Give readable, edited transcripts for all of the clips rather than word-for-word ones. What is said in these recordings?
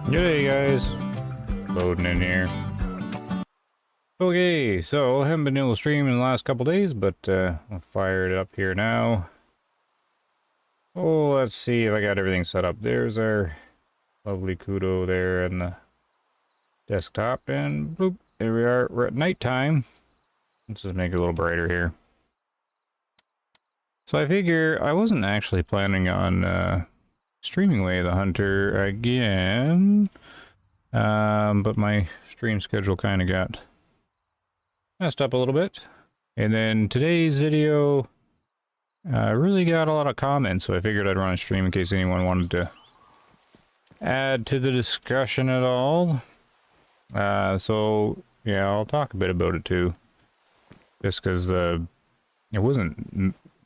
G'day guys, loading in here. Okay, so I haven't been able to stream in the last couple days, but I'll fire it up here now. Oh, let's see if I got everything set up. There's our lovely Kudo there in the desktop, and bloop, there we are. We're at nighttime. Let's just make it a little brighter here. So I figure I wasn't actually planning on streaming Way of the Hunter again, but my stream schedule kind of got messed up a little bit. And then today's video really got a lot of comments, so I figured I'd run a stream in case anyone wanted to add to the discussion at all. So yeah, I'll talk a bit about it too, just because the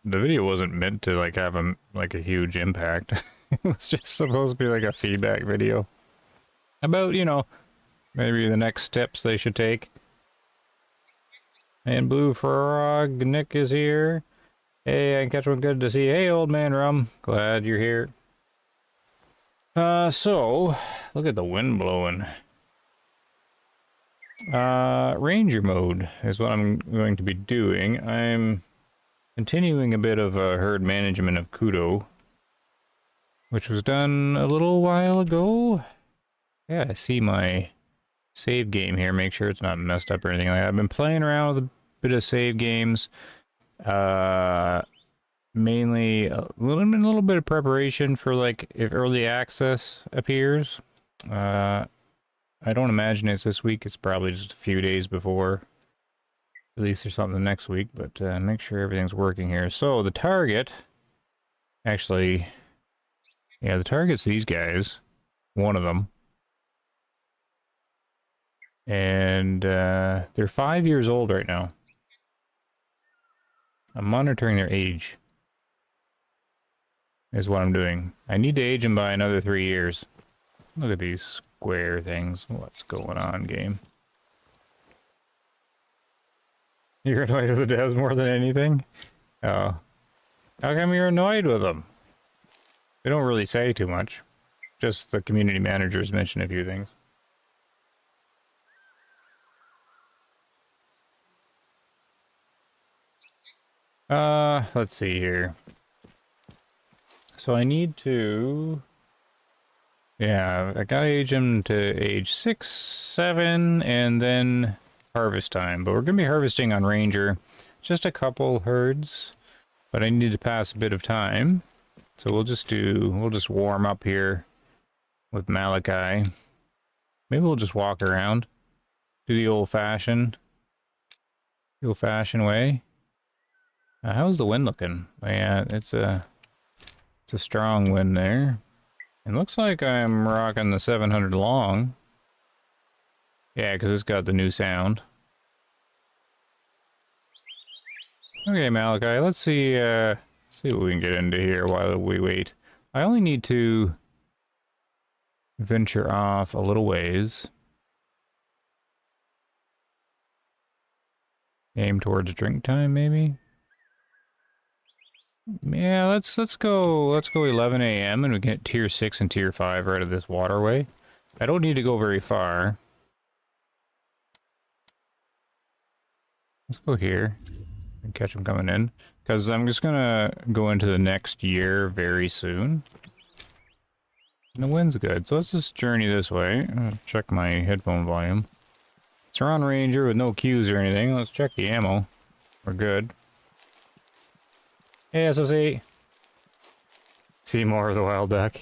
video wasn't meant to like have a huge impact. It was just supposed to be like a feedback video about, you know, maybe the next steps they should take. And Blue Frog, Nick is here. Hey, I can catch one, good to see you. Hey, old man Rum, glad you're here. So, look at the wind blowing. Ranger mode is what I'm going to be doing. I'm continuing a bit of herd management of Kudo, which was done a little while ago. Yeah, I see my save game here. Make sure it's not messed up or anything like that. I've been playing around with a bit of save games. Mainly a little bit of preparation for like if early access appears. I don't imagine it's this week. It's probably just a few days before release or something next week, but make sure everything's working here. So the target, actually, yeah, the target's these guys, one of them. And they're 5 years old right now. I'm monitoring their age, is what I'm doing. I need to age them by another 3 years. Look at these square things. What's going on, game? You're annoyed with the devs more than anything? Oh. How come you're annoyed with them? They don't really say too much. Just the community managers mention a few things. Let's see here. So I need to... Yeah, I gotta age him to age 6, 7, and then harvest time. But we're gonna be harvesting on Ranger. Just a couple herds, but I need to pass a bit of time. So we'll just warm up here with Malachi. Maybe we'll just walk around. Do the old-fashioned way. How's the wind looking? Yeah, it's a strong wind there. It looks like I'm rocking the 700 long. Yeah, because it's got the new sound. Okay, Malachi, let's see what we can get into here while we wait. I only need to venture off a little ways. Aim towards drink time, maybe? Yeah, let's go 11 a.m. and we get tier 6 and tier 5 right of this waterway. I don't need to go very far. Let's go here and catch them coming in, because I'm just gonna go into the next year very soon. And the wind's good, so let's just journey this way. Check my headphone volume. It's around Ranger with no cues or anything. Let's check the ammo. We're good. Hey, SOC. See more of the wild duck.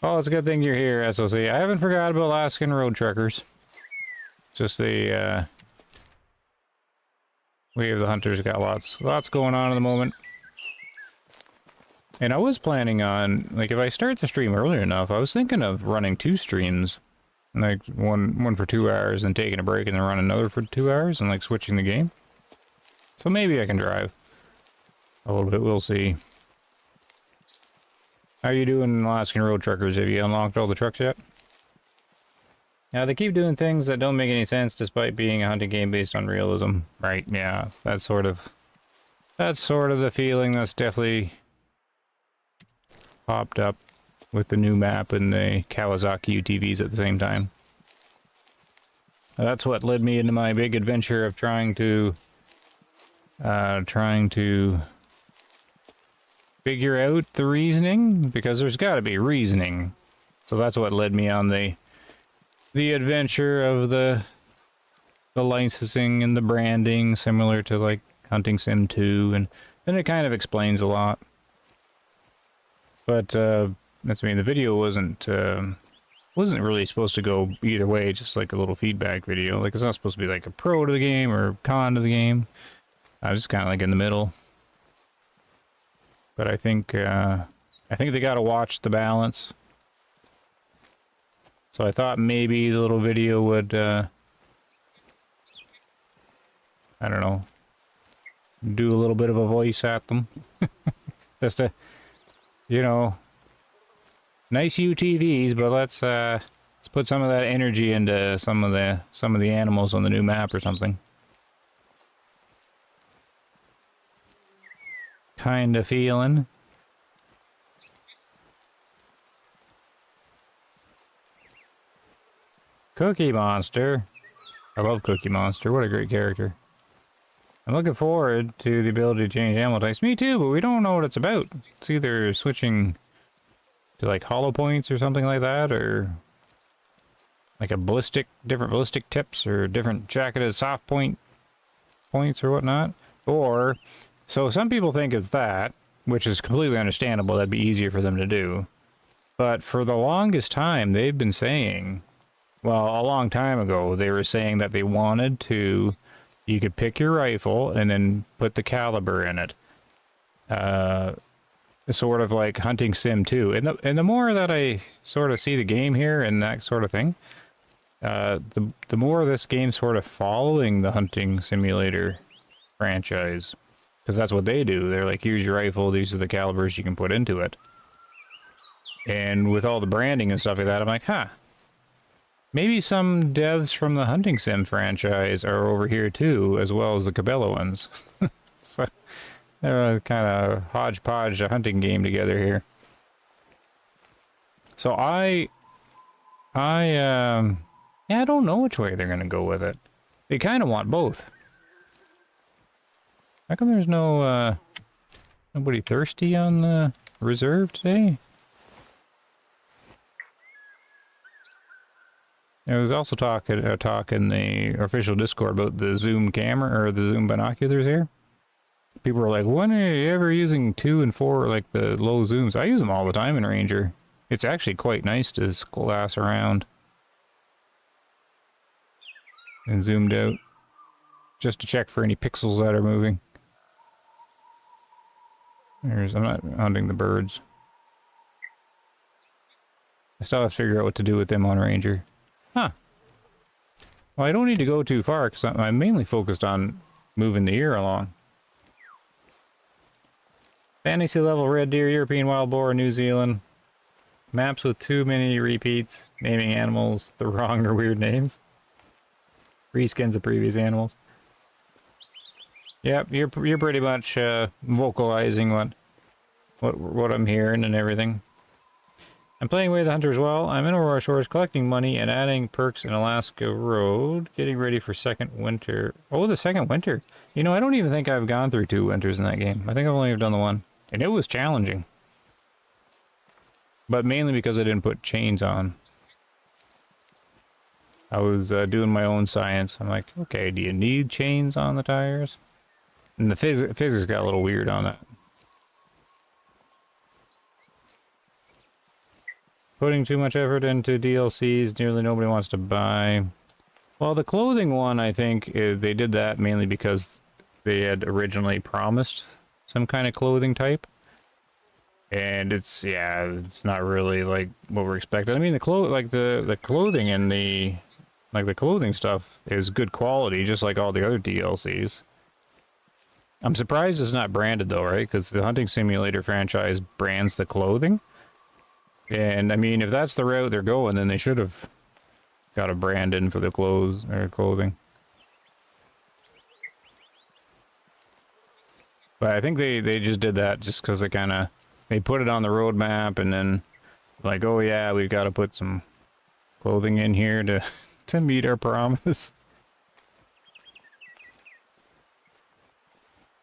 Oh, it's a good thing you're here, SOC. I haven't forgot about Alaskan road truckers. Just the, Way of the Hunter's got lots going on at the moment. And I was planning on, like, if I start the stream early enough, I was thinking of running 2 streams. Like, one for 2 hours and taking a break and then run another for 2 hours and, like, switching the game. So maybe I can drive a little bit, we'll see. How you doing, Alaskan road truckers? Have you unlocked all the trucks yet? Now, they keep doing things that don't make any sense despite being a hunting game based on realism. Right, yeah, that's sort of the feeling that's definitely popped up with the new map and the Kawasaki UTVs at the same time. That's what led me into my big adventure of trying to figure out the reasoning, because there's got to be reasoning. So that's what led me on the adventure of the licensing and the branding, similar to like Hunting Sim 2, and then it kind of explains a lot. But that's, I mean, the video wasn't really supposed to go either way, just like a little feedback video. Like, it's not supposed to be like a pro to the game or con to the game. I was just kind of like in the middle. But I think they got to watch the balance. So I thought maybe the little video would, I don't know, do a little bit of a voice at them. Just to, you know, nice UTVs, but let's put some of that energy into some of the animals on the new map or something. Kind of feeling. Cookie Monster. I love Cookie Monster. What a great character. I'm looking forward to the ability to change animal types. Me too, but we don't know what it's about. It's either switching to like hollow points or something like that, or like different ballistic tips, or different jacketed soft points or whatnot. Or, so some people think it's that, which is completely understandable. That'd be easier for them to do. But for the longest time, they've been saying, well, a long time ago, they were saying that they wanted to, you could pick your rifle and then put the caliber in it. Sort of like Hunting Sim 2. And the more that I sort of see the game here and that sort of thing, the more this game's sort of following the Hunting Simulator franchise. Because that's what they do. They're like, here's your rifle, these are the calibers you can put into it. And with all the branding and stuff like that, I'm like, huh. Maybe some devs from the Hunting Sim franchise are over here too, as well as the Cabela ones. So they're kind of hodgepodge a hunting game together here. So yeah, I don't know which way they're gonna go with it. They kind of want both. How come there's no nobody thirsty on the reserve today? There was also talk in the official Discord about the zoom camera, or the zoom binoculars here. People were like, when are you ever using 2 and 4, like the low zooms? I use them all the time in Ranger. It's actually quite nice to glass around and zoomed out, just to check for any pixels that are moving. I'm not hunting the birds. I still have to figure out what to do with them on Ranger. Huh. Well, I don't need to go too far, because I'm mainly focused on moving the ear along. Fantasy level red deer, European wild boar, New Zealand. Maps with too many repeats, naming animals the wrong or weird names. Reskins of previous animals. Yep, you're pretty much vocalizing what I'm hearing and everything. I'm playing Way of the Hunter as well. I'm in Aurora Shores collecting money and adding perks in Alaska Road. Getting ready for second winter. Oh, the second winter. You know, I don't even think I've gone through 2 winters in that game. I think I've only done the one. And it was challenging. But mainly because I didn't put chains on. I was doing my own science. I'm like, okay, do you need chains on the tires? And the physics got a little weird on that. Putting too much effort into DLCs, nearly nobody wants to buy. Well, the clothing one, I think, they did that mainly because they had originally promised some kind of clothing type. And it's not really like what we're expecting. I mean, the clothing and the clothing stuff is good quality, just like all the other DLCs. I'm surprised it's not branded though, right? Because the Hunting Simulator franchise brands the clothing. And I mean, if that's the route they're going, then they should have got a brand in for the clothes or clothing. But I think they just did that just because they put it on the roadmap, and then Like, oh yeah, we've got to put some clothing in here to to meet our promise.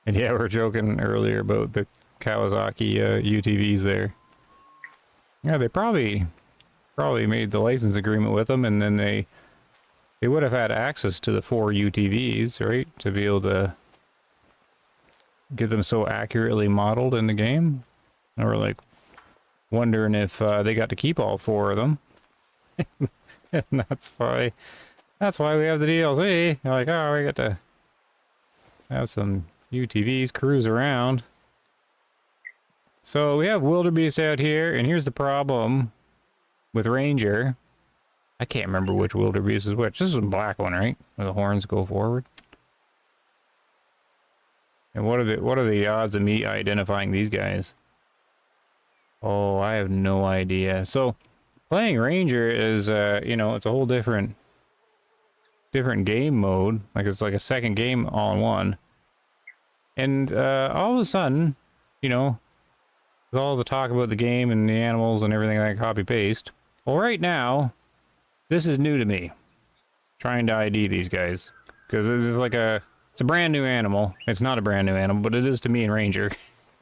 And yeah, we were joking earlier about the Kawasaki UTVs there. Yeah, they probably made the license agreement with them, and then they would have had access to the 4 UTVs, right? To be able to get them so accurately modeled in the game. And we're like wondering if they got to keep all 4 of them. And that's why we have the DLC. You're like, oh, we get to have some UTVs cruise around. So we have wildebeest out here, and here's the problem with Ranger. I can't remember which wildebeest is which. This is the black one, right? Where the horns go forward. And what are the odds of me identifying these guys? Oh, I have no idea. So playing Ranger is you know, it's a whole different game mode. Like it's like a second game all in one. And all of a sudden, you know, with all the talk about the game and the animals and everything I copy paste. Well, right now, this is new to me. Trying to ID these guys. Because this is like it's a brand new animal. It's not a brand new animal, but it is to me in Ranger.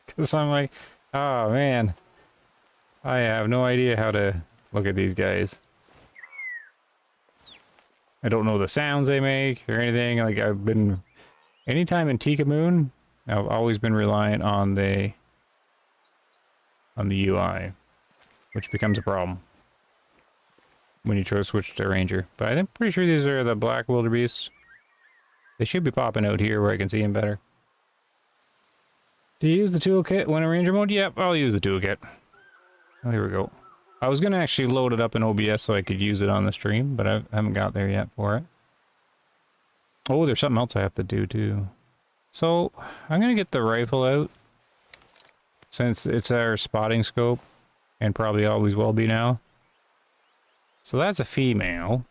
Because I'm like, oh man. I have no idea how to look at these guys. I don't know the sounds they make or anything. Like anytime in Tika Moon, I've always been reliant on the UI, which becomes a problem when you try to switch to Ranger. But I'm pretty sure these are the black wildebeests. They should be popping out here where I can see them better. Do you use the toolkit when in Ranger mode? Yep, I'll use the toolkit. Oh, here we go. I was going to actually load it up in OBS so I could use it on the stream, but I haven't got there yet for it. Oh, there's something else I have to do too. So, I'm going to get the rifle out, since it's our spotting scope, and probably always will be now. So that's a female.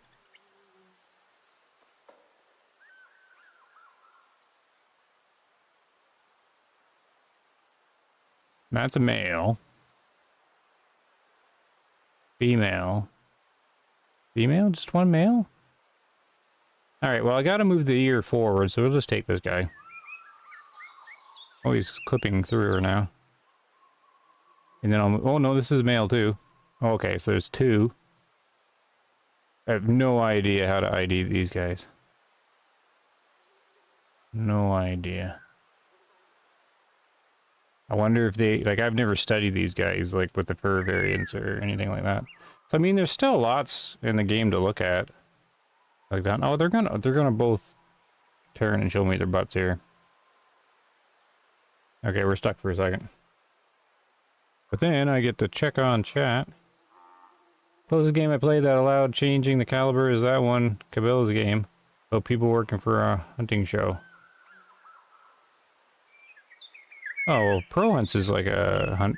That's a male. Female. Female? Just one male? Alright, well I gotta move the ear forward, so we'll just take this guy. Oh, he's clipping through her now. And then oh no, this is male too. Okay, so there's 2. I have no idea how to ID these guys. No idea. I wonder if they, like, I've never studied these guys, like, with the fur variants or anything like that. So, I mean, there's still lots in the game to look at. Like that. Oh, they're gonna both turn and show me their butts here. Okay, we're stuck for a second. But then I get to check on chat. Closest game I played that allowed changing the caliber is that one, Cabela's game. About people working for a hunting show. Oh, well, Pro Hunts is like a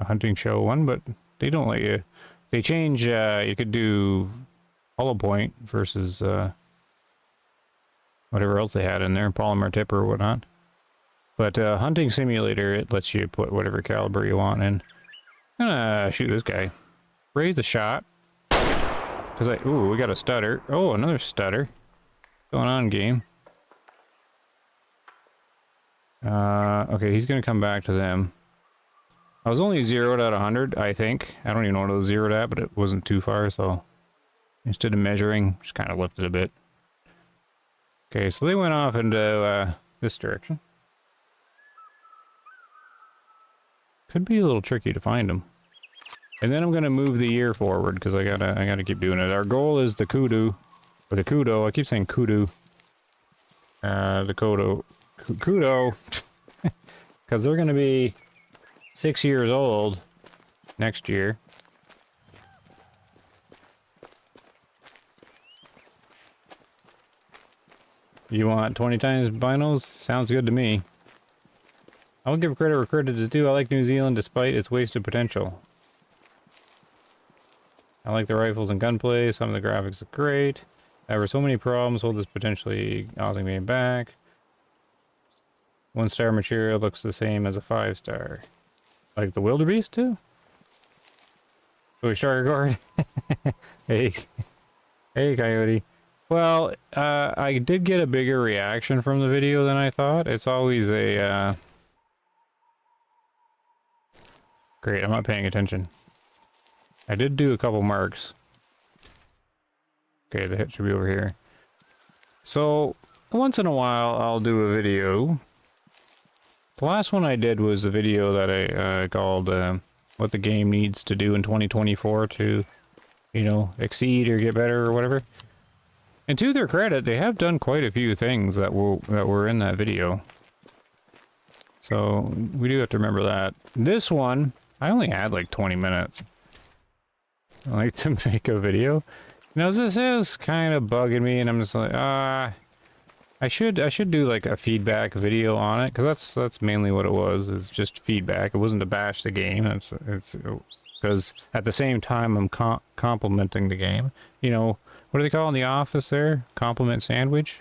hunting show one, but they don't let you. They change. You could do hollow point versus whatever else they had in there, polymer tip or whatnot. But hunting simulator, it lets you put whatever caliber you want in. I'm gonna shoot this guy. Raise the shot. Cause ooh, we got a stutter. Oh, another stutter. What's going on, game? Okay, he's gonna come back to them. I was only 0'd out of 100, I think. I don't even know what I was 0'd at, but it wasn't too far, so instead of measuring, just kind of lifted a bit. Okay, so they went off into this direction. Could be a little tricky to find them. And then I'm gonna move the ear forward because I gotta keep doing it. Our goal is the kudu, or the kudo. I keep saying kudu. The kudo, because they're gonna be 6 years old next year. You want 20 times binos? Sounds good to me. I'll give credit where credit is due. I like New Zealand despite its wasted potential. I like the rifles and gunplay. Some of the graphics are great. However, so many problems hold this potentially causing me back. 1-star material looks the same as a 5-star. Like the wildebeest too? So we start recording. Hey, hey, Coyote. Well, I did get a bigger reaction from the video than I thought. It's always a, Great, I'm not paying attention. I did do a couple marks. Okay, the hit should be over here. So, once in a while, I'll do a video. The last one I did was a video that I called, what the game needs to do in 2024 to, you know, exceed or get better or whatever. And to their credit, they have done quite a few things that were in that video. So we do have to remember that. This one, I only had like 20 minutes. I like to make a video. Now this is kind of bugging me, and I'm just like, I should do like a feedback video on it, because that's mainly what it was. Is just feedback. It wasn't to bash the game. It's because at the same time I'm complimenting the game. You know, what do they call in the office there? Compliment sandwich.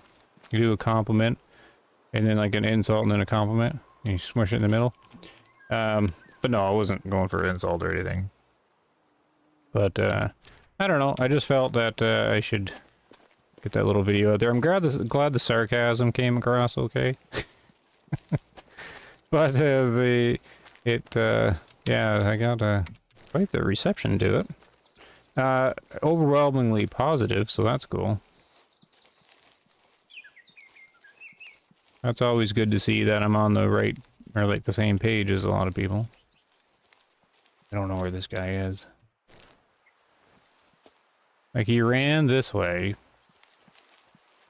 You do a compliment, and then like an insult, and then a compliment. And you smush it in the middle. But no, I wasn't going for an insult or anything. But I don't know. I just felt that I should get that little video out there. I'm glad the sarcasm came across okay. But yeah, I got quite the reception to it. Overwhelmingly positive, so that's cool. That's always good to see that I'm on the right, or like the same page as a lot of people. I don't know where this guy is. Like, he ran this way.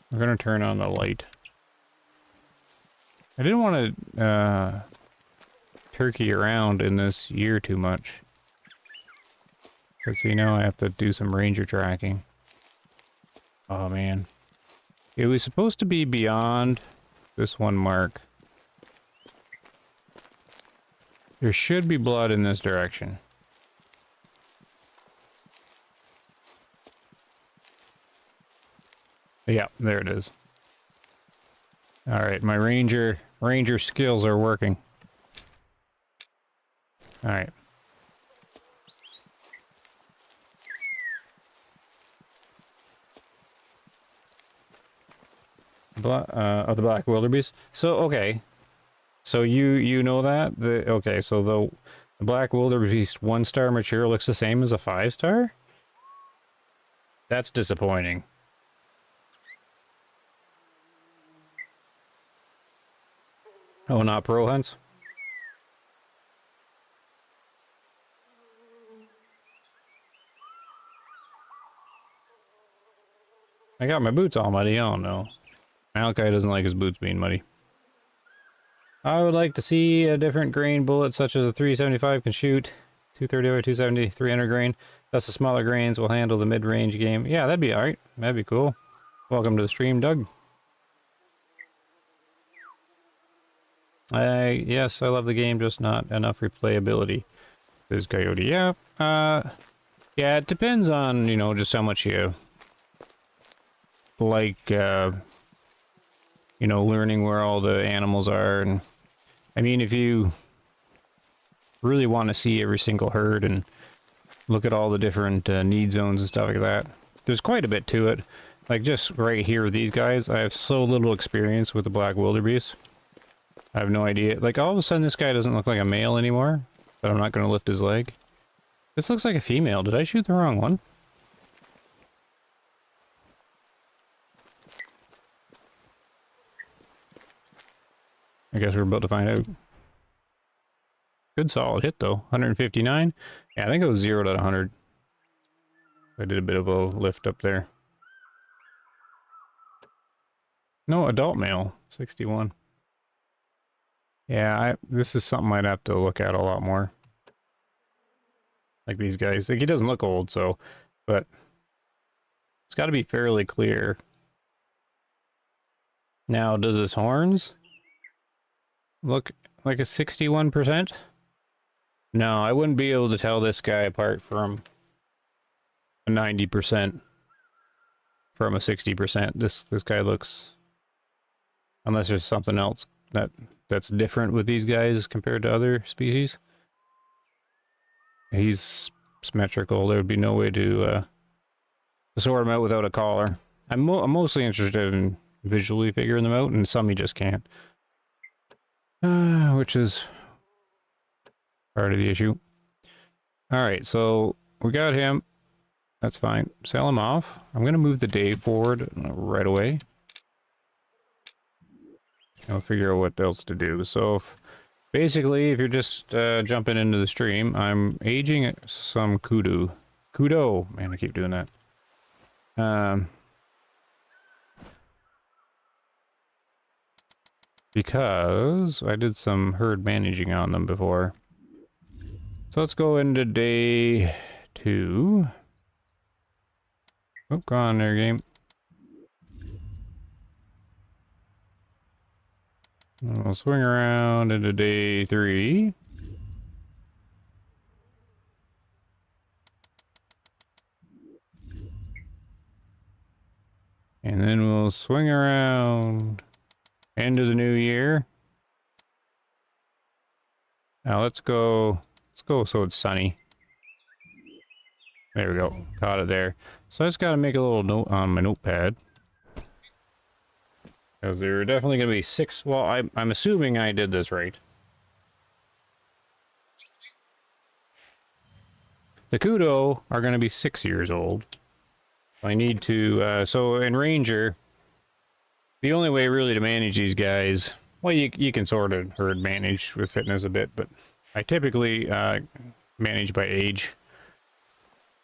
We're gonna turn on the light. I didn't want to turkey around in this year too much. Because, you know, I have to do some ranger tracking. Oh, man. It was supposed to be beyond this one mark. There should be blood in this direction. Yeah, there it is. Alright, my ranger skills are working. Alright. Of the black wildebeest. So, okay. So you know that? Okay, so the black wildebeest 1-star mature looks the same as a 5-star? That's disappointing. Oh, not pro hunts? I got my boots all muddy. Oh no. Malachi doesn't like his boots being muddy. I would like to see a different grain bullet, such as a 375 can shoot 230 or 270, 300 grain. Thus the smaller grains will handle the mid-range game. Yeah, that'd be alright. That'd be cool. Welcome to the stream, Doug. Yes, I love the game, just not enough replayability. This Coyote, yeah. Yeah, it depends on, you know, just how much you like, you know, learning where all the animals are. And I mean, if you really want to see every single herd and look at all the different need zones and stuff like that, there's quite a bit to it. Like just right here with these guys, I have so little experience with the black wildebeest. I have no idea. Like, all of a sudden, this guy doesn't look like a male anymore, but I'm not going to lift his leg. This looks like a female. Did I shoot the wrong one? I guess we're about to find out. Good solid hit, though. 159? Yeah, I think it was 0 to 100. I did a bit of a lift up there. No, adult male. 61. Yeah, this is something I'd have to look at a lot more. Like these guys. Like, he doesn't look old, so... But... It's got to be fairly clear. Now, does his horns look like a 61%? No, I wouldn't be able to tell this guy apart from a 90% from a 60%. This guy looks... Unless there's something else that's different with these guys compared to other species. He's symmetrical. There would be no way to sort them out without a collar. I'm mostly interested in visually figuring them out, and some you just can't. Which is part of the issue. Alright, so we got him. That's fine. Sell him off. I'm going to move the day forward right away. I'll figure out what else to do. So, basically, if you're just jumping into the stream, I'm aging some kudu. Kudo! Man, I keep doing that. Because I did some herd managing on them before. So let's go into day 2. Oh, go on there, game. And we'll swing around into day 3. And then we'll swing around into the new year. Now let's go so it's sunny. There we go. Caught it there. So I just gotta make a little note on my notepad. Because there are definitely gonna be 6, well, I'm assuming I did this right. The kudo are gonna be 6 years old. I need to, so in Ranger, the only way really to manage these guys, well, you can sort of herd manage with fitness a bit, but I typically manage by age.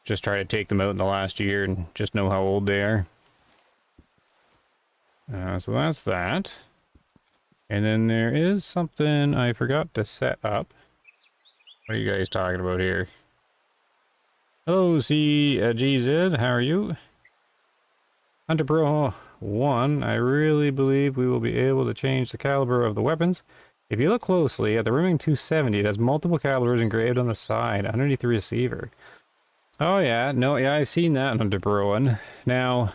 Just try to take them out in the last year and just know how old they are. So that's that. And then there is something I forgot to set up. What are you guys talking about here? Hello, GZ, how are you? Hunter Pro 1, I really believe we will be able to change the caliber of the weapons. If you look closely at the Remington 270, it has multiple calibers engraved on the side underneath the receiver. Oh yeah, no, yeah, I've seen that Hunter Pro 1. Now,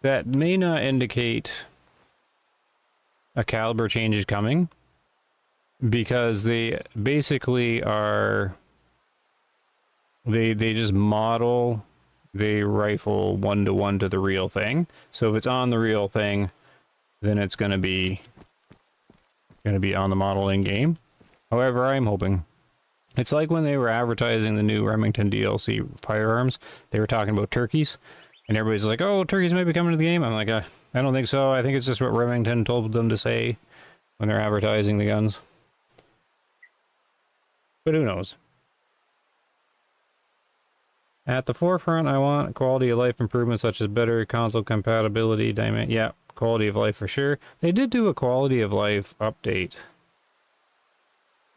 that may not indicate a caliber change is coming, because they basically are, they just model the rifle 1-to-1 to the real thing. So if it's on the real thing, then it's going to be on the model in game. However, I'm hoping it's like when they were advertising the new Remington DLC firearms, they were talking about turkeys, and everybody's like, "Oh, turkeys might be coming to the game." I'm like, I don't think so. I think it's just what Remington told them to say when they're advertising the guns. But who knows? At the forefront, I want quality of life improvements such as better console compatibility, yeah, quality of life for sure. They did do a quality of life update.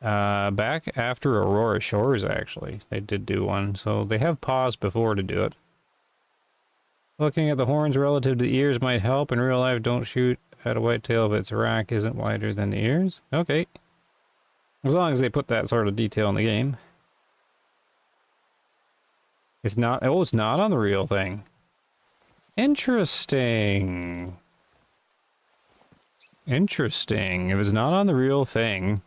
Back after Aurora Shores, actually. They did do one, so they have paused before to do it. Looking at the horns relative to the ears might help. In real life, don't shoot at a whitetail if its rack isn't wider than the ears. Okay. As long as they put that sort of detail in the game. It's not, oh, it's not on the real thing. Interesting. Interesting. If it's not on the real thing.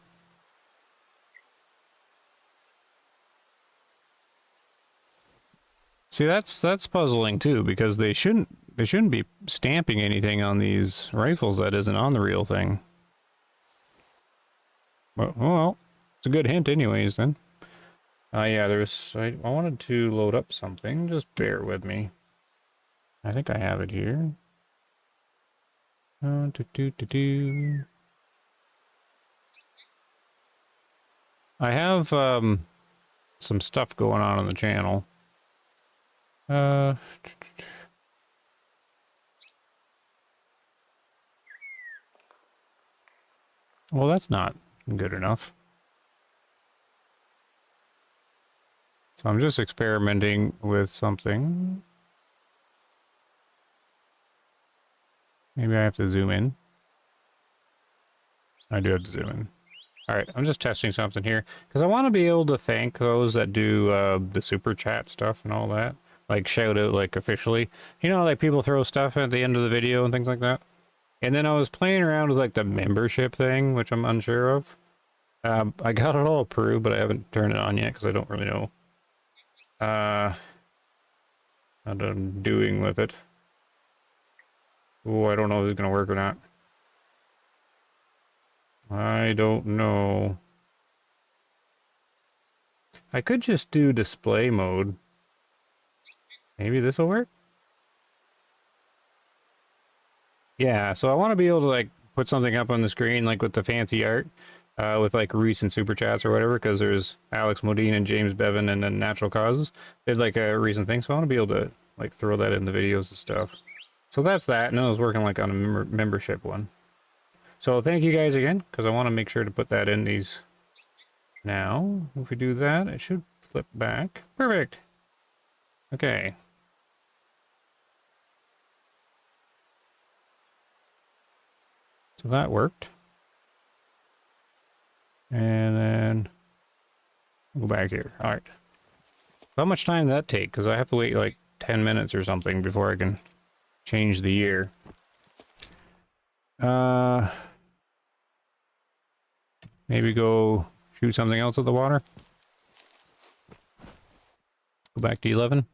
See, that's puzzling too, because they shouldn't be stamping anything on these rifles that isn't on the real thing. Well, it's a good hint anyways then. Yeah, I wanted to load up something. Just bear with me. I think I have it here. I have some stuff going on the channel. Well, that's not good enough. So I'm just experimenting with something. Maybe I have to zoom in. I do have to zoom in. Alright, I'm just testing something here. Because I want to be able to thank those that do the super chat stuff and all that. Like shout out like officially. You know, like people throw stuff at the end of the video and things like that. And then I was playing around with like the membership thing, which I'm unsure of. I got it all approved, but I haven't turned it on yet because I don't really know what I'm doing with it. Oh, I don't know if it's gonna work or not. I don't know. I could just do display mode. Maybe this will work? Yeah, so I want to be able to like put something up on the screen like with the fancy art, with like recent super chats or whatever, because there's Alex Modine and James Bevan and then Natural Causes did like a recent thing, so I want to be able to like throw that in the videos and stuff. So that's that, and I was working like on a membership one. So thank you guys again, because I want to make sure to put that in these now. If we do that, it should flip back. Perfect. Okay. So that worked. And then go back here. All right. How much time did that take? Because I have to wait like 10 minutes or something before I can change the year. Maybe go shoot something else at the water. Go back to 11.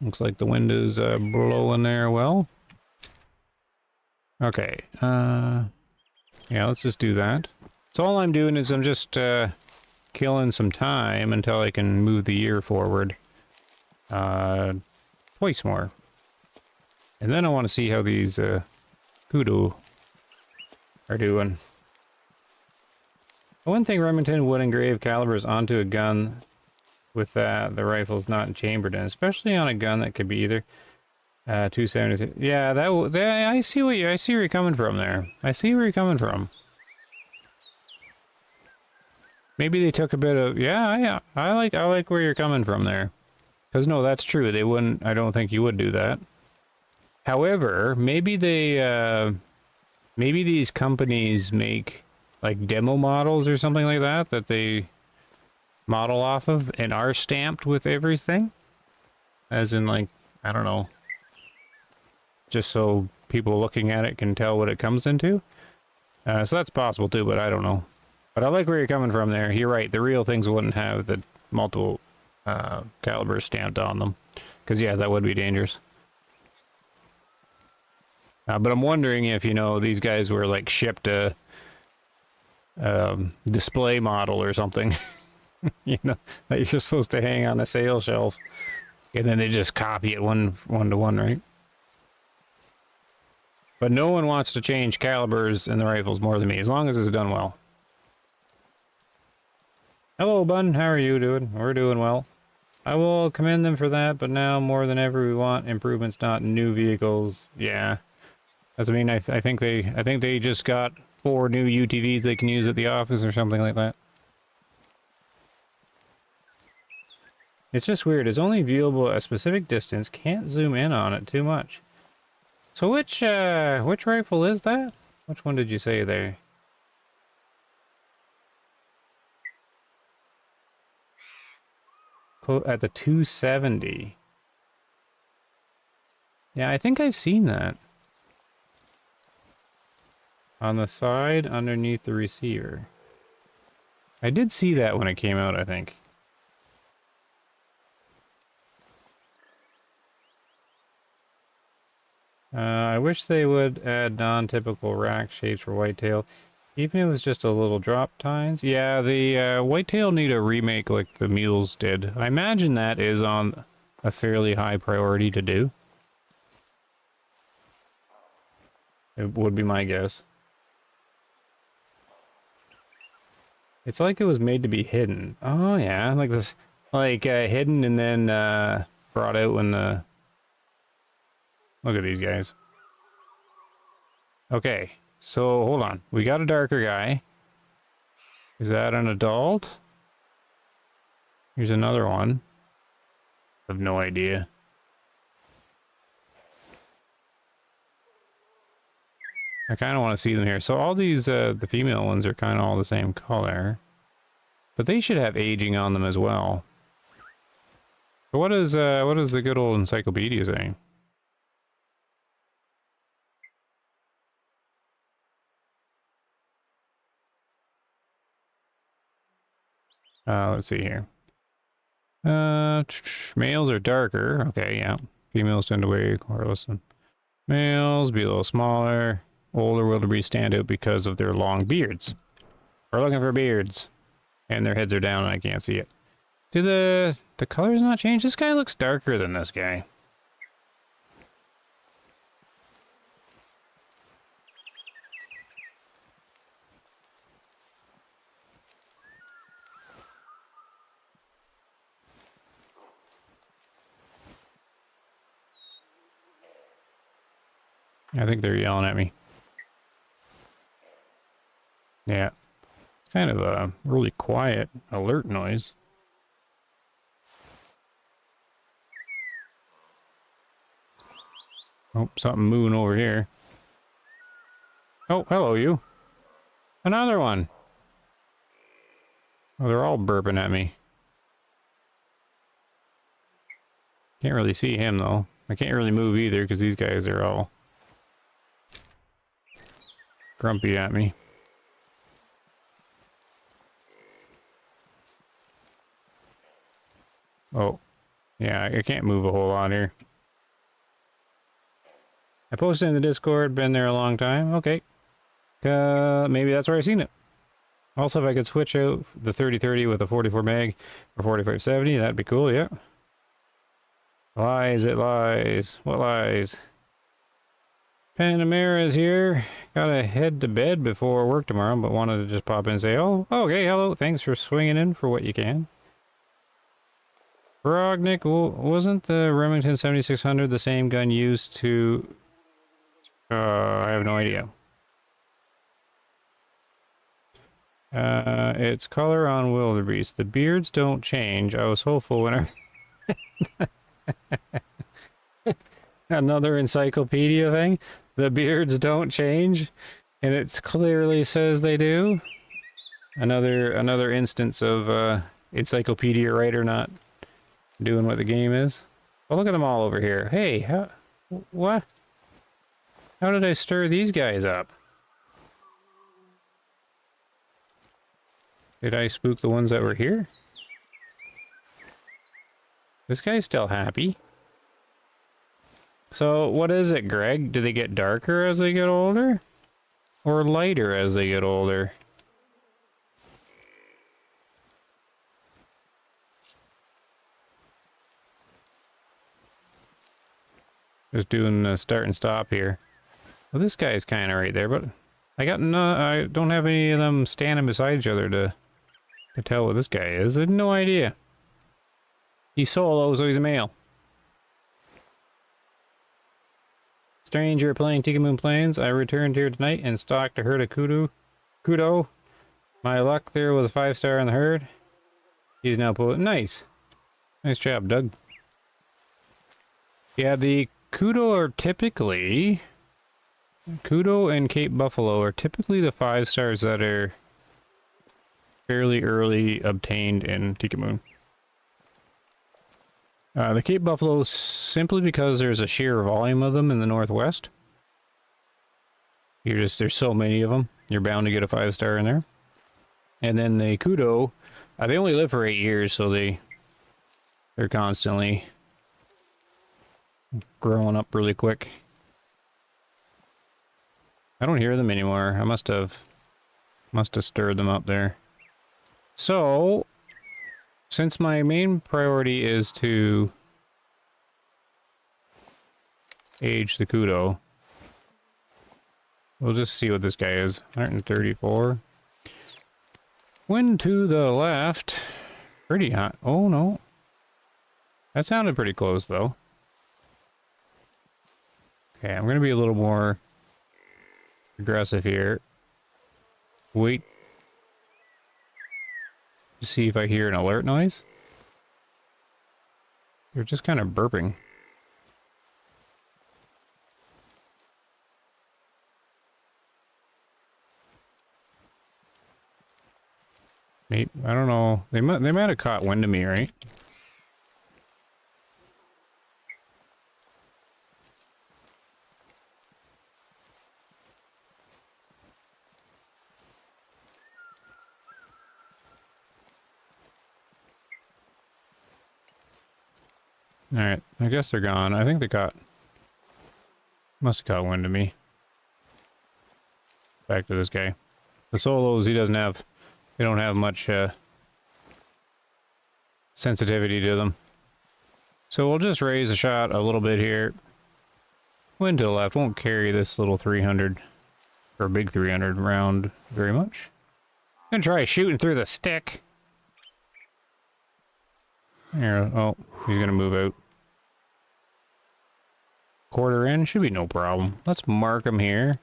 Looks like the wind is blowing there well. Okay. Yeah, let's just do that. So all I'm doing is I'm just killing some time until I can move the year forward twice more. And then I want to see how these kudu are doing. One thing Remington would engrave calibers onto a gun with the rifle's not chambered in, especially on a gun that could be either 270. Yeah, I see where you're coming from there. I see where you're coming from. Maybe they took a bit of I like where you're coming from there. Because no, that's true. They wouldn't. I don't think you would do that. However, maybe maybe these companies make like demo models or something like that that they model off of and are stamped with everything, as in like, I don't know, just so people looking at it can tell what it comes into. So that's possible too, but I don't know. But I like where you're coming from there. You're right, the real things wouldn't have the multiple calibers stamped on them, because yeah, that would be dangerous. But I'm wondering if, you know, these guys were like shipped a display model or something. You know, that you're supposed to hang on a sale shelf, and then they just copy it one to one, right? But no one wants to change calibers in the rifles more than me, as long as it's done well. Hello, Bun. How are you doing? We're doing well. I will commend them for that, but now more than ever we want improvements, not new vehicles. Yeah, as I mean, I think they just got 4 new UTVs they can use at the office or something like that. It's just weird. It's only viewable a specific distance. Can't zoom in on it too much. So which rifle is that? Which one did you say there? At the 270. Yeah, I think I've seen that. On the side underneath the receiver. I did see that when it came out, I think. I wish they would add non-typical rack shapes for whitetail. Even if it was just a little drop tines. Yeah, the whitetail need a remake like the mules did. I imagine that is on a fairly high priority to do. It would be my guess. It's like it was made to be hidden. Oh yeah, like this, like hidden and then brought out when the... Look at these guys. Okay, so hold on. We got a darker guy. Is that an adult? Here's another one. I have no idea. I kind of want to see them here. So all these, the female ones are kind of all the same color. But they should have aging on them as well. But what is the good old encyclopedia saying? Let's see here. Males are darker. Okay, yeah. Females tend to weigh more or less than males, be a little smaller. Older wildebeest stand out because of their long beards. We're looking for beards. And their heads are down and I can't see it. Do the colors not change? This guy looks darker than this guy. I think they're yelling at me. Yeah. It's kind of a really quiet, alert noise. Oh, something moving over here. Oh, hello, you. Another one. Oh, they're all burping at me. Can't really see him, though. I can't really move either, because these guys are all grumpy at me. Oh, yeah, I can't move a whole lot here. I posted in the Discord, been there a long time. Okay. Maybe that's where I seen it. Also, if I could switch out the 3030 with a 44 meg or 4570, that'd be cool, yeah. Lies, it lies. What lies? Panamera's here. Gotta head to bed before work tomorrow, but wanted to just pop in and say, oh, okay, hello, thanks for swinging in for what you can. Brognick, wasn't the Remington 7600 the same gun used to... I have no idea. It's color on wildebeest. The beards don't change. I was hopeful when I... Another encyclopedia thing. The beards don't change, and it clearly says they do. Another instance of encyclopedia writer not doing what the game is. Oh, look at them all over here. Hey, what? How did I stir these guys up? Did I spook the ones that were here? This guy's still happy. So, what is it, Greg? Do they get darker as they get older? Or lighter as they get older? Just doing a start and stop here. Well, this guy's kind of right there, but I don't have any of them standing beside each other to tell what this guy is. I had no idea. He's solo, so he's a male. Stranger playing Tikamoon Plains. I returned here tonight and stalked a herd of kudo. My luck there was a 5-star in the herd. He's now pulling. Nice. Nice job, Doug. Yeah, the kudo are typically... Kudo and Cape Buffalo are typically the 5-stars that are fairly early obtained in Tikamoon. The Cape Buffalo, simply because there's a sheer volume of them in the Northwest. There's so many of them, you're bound to get a 5-star in there. And then the Kudo, they only live for 8 years, so they're constantly growing up really quick. I don't hear them anymore. I must have stirred them up there. So, since my main priority is to age the kudo, we'll just see what this guy is. 134. Wind to the left. Pretty hot. Oh no. That sounded pretty close though. Okay, I'm gonna be a little more aggressive here. Wait. To see if I hear an alert noise. They're just kind of burping. Maybe, I don't know. They might have caught wind of me, right? Alright, I guess they're gone. I think they got... Must have caught wind of me. Back to this guy. The solos, he doesn't have... They don't have much, sensitivity to them. So we'll just raise the shot a little bit here. Wind to the left won't carry this little 300, or big 300 round very much. Gonna try shooting through the stick. Here, oh, he's gonna move out. Quarter in, should be no problem. Let's mark him here.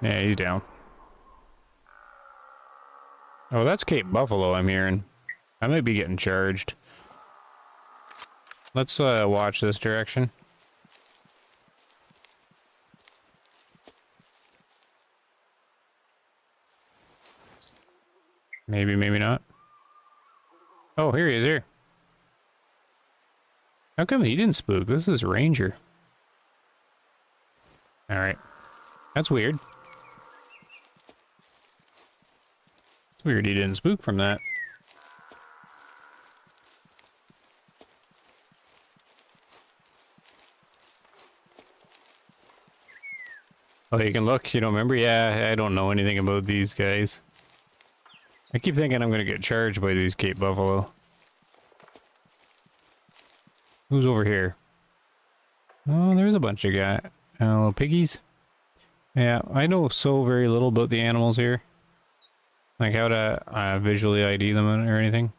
Yeah, he's down. Oh, that's Cape Buffalo I'm hearing. I might be getting charged. Let's watch this direction. Maybe, maybe not. Oh, here he is here. How come he didn't spook? This is Ranger. Alright. That's weird. It's weird he didn't spook from that. Oh, you can look? You don't remember? Yeah, I don't know anything about these guys. I keep thinking I'm gonna get charged by these Cape Buffalo. Who's over here? Oh, there's a bunch of guys. Little piggies. Yeah, I know so very little about the animals here. Like how to visually ID them or anything.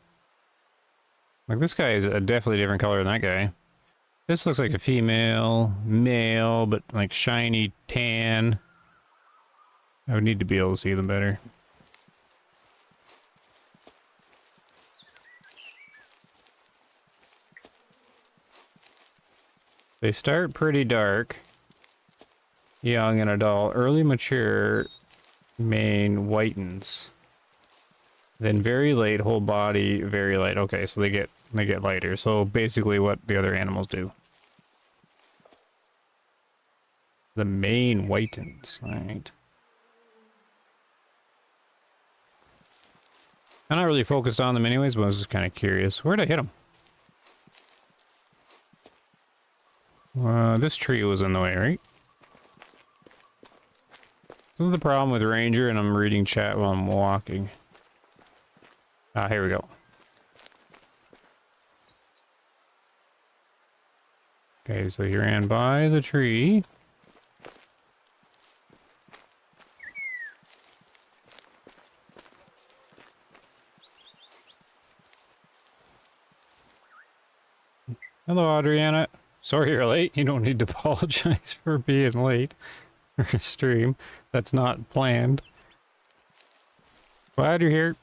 Like this guy is a definitely different color than that guy. This looks like a female, male, but like shiny tan. I would need to be able to see them better. They start pretty dark. Young and adult. Early mature mane whitens. Then very late, whole body, very light. Okay, so they get lighter. So basically what the other animals do. The mane whitens. Alright. I'm not really focused on them anyways, but I was just kind of curious. Where'd I hit them? This tree was in the way, right? This is the problem with Ranger, and I'm reading chat while I'm walking. Ah, here we go. Okay, so he ran by the tree. Hello, Adriana. Sorry you're late. You don't need to apologize for being late for a stream. That's not planned. Glad you're here.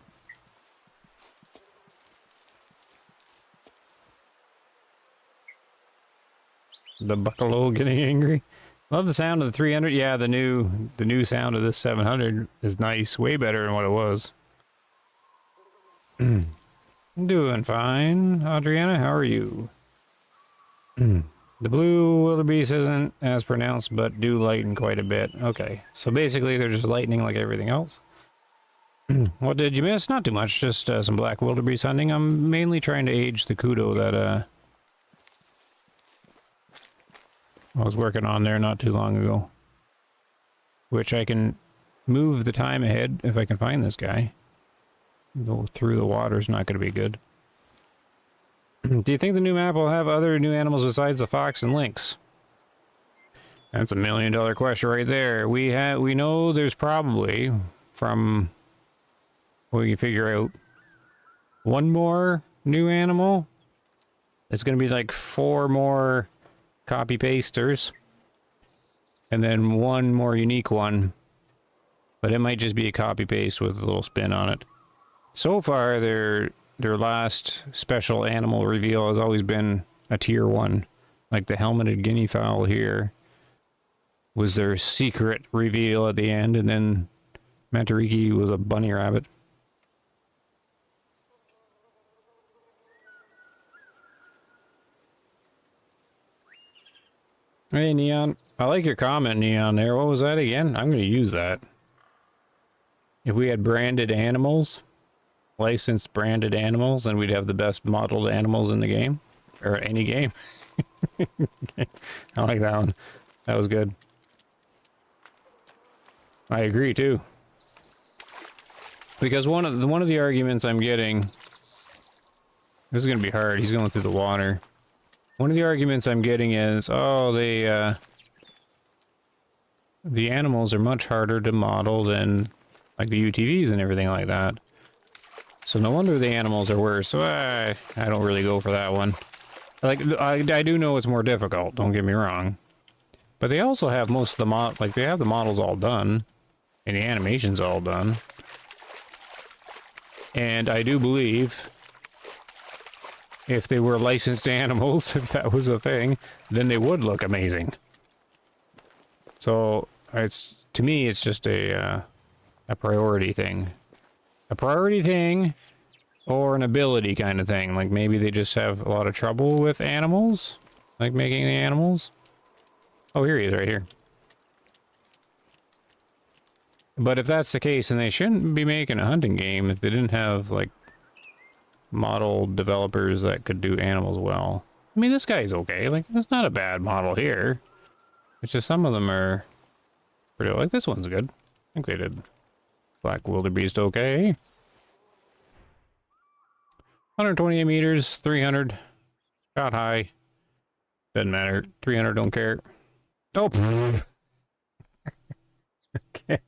The buffalo getting angry. Love the sound of the 300. Yeah, the new sound of this 700 is nice. Way better than what it was. I'm doing fine. Adriana, how are you? The blue wildebeest isn't as pronounced, but do lighten quite a bit. Okay, so basically they're just lightening like everything else. What did you miss? Not too much, just some black wildebeest hunting. I'm mainly trying to age the kudo that I was working on there not too long ago. Which I can move the time ahead if I can find this guy. Go through the water is not going to be good. Do you think the new map will have other new animals besides the fox and lynx? That's $1 million question right there. We know there's probably, from what we can figure out, one more new animal. It's going to be like 4 more copy pasters, and then 1 more unique one. But it might just be a copy paste with a little spin on it. So far, their last special animal reveal has always been a tier 1. Like the helmeted guinea fowl here was their secret reveal at the end, and then Mantariki was a bunny rabbit. Hey, Neon. I like your comment, Neon, there. What was that again? I'm going to use that. If we had branded animals, licensed branded animals, then we'd have the best modeled animals in the game. Or any game. I like that one. That was good. I agree too. Because one of the arguments I'm getting, this is gonna be hard, he's going through the water. One of the arguments I'm getting is, oh, the animals are much harder to model than like the UTVs and everything like that. So no wonder the animals are worse. So I don't really go for that one. Like, I do know it's more difficult, don't get me wrong. But they also have most of the like, they have the models all done. And the animation's all done. And I do believe if they were licensed animals, if that was a thing, then they would look amazing. So, to me, it's just a priority thing. A priority thing, or an ability kind of thing. Like, maybe they just have a lot of trouble with animals? Like, making the animals? Oh, here he is, right here. But if that's the case, then they shouldn't be making a hunting game if they didn't have, like, model developers that could do animals well. I mean, this guy's okay. Like, it's not a bad model here. It's just some of them are pretty... Like, this one's good. I think they did Black Wildebeest okay. 128 meters, 300. Shot high. Doesn't matter. 300, don't care. Oh! Okay.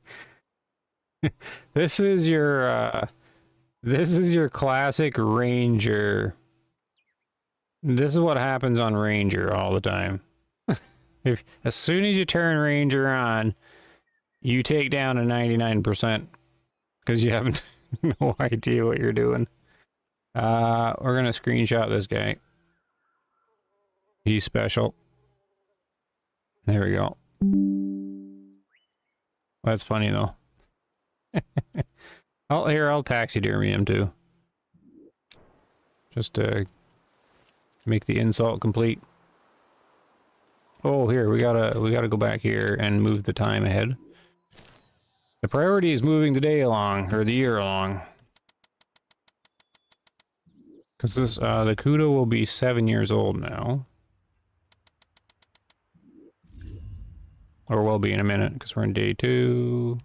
This is your classic Ranger. This is what happens on Ranger all the time. As soon as you turn Ranger on, you take down a 99% because you have no idea what you're doing. We're gonna screenshot this guy. He's special. There we go. That's funny though. I'll taxidermy him too. Just to make the insult complete. Oh, here we gotta go back here and move the time ahead. The priority is moving the day along, or the year along. Because this the Kudo will be 7 years old now. Or will be in a minute, because we're in day 2.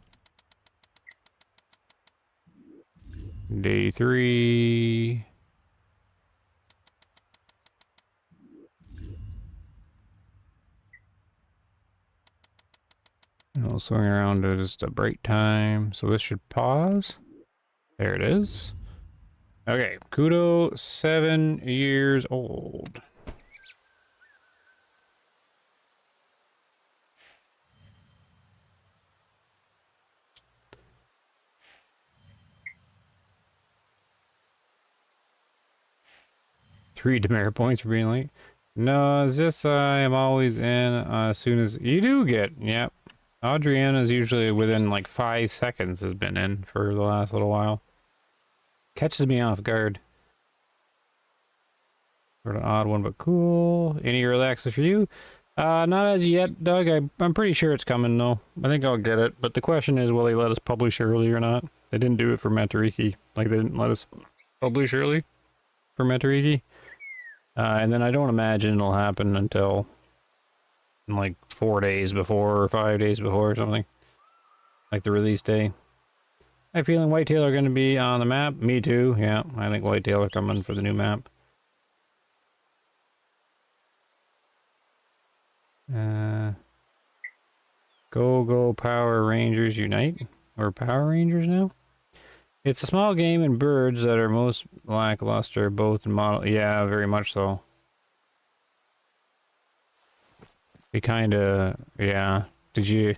Day 3. And we'll swing around to just a break time. So this should pause. There it is. Okay, Kudo, 7 years old. Three demerit points for being late. No, it's just I am always in as soon as you do get. Yep. Adriana's usually within like 5 seconds has been in for the last little while. Catches me off guard. Sort of odd one, but cool. Any relaxes for you? Not as yet, Doug. I'm pretty sure it's coming though. I think I'll get it. But the question is, will they let us publish early or not? They didn't do it for Metariki. Like they didn't let us publish early for Metariki. And then I don't imagine it'll happen until like 4 days before or 5 days before or something. Like the release day. I have a feeling Whitetail are going to be on the map. Me too, yeah. I think Whitetail are coming for the new map. Go Power Rangers Unite. Or Power Rangers now? It's a small game and birds that are most lackluster, both in model. Yeah, very much so. They kind of, yeah. Did you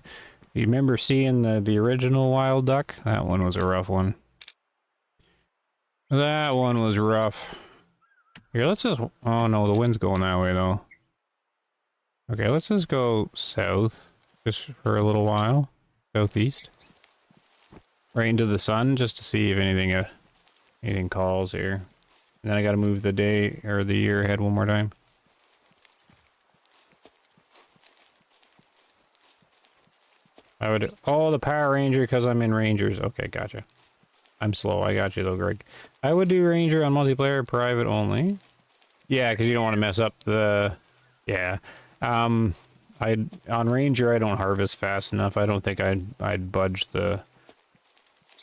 remember seeing the original Wild Duck? That one was a rough one. That one was rough. Here, let's just, oh no, the wind's going that way though. Okay, let's just go south, just for a little while. Southeast. Right into the sun, just to see if anything calls here. And then I gotta move the day, or the year ahead one more time. I would, oh, the Power Ranger, because I'm in Rangers. Okay, gotcha. I'm slow. I got you though, Greg. I would do Ranger on multiplayer, private only. Yeah, because you don't want to mess up the... Yeah. On Ranger, I don't harvest fast enough. I don't think I'd budge the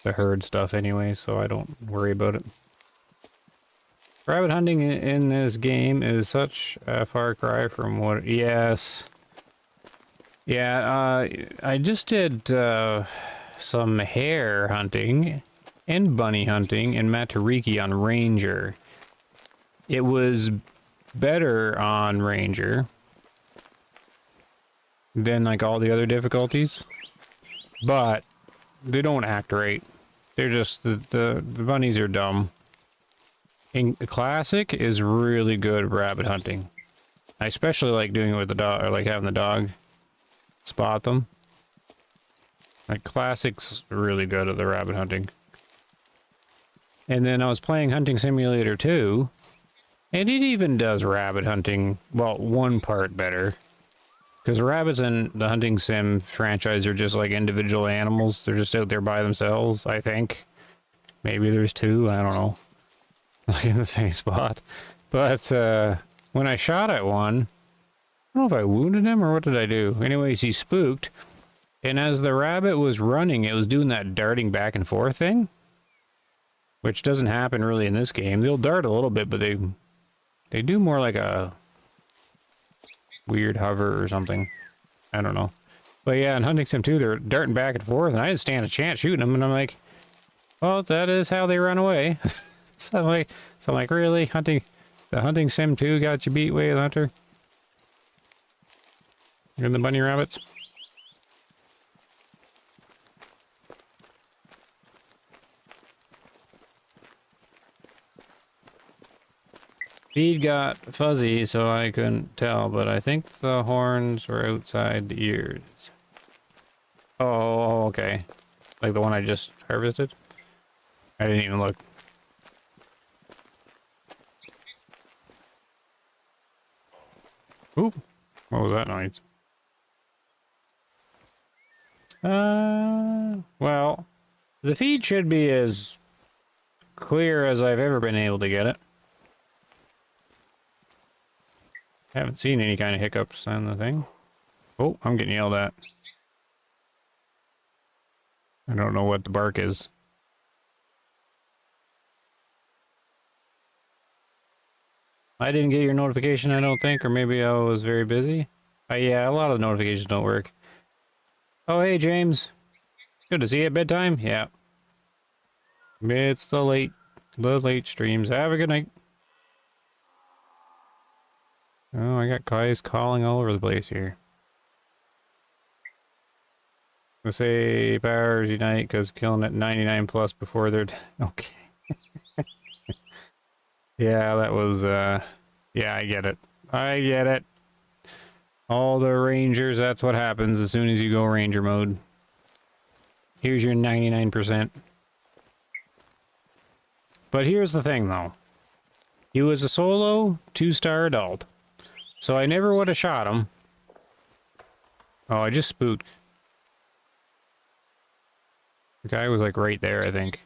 herd stuff anyway, so I don't worry about it. Rabbit hunting in this game is such a far cry from what... Yes. Yeah, I just did some hare hunting and bunny hunting in Matariki on Ranger. It was better on Ranger than like all the other difficulties, but they don't act right. They're just the bunnies are dumb. In Classic is really good rabbit hunting. I especially like doing it with the dog, or like having the dog spot them. Like Classic's really good at the rabbit hunting. And then I was playing Hunting Simulator 2, and it even does rabbit hunting, well, one part better. Because rabbits in the Hunting Sim franchise are just like individual animals. They're just out there by themselves, I think. Maybe there's two, I don't know. Like in the same spot. But when I shot at one, I don't know if I wounded him or what did I do. Anyways, he spooked. And as the rabbit was running, it was doing that darting back and forth thing. Which doesn't happen really in this game. They'll dart a little bit, but they do more like a weird hover or something. I don't know. But yeah, in Hunting Sim 2, they're darting back and forth, and I didn't stand a chance shooting them, and I'm like, well, that is how they run away. So I'm like, really? The Hunting Sim 2 got you beat, Way of the Hunter? You're the bunny rabbits? Feed got fuzzy, so I couldn't tell, but I think the horns were outside the ears. Oh, okay. Like the one I just harvested? I didn't even look. Oop. What was that noise? Well, the feed should be as clear as I've ever been able to get it. Haven't seen any kind of hiccups on the thing. Oh, I'm getting yelled at. I don't know what the bark is. I didn't get your notification, I don't think, or maybe I was very busy. Yeah, a lot of the notifications don't work. Oh, hey, James. Good to see you at bedtime? Yeah. It's the late streams. Have a good night. Oh, I got guys calling all over the place here. Let's say powers unite because killing at 99 plus before they're... Okay. Yeah, that was, yeah, I get it. I get it. All the rangers, that's what happens as soon as you go ranger mode. Here's your 99%. But here's the thing, though. He was a solo 2-star adult. So I never would have shot him. Oh, I just spooked. The guy was like right there, I think.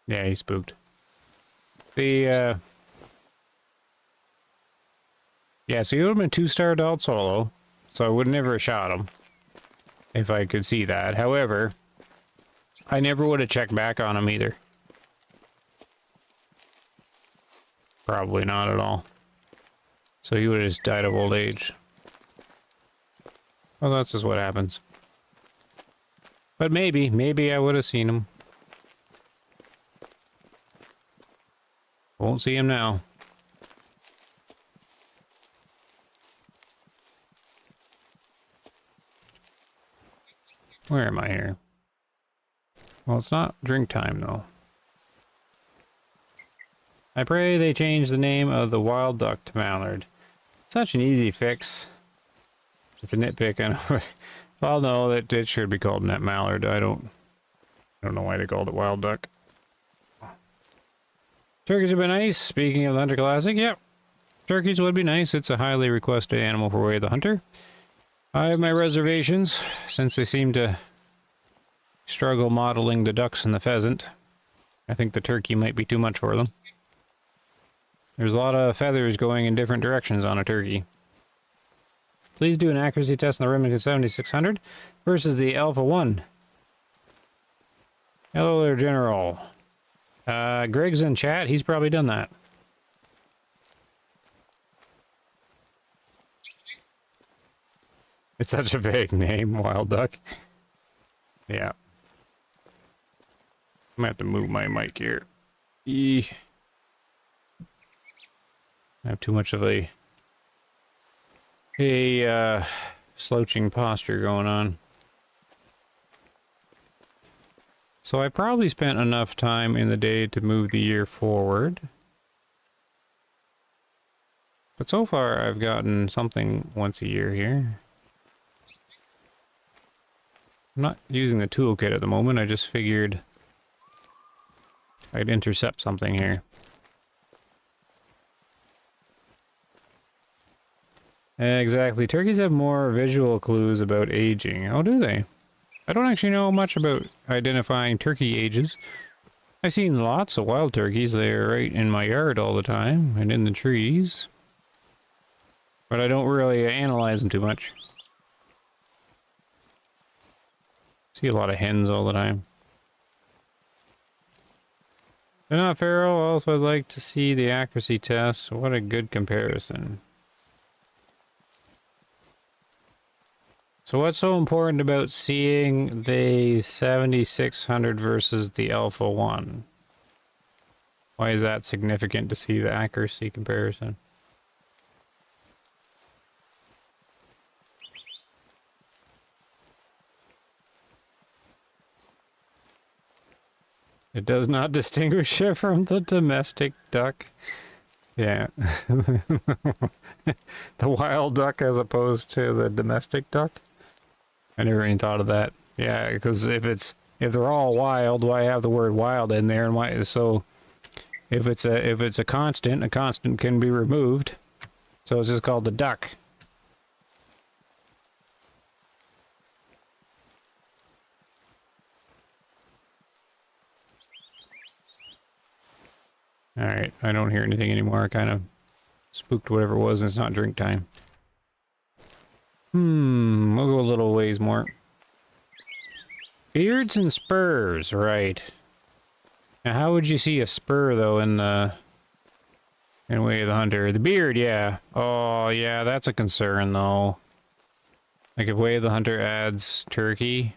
Yeah, he spooked. Yeah, so he would have been 2-star adult solo, so I would never have shot him if I could see that. However, I never would have checked back on him either. Probably not at all. So he would have just died of old age. Well, that's just what happens. But maybe I would have seen him. Won't see him now. Where am I here? Well, it's not drink time, though. I pray they change the name of the wild duck to mallard. Such an easy fix. Just a nitpick. Well, no, it should be called net mallard. I don't know why they called it wild duck. Turkeys would be nice. Speaking of the Hunter Classic, yep. Turkeys would be nice. It's a highly requested animal for Way of the Hunter. I have my reservations, since they seem to struggle modeling the ducks and the pheasant. I think the turkey might be too much for them. There's a lot of feathers going in different directions on a turkey. Please do an accuracy test on the Remington 7600 versus the Alpha 1. Hello there, General. Greg's in chat. He's probably done that. It's such a vague name, Wild Duck. Yeah. I'm gonna have to move my mic here. I have too much of a slouching posture going on. So I probably spent enough time in the day to move the year forward. But so far I've gotten something once a year here. I'm not using the toolkit at the moment, I just figured I'd intercept something here. Exactly. Turkeys have more visual clues about aging. Oh, do they? I don't actually know much about identifying turkey ages. I've seen lots of wild turkeys. They're right in my yard all the time and in the trees. But I don't really analyze them too much. See a lot of hens all the time. They're not feral. Also, I'd like to see the accuracy test. What a good comparison. So what's so important about seeing the 7600 versus the Alpha 1? Why is that significant to see the accuracy comparison? It does not distinguish it from the domestic duck. Yeah. The wild duck as opposed to the domestic duck. I never even thought of that. Yeah, because if they're all wild, why have the word wild in there? And why? So if it's a constant can be removed. So it's just called the duck. Alright, I don't hear anything anymore. I kind of spooked whatever it was, and it's not drink time. We'll go a little ways more. Beards and spurs, right. Now how would you see a spur, though, in Way of the Hunter? The beard, yeah. Oh, yeah, that's a concern, though. Like, if Way of the Hunter adds turkey,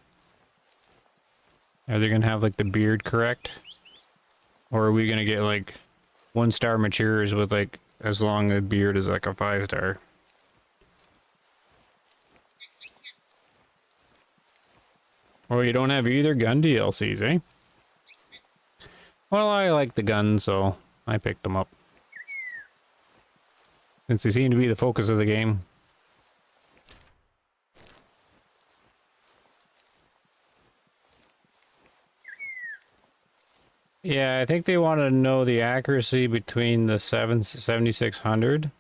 are they gonna have, like, the beard correct? Or are we gonna get, like, 1-star matures with, like, as long as beard is, like, a 5-star? Well, you don't have either gun DLCs, eh? Well, I like the guns, so I picked them up. Since they seem to be the focus of the game. Yeah, I think they want to know the accuracy between the 7600.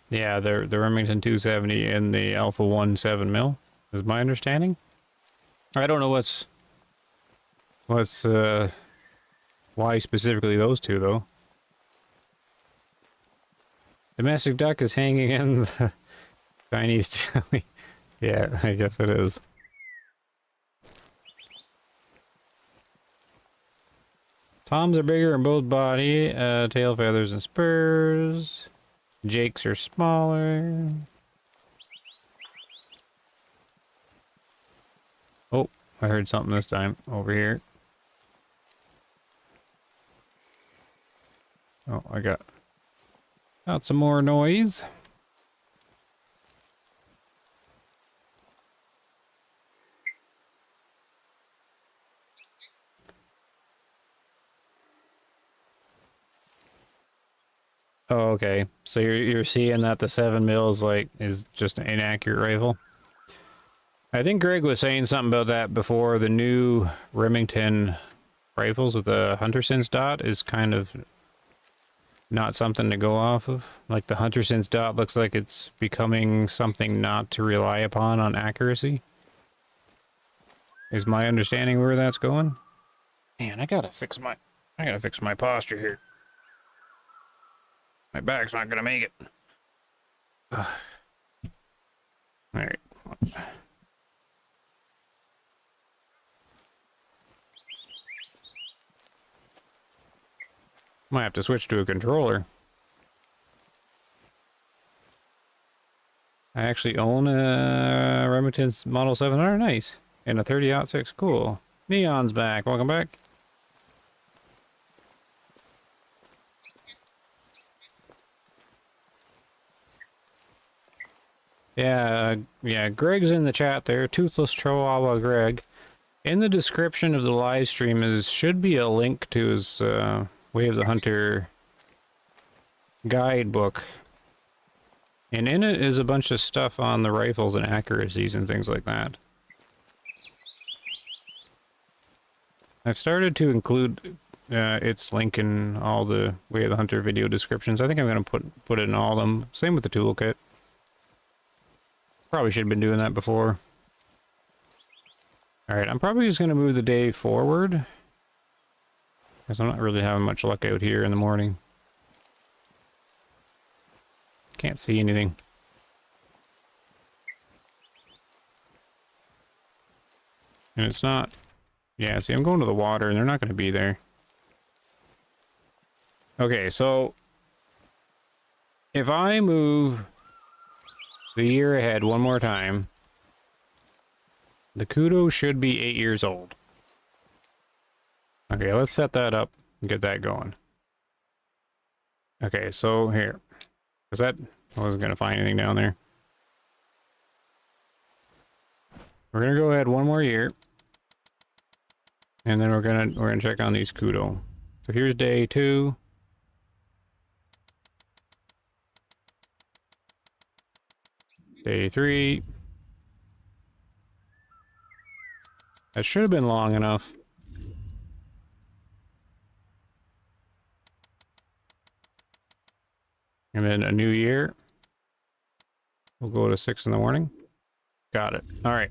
Yeah, the Remington 270 and the Alpha 1 7mm, is my understanding. I don't know what's why specifically those two, though. Domestic duck is hanging in the Chinese deli. Yeah, I guess it is. Toms are bigger in both body, tail feathers and spurs. Jakes are smaller. Oh, I heard something this time over here. Oh, I got some more noise. Oh, okay. So you're seeing that the 7mm is just an inaccurate rifle. I think Greg was saying something about that before. The new Remington rifles with the Hunter Sense dot is kind of not something to go off of. Like the hunter sense dot looks like it's becoming something not to rely upon on accuracy. Is my understanding where that's going? Man, I gotta fix my posture here. My back's not gonna make it. All right. Might have to switch to a controller. I actually own a Remington Model 700. Nice. And a 30-06. Cool. Neon's back. Welcome back. Yeah, Greg's in the chat there. Toothless Chihuahua Greg. In the description of the live stream should be a link to his Way of the Hunter guidebook. And in it is a bunch of stuff on the rifles and accuracies and things like that. I've started to include its link in all the Way of the Hunter video descriptions. I think I'm going to put it in all of them. Same with the toolkit. Probably should have been doing that before. Alright, I'm probably just going to move the day forward. Because I'm not really having much luck out here in the morning. Can't see anything. And it's not... Yeah, see, I'm going to the water and they're not going to be there. Okay, so... If I move the year ahead one more time, the Kudo should be 8 years old. Okay, let's set that up and get that going. Okay, so here. Is that... I wasn't going to find anything down there. We're going to go ahead one more year. And then we're gonna check on these Kudo. So here's day 2. Day 3. That should have been long enough. And then a new year. We'll go to 6 in the morning. Got it. All right.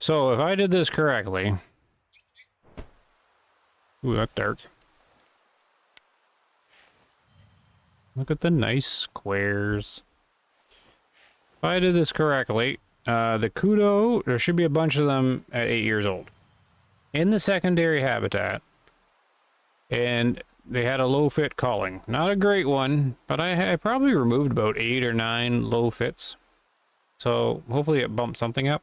So if I did this correctly... Ooh, that's dark. Look at the nice squares. If I did this correctly, the Kudo, there should be a bunch of them at 8 years old. In the secondary habitat. And they had a low fit calling. Not a great one, but I probably removed about 8 or 9 low fits. So hopefully it bumped something up.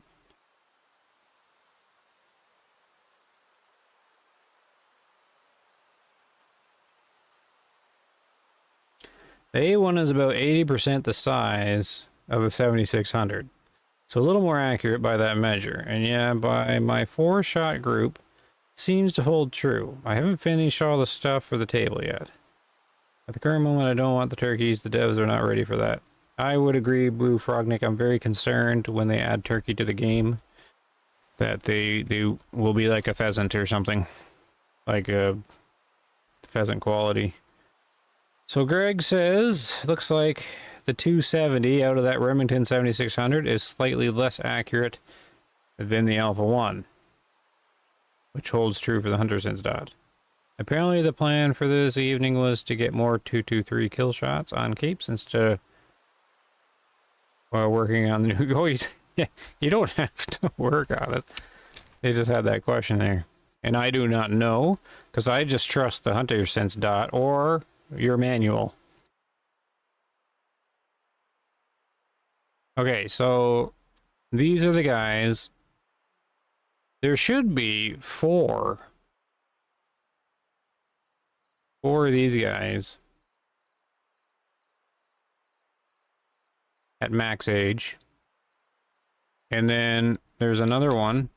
The A1 is about 80% the size of the 7600. So a little more accurate by that measure. And yeah, by my 4-shot group, seems to hold true. I haven't finished all the stuff for the table yet. At the current moment, I don't want the turkeys. The devs are not ready for that. I would agree, Blue Frognick. I'm very concerned when they add turkey to the game that they will be like a pheasant or something. Like a pheasant quality. So Greg says, looks like the 270 out of that Remington 7600 is slightly less accurate than the Alpha 1. Which holds true for the Hunter Sense dot. Apparently the plan for this evening was to get more 223 kill shots on capes instead of while working on the new... Oh, you don't have to work on it. They just had that question there. And I do not know, because I just trust the Hunter Sense dot or your manual. Okay, so these are the guys. There should be 4 of these guys at max age. And then there's another one.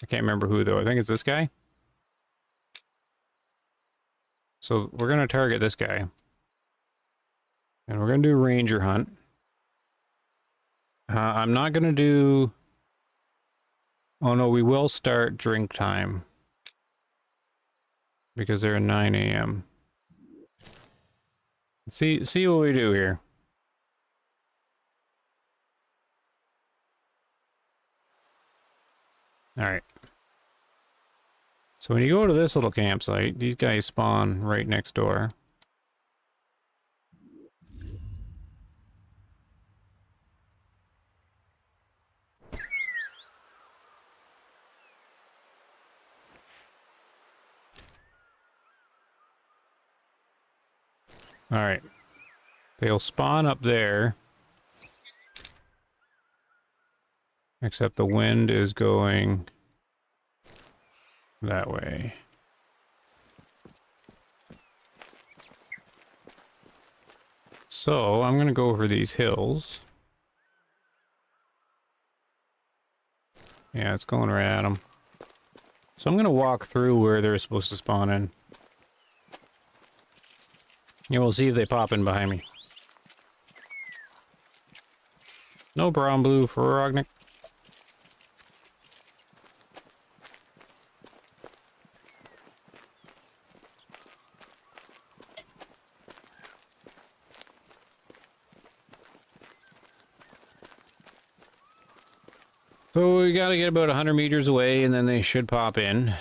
I can't remember who though. I think it's this guy. So we're going to target this guy. And we're going to do ranger hunt. I'm not going to do... Oh no, we will start drink time. because they're 9 a.m. See what we do here. All right. So when you go to this little campsite, these guys spawn right next door. All right. They'll spawn up there. Except the wind is going that way. So I'm going to go over these hills. Yeah, it's going right at them. So I'm going to walk through where they're supposed to spawn in. Yeah, we'll see if they pop in behind me. No brown blue for Rognick. So we gotta get about 100 meters away and then they should pop in.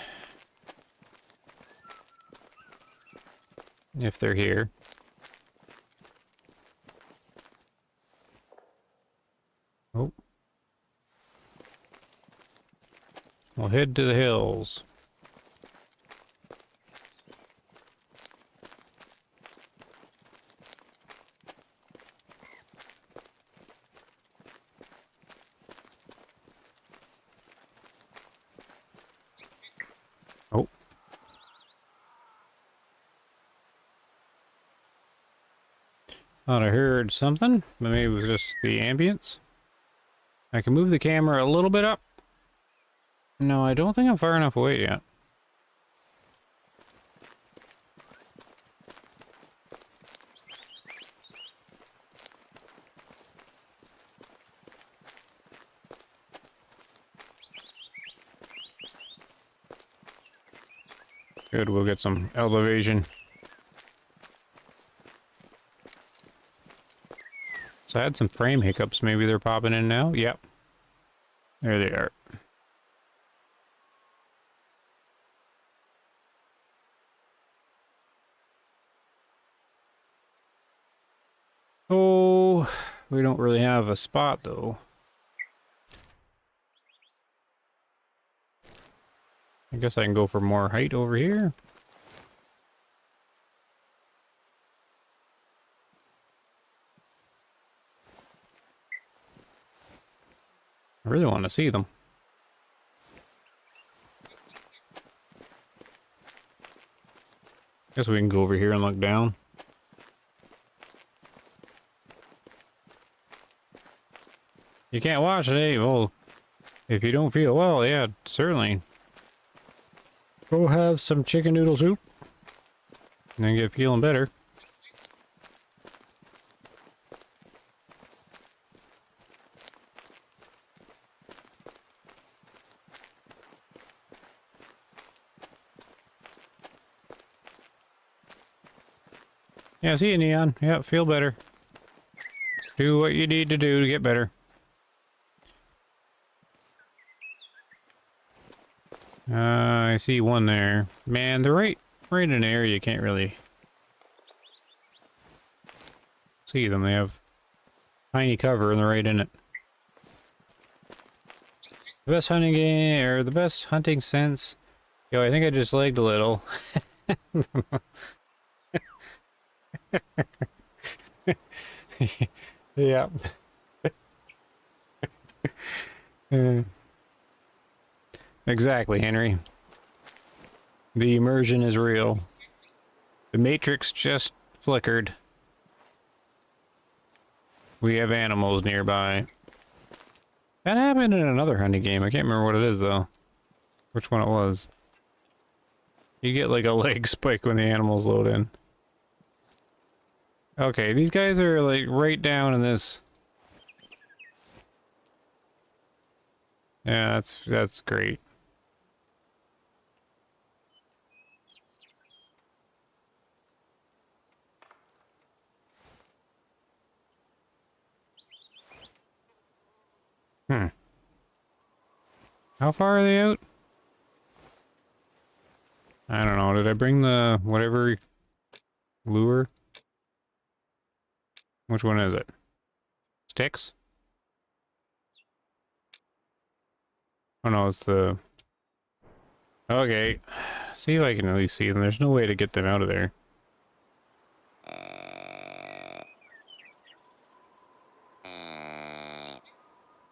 If they're here. Oh. We'll head to the hills. Oh. Thought I heard something, but maybe it was just the ambience. I can move the camera a little bit up. No, I don't think I'm far enough away yet. Good, we'll get some elevation. So I had some frame hiccups. Maybe they're popping in now. Yep. There they are. Oh, we don't really have a spot though. I guess I can go for more height over here. I really want to see them. Guess we can go over here and look down. You can't watch it, eh? Well, if you don't feel well, yeah, certainly. Go have some chicken noodle soup. And then get feeling better. Yeah, see you, Neon. Yeah, feel better. Do what you need to do to get better. I see one there. Man, they're right in an area you can't really see them. They have tiny cover and they're right in it. The best hunting game, or the best hunting sense. Yo, I think I just lagged a little. Yeah. Exactly, Henry. The immersion is real. The matrix just flickered. We have animals nearby. That happened in another hunting game. I can't remember what it is, though. Which one it was. You get like a leg spike when the animals load in. Okay, these guys are like right down in this. Yeah, that's great. How far are they out? I don't know. Did I bring the whatever lure? Which one is it? Sticks? Oh no, it's the... Okay. See if I can at least see them. There's no way to get them out of there.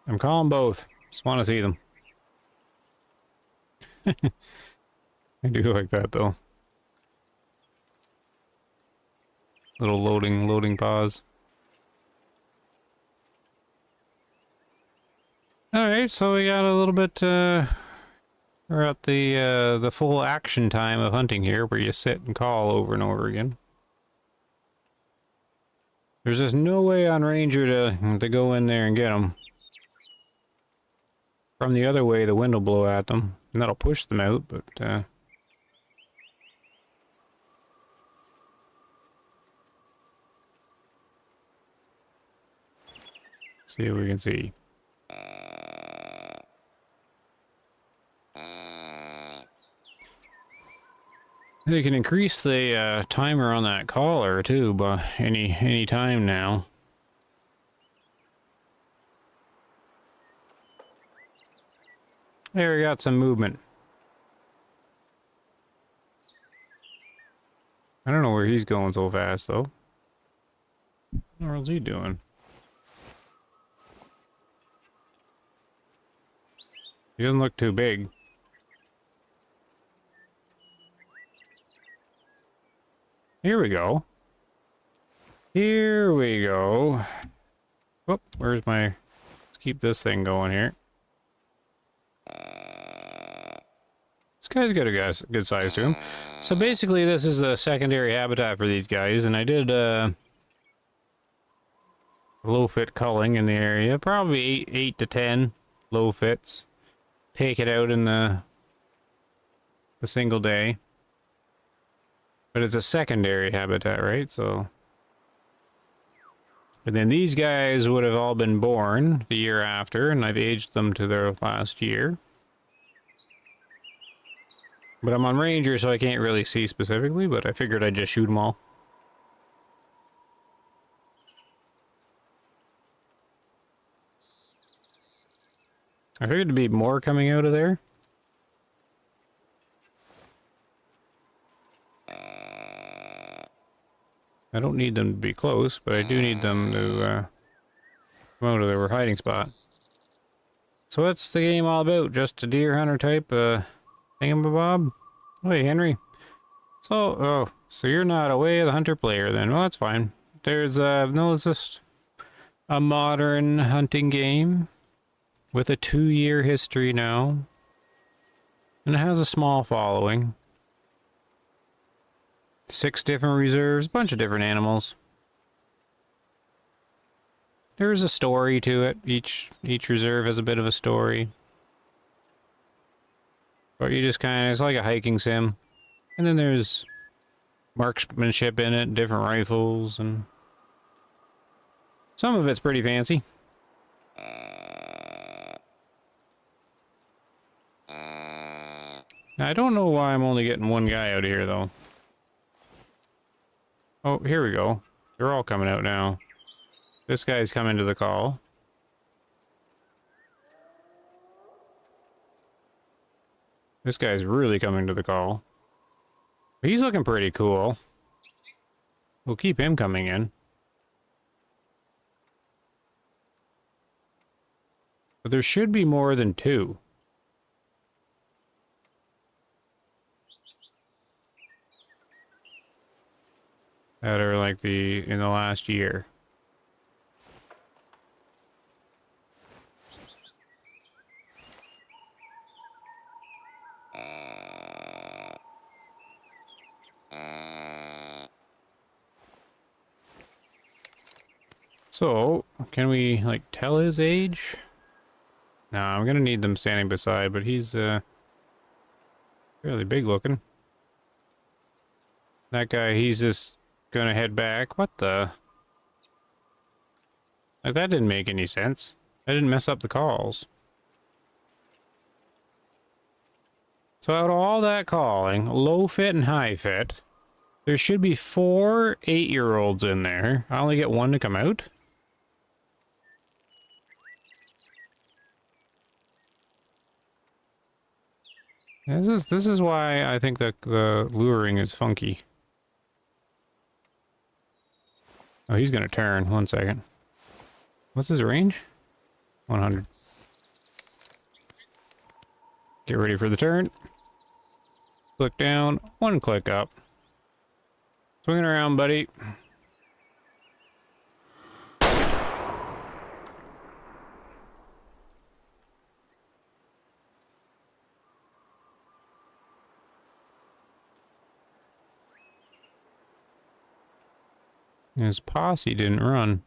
I'm calling both. Just want to see them. I do like that though. Little loading pause. Alright, so we got a little bit, we're at the full action time of hunting here, where you sit and call over and over again. There's just no way on Ranger to go in there and get them. From the other way, the wind will blow at them, and that'll push them out, but, see what we can see. They can increase the timer on that collar too, by any time now. There, we got some movement. I don't know where he's going so fast though. What the hell's he doing? He doesn't look too big. Here we go. Here we go. Oh, where's my... Let's keep this thing going here. This guy's got a good size to him. So basically this is the secondary habitat for these guys, and I did low fit culling in the area. Probably 8 to 10 low fits. Take it out in the single day. But it's a secondary habitat, right? So... And then these guys would have all been born the year after, and I've aged them to their last year. But I'm on Ranger, so I can't really see specifically, but I figured I'd just shoot them all. I figured there'd be more coming out of there. I don't need them to be close, but I do need them to come out of their hiding spot. So what's the game all about? Just a deer hunter type thingamabob? Hey, Henry. So you're not a Way of the Hunter player then. Well, that's fine. There's no, it's just a modern hunting game with a 2-year history now. And it has a small following. 6 different reserves, bunch of different animals. There's a story to it. Each reserve has a bit of a story. But you just kind of, it's like a hiking sim. And then there's marksmanship in it, different rifles, and some of it's pretty fancy. Now, I don't know why I'm only getting one guy out of here, though. Oh, here we go. They're all coming out now. This guy's coming to the call. This guy's really coming to the call. He's looking pretty cool. We'll keep him coming in. But there should be more than 2. That are like in the last year. So, can we like tell his age? No, I'm gonna need them standing beside, but he's fairly big looking. That guy, he's just gonna head back. What the? Like, that didn't make any sense. I didn't mess up the calls. So out of all that calling, low fit and high fit, there should be 4 8-year-olds in there. I only get 1 to come out. This is why I think that the luring is funky. Oh, he's gonna turn. 1 second. What's his range? 100. Get ready for the turn. Click down, 1 click up. Swinging around, buddy. His posse didn't run.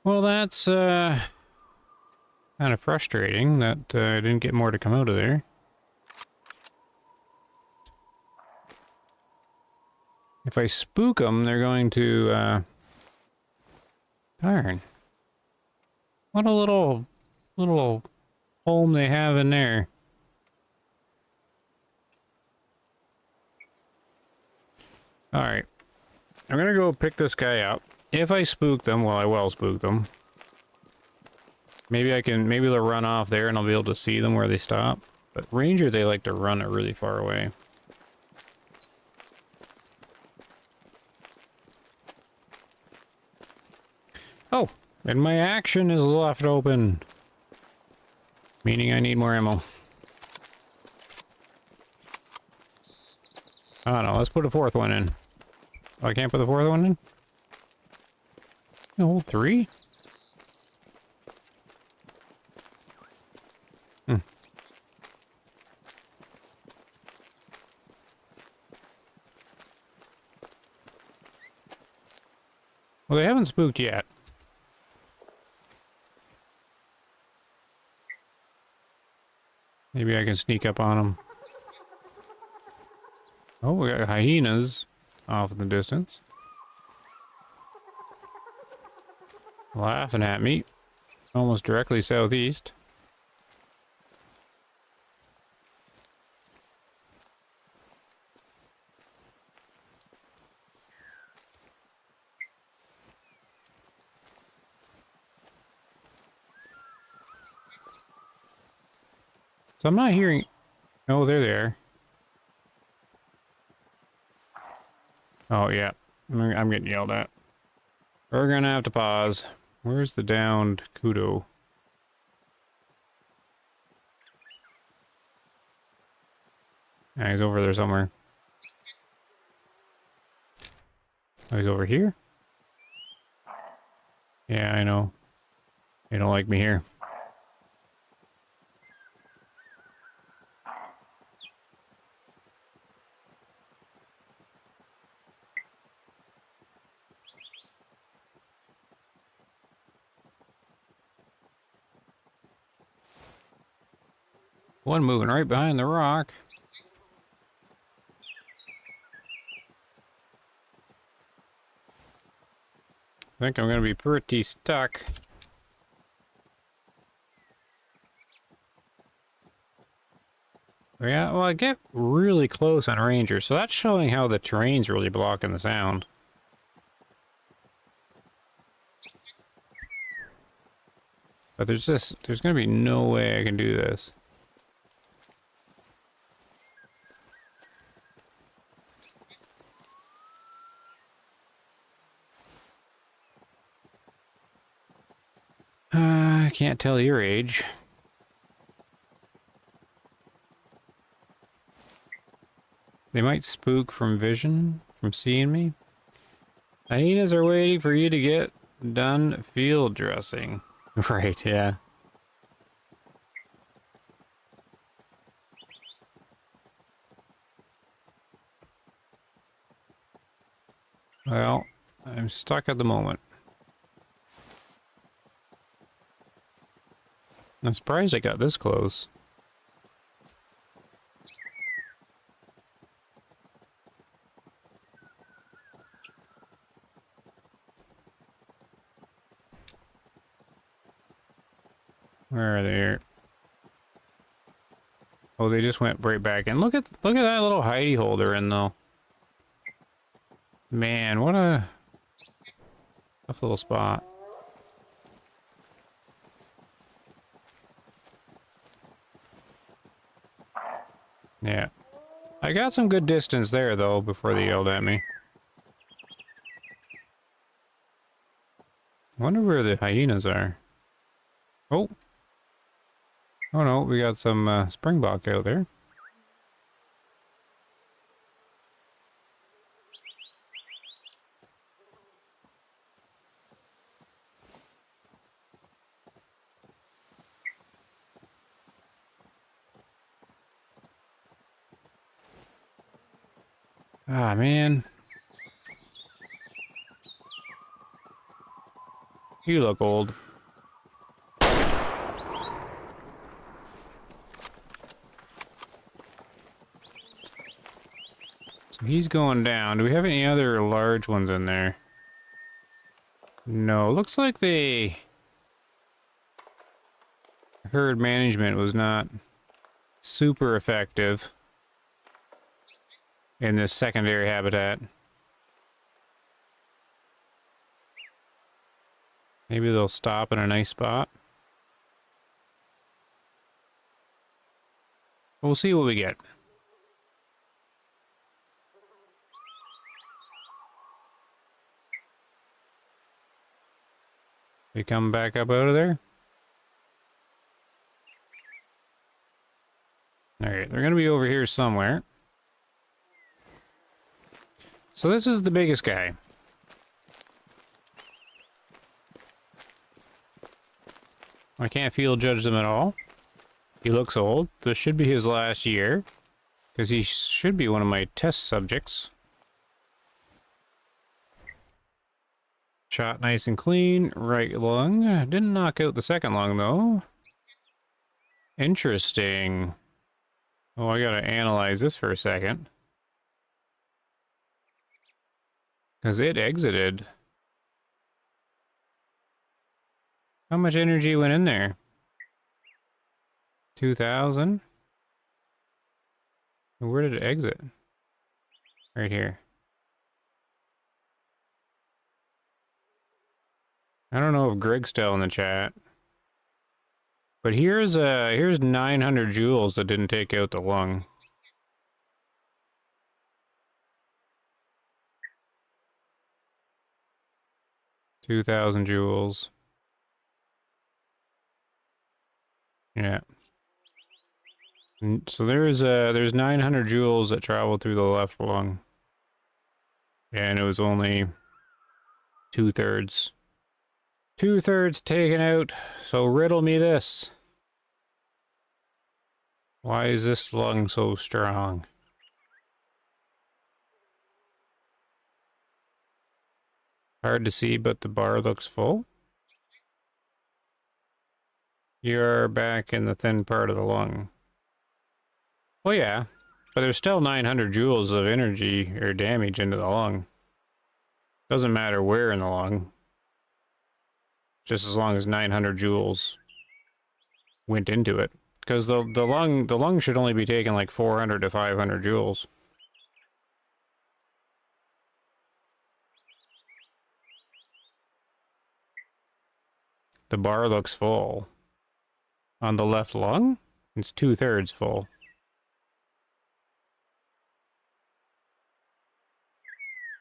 Well, that's kind of frustrating that I didn't get more to come out of there. If I spook them, they're going to darn. What a little home they have in there. Alright. I'm gonna go pick this guy up. If I spook them, well, I will spook them. Maybe they'll run off there and I'll be able to see them where they stop. But Ranger, they like to run it really far away. Oh, and my action is left open. Meaning I need more ammo. Oh no, let's put a 4th one in. Oh, I can't put the 4th one in? No, 3? Hmm. Well, they haven't spooked yet. Maybe I can sneak up on them. Oh, we got hyenas off in the distance. Laughing at me. Almost directly southeast. So I'm not hearing... Oh, they're there. Oh, yeah. I'm getting yelled at. We're gonna have to pause. Where's the downed kudo? Yeah, he's over there somewhere. Oh, he's over here? Yeah, I know. They don't like me here. One moving right behind the rock. I think I'm gonna be pretty stuck. Yeah, well, I get really close on Ranger, so that's showing how the terrain's really blocking the sound. But there's gonna be no way I can do this. I can't tell your age. They might spook from vision, from seeing me. Hyenas are waiting for you to get done field dressing. Right, yeah. Well, I'm stuck at the moment. I'm surprised I got this close. Where are they here? Oh, they just went right back in. Look at that little hidey hole they're in though. Man, what a tough little spot. Yeah. I got some good distance there though before they yelled at me. Wonder where the hyenas are. Oh. Oh no, we got some springbok out there. Ah, man. You look old. So he's going down. Do we have any other large ones in there? No, looks like the herd management was not super effective in this secondary habitat. Maybe they'll stop in a nice spot. We'll see what we get. They come back up out of there? Alright, they're gonna be over here somewhere. So this is the biggest guy. I can't field judge them at all. He looks old. This should be his last year, because he should be one of my test subjects. Shot nice and clean. Right lung. Didn't knock out the second lung, though. Interesting. Oh, I gotta analyze this for a second. Because it exited. How much energy went in there? 2,000? Where did it exit? Right here. I don't know if Greg's still in the chat. But here's 900 joules that didn't take out the lung. $2,000 joules. Yeah. So there's 900 joules that traveled through the left lung. And it was only 2/3. 2/3 taken out. So riddle me this. Why is this lung so strong? Hard to see, but the bar looks full. You're back in the thin part of the lung. Well, yeah, but there's still 900 joules of energy or damage into the lung. Doesn't matter where in the lung. Just as long as 900 joules went into it. Because the lung should only be taking like 400 to 500 joules. The bar looks full. On the left lung, it's 2/3 full.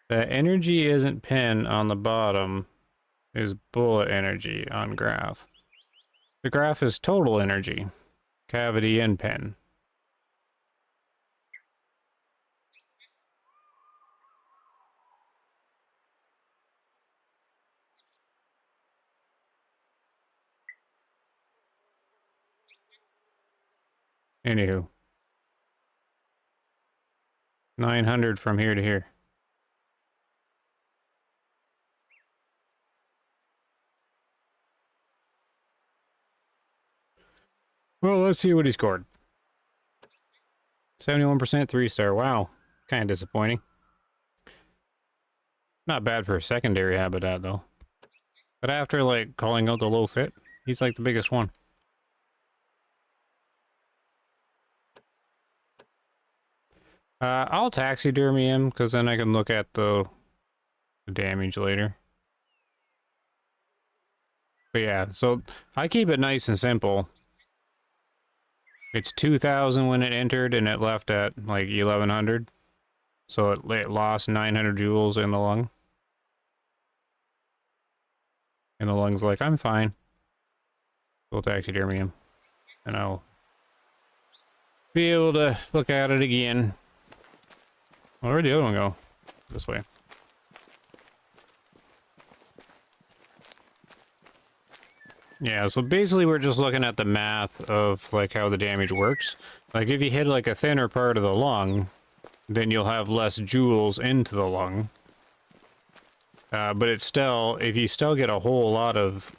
The energy isn't pin on the bottom, is bullet energy on graph. The graph is total energy, cavity and pin. Anywho. 900 from here to here. Well, let's see what he scored. 71% 3-star. Wow. Kind of disappointing. Not bad for a secondary habitat, though. But after, like, calling out the low fit, he's like the biggest one. I'll taxidermy him, because then I can look at the damage later. But yeah, so I keep it nice and simple. It's 2,000 when it entered, and it left at like 1,100. So it lost 900 joules in the lung. And the lung's like, I'm fine. We'll taxidermy him. And I'll be able to look at it again. Well, where'd the other one go? This way. Yeah, so basically we're just looking at the math of like how the damage works. Like if you hit like a thinner part of the lung, then you'll have less joules into the lung. But it's still, if you still get a whole lot of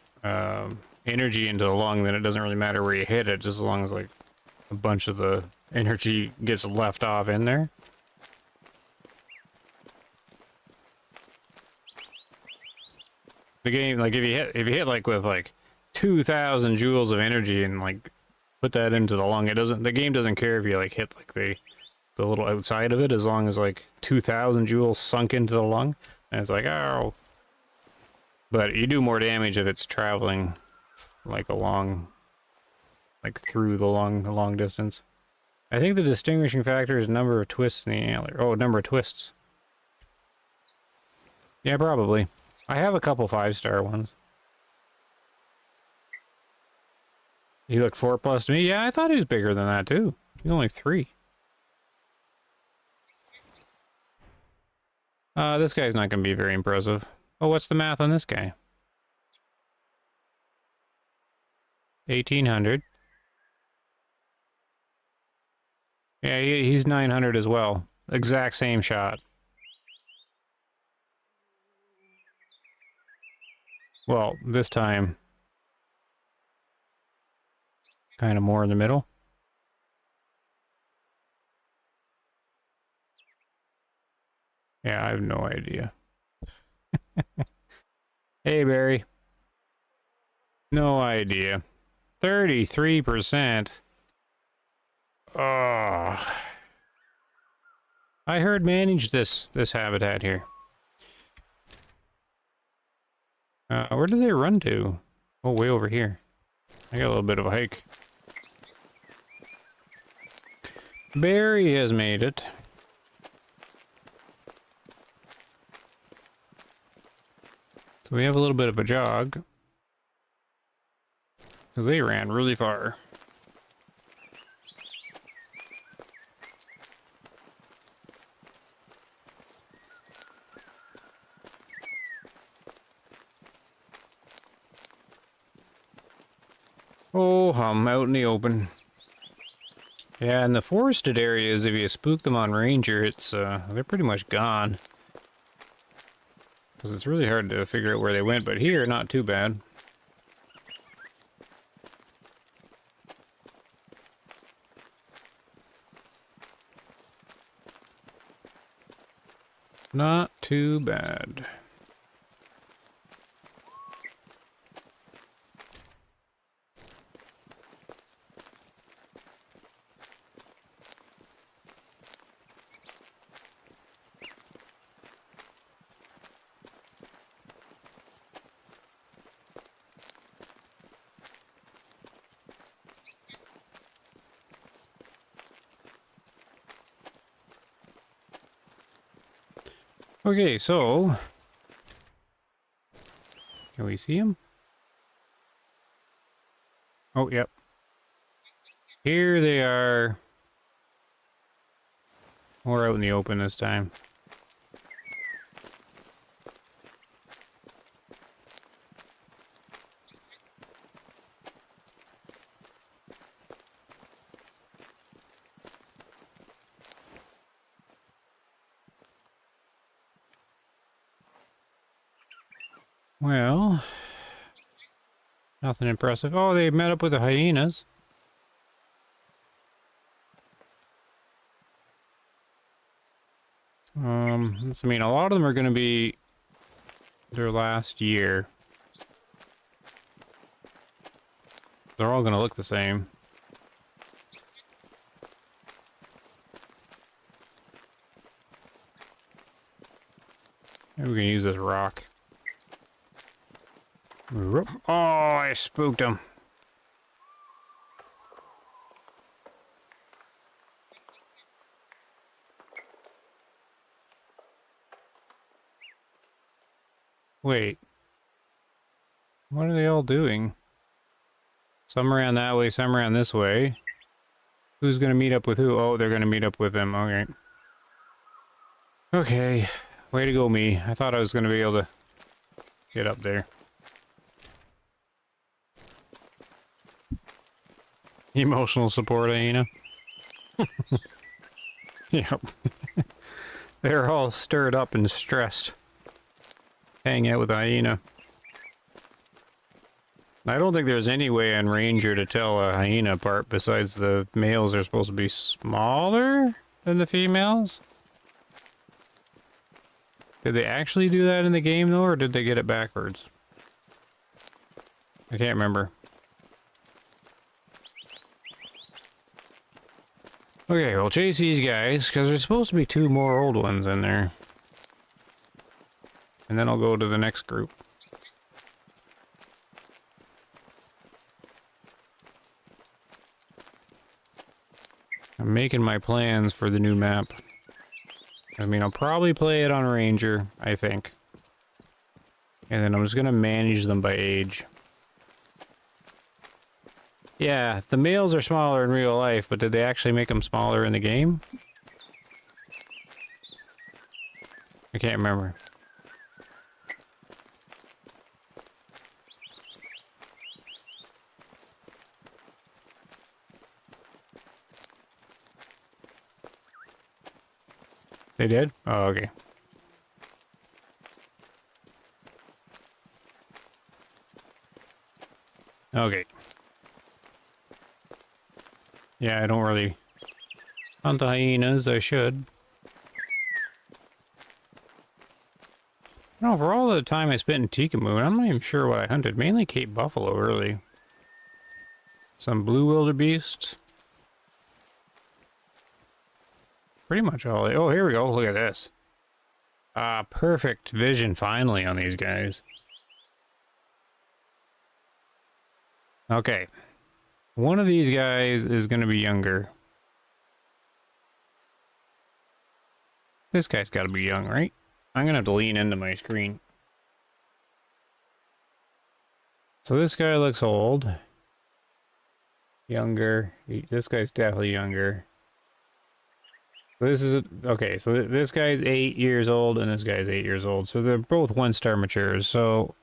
energy into the lung, then it doesn't really matter where you hit it, just as long as like a bunch of the energy gets left off in there. The game, like if you hit like with like 2,000 joules of energy and like put that into the lung, the game doesn't care if you like hit like the little outside of it, as long as like 2,000 joules sunk into the lung. And it's like, oh. But you do more damage if it's traveling like along, like through the lung, a long distance. I think the distinguishing factor is number of twists in the antler. Oh, number of twists. Yeah, probably. I have a couple 5-star ones. He looked 4+ to me. Yeah, I thought he was bigger than that too. He's only 3. This guy's not going to be very impressive. Oh, what's the math on this guy? 1,800. Yeah, he's 900 as well. Exact same shot. Well, this time, kind of more in the middle. Yeah, I have no idea. Hey, Barry. No idea. 33%. Oh. I heard manage this habitat here. Where do they run to? Oh, way over here. I got a little bit of a hike. Barry has made it. So we have a little bit of a jog. Because they ran really far. Oh, I'm out in the open. Yeah, in the forested areas, if you spook them on Ranger, it's they're pretty much gone. Because it's really hard to figure out where they went, but here, not too bad. Not too bad. Okay, so can we see him? Oh, yep. Here they are. We're out in the open this time. Well, nothing impressive. Oh, they met up with the hyenas. I mean, a lot of them are going to be their last year. They're all going to look the same. Maybe we can use this rock. Oh, I spooked him. Wait. What are they all doing? Some around that way, some around this way. Who's gonna meet up with who? Oh, they're gonna meet up with them. Okay. Okay. Way to go, me. I thought I was gonna be able to get up there. Emotional support, Aina. Yep. They're all stirred up and stressed. Hang out with hyena. I don't think there's any way on Ranger to tell a hyena apart besides the males are supposed to be smaller than the females. Did they actually do that in the game though, or did they get it backwards? I can't remember. Okay, we'll chase these guys, because there's supposed to be 2 more old ones in there. And then I'll go to the next group. I'm making my plans for the new map. I mean, I'll probably play it on Ranger, I think. And then I'm just gonna manage them by age. Yeah, the males are smaller in real life, but did they actually make them smaller in the game? I can't remember. They did? Oh, okay. Okay. Yeah, I don't really hunt the hyenas. I should. No, for all the time I spent in Tikamoon, I'm not even sure what I hunted. Mainly Cape Buffalo, really. Some blue wildebeest. Pretty much all. Oh, here we go. Look at this. Perfect vision finally on these guys. Okay. One of these guys is going to be younger. This guy's got to be young, right? I'm going to have to lean into my screen. So this guy looks old. Younger. This guy's definitely younger. This is okay, so this guy's 8 years old and this guy's 8 years old. So they're both 1-star matures. So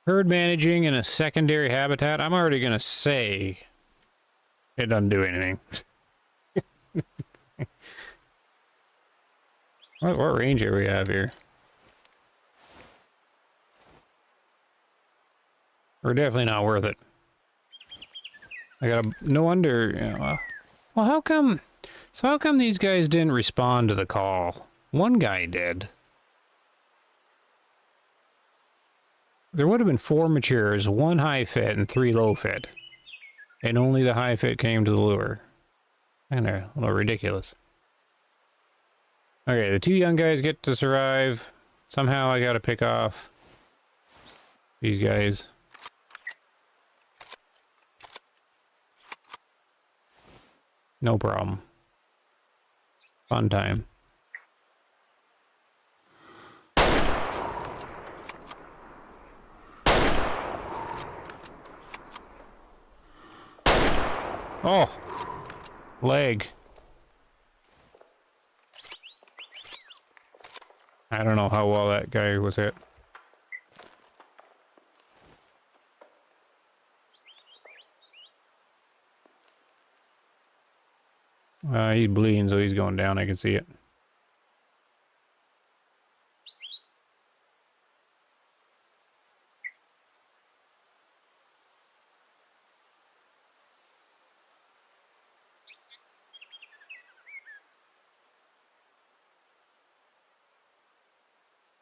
herd managing in a secondary habitat, I'm already going to say it doesn't do anything. What range do we have here? We're definitely not worth it. I got no wonder, you know, well, how come? So how come these guys didn't respond to the call? One guy did. There would have been 4 matures, 1 high fit, and 3 low fit. And only the high fit came to the lure. Kind of a little ridiculous. Okay, the 2 young guys get to survive. Somehow I gotta pick off these guys. No problem. Fun time. Oh! Leg. I don't know how well that guy was hit. He's bleeding, so he's going down. I can see it.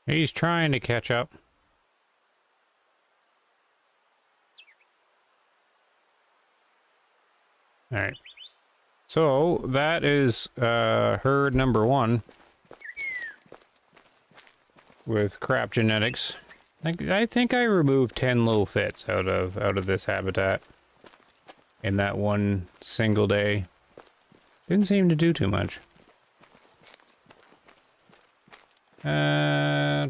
He's trying to catch up. All right. So that is herd number 1. with crap genetics. I think I removed 10 low fits out of this habitat in that one single day. Didn't seem to do too much. I'll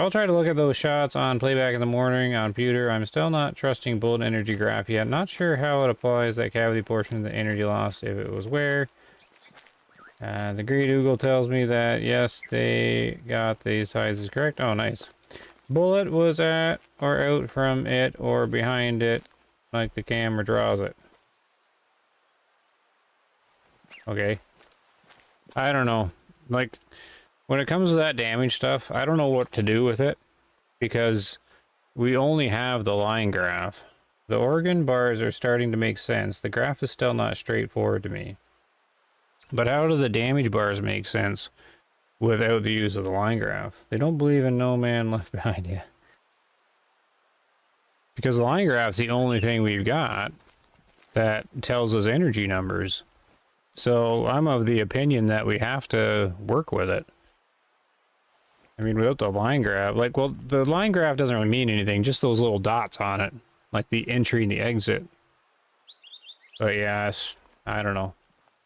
try to look at those shots on playback in the morning on computer. I'm still not trusting bullet energy graph yet. Not sure how it applies that cavity portion of the energy loss, if it was where. The Great Oogle tells me that, yes, they got the sizes correct. Oh, nice. Bullet was at or out from it or behind it, like the camera draws it. Okay. I don't know. Like, when it comes to that damage stuff, I don't know what to do with it, because we only have the line graph. The organ bars are starting to make sense. The graph is still not straightforward to me. But how do the damage bars make sense without the use of the line graph? They don't believe in no man left behind yet. Because the line graph's the only thing we've got that tells us energy numbers. So I'm of the opinion that we have to work with it. I mean, without the line graph, like, well, the line graph doesn't really mean anything, just those little dots on it, like the entry and the exit. But yes, I don't know.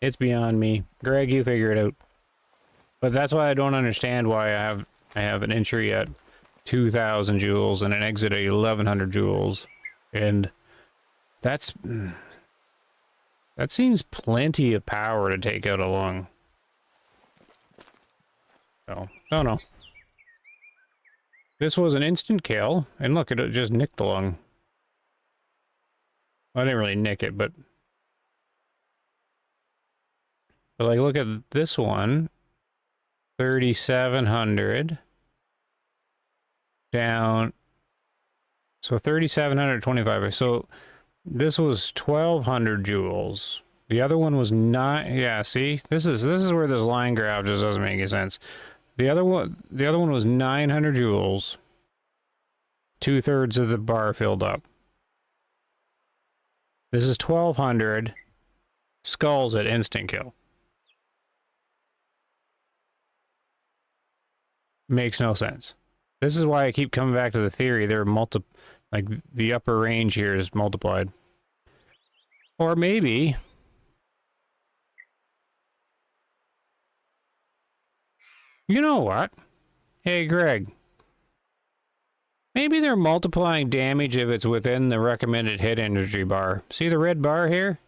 It's beyond me. Greg, you figure it out. But that's why I don't understand why I have an entry at 2,000 joules and an exit at 1,100 joules. And that seems plenty of power to take out a lung. So, I don't know. This was an instant kill, and look, it just nicked the lung. I didn't really nick it, but like, look at this one. 3,700 down. So 3,725. So this was 1,200 joules. The other one was not. Yeah, see, this is where this line graph just doesn't make any sense. The other one was 900 joules. 2/3 of the bar filled up. This is 1,200. Skulls at instant kill. Makes no sense. This is why I keep coming back to the theory. They're like the upper range here is multiplied. Or maybe you know what? Hey, Greg. Maybe they're multiplying damage if it's within the recommended hit energy bar. See the red bar here?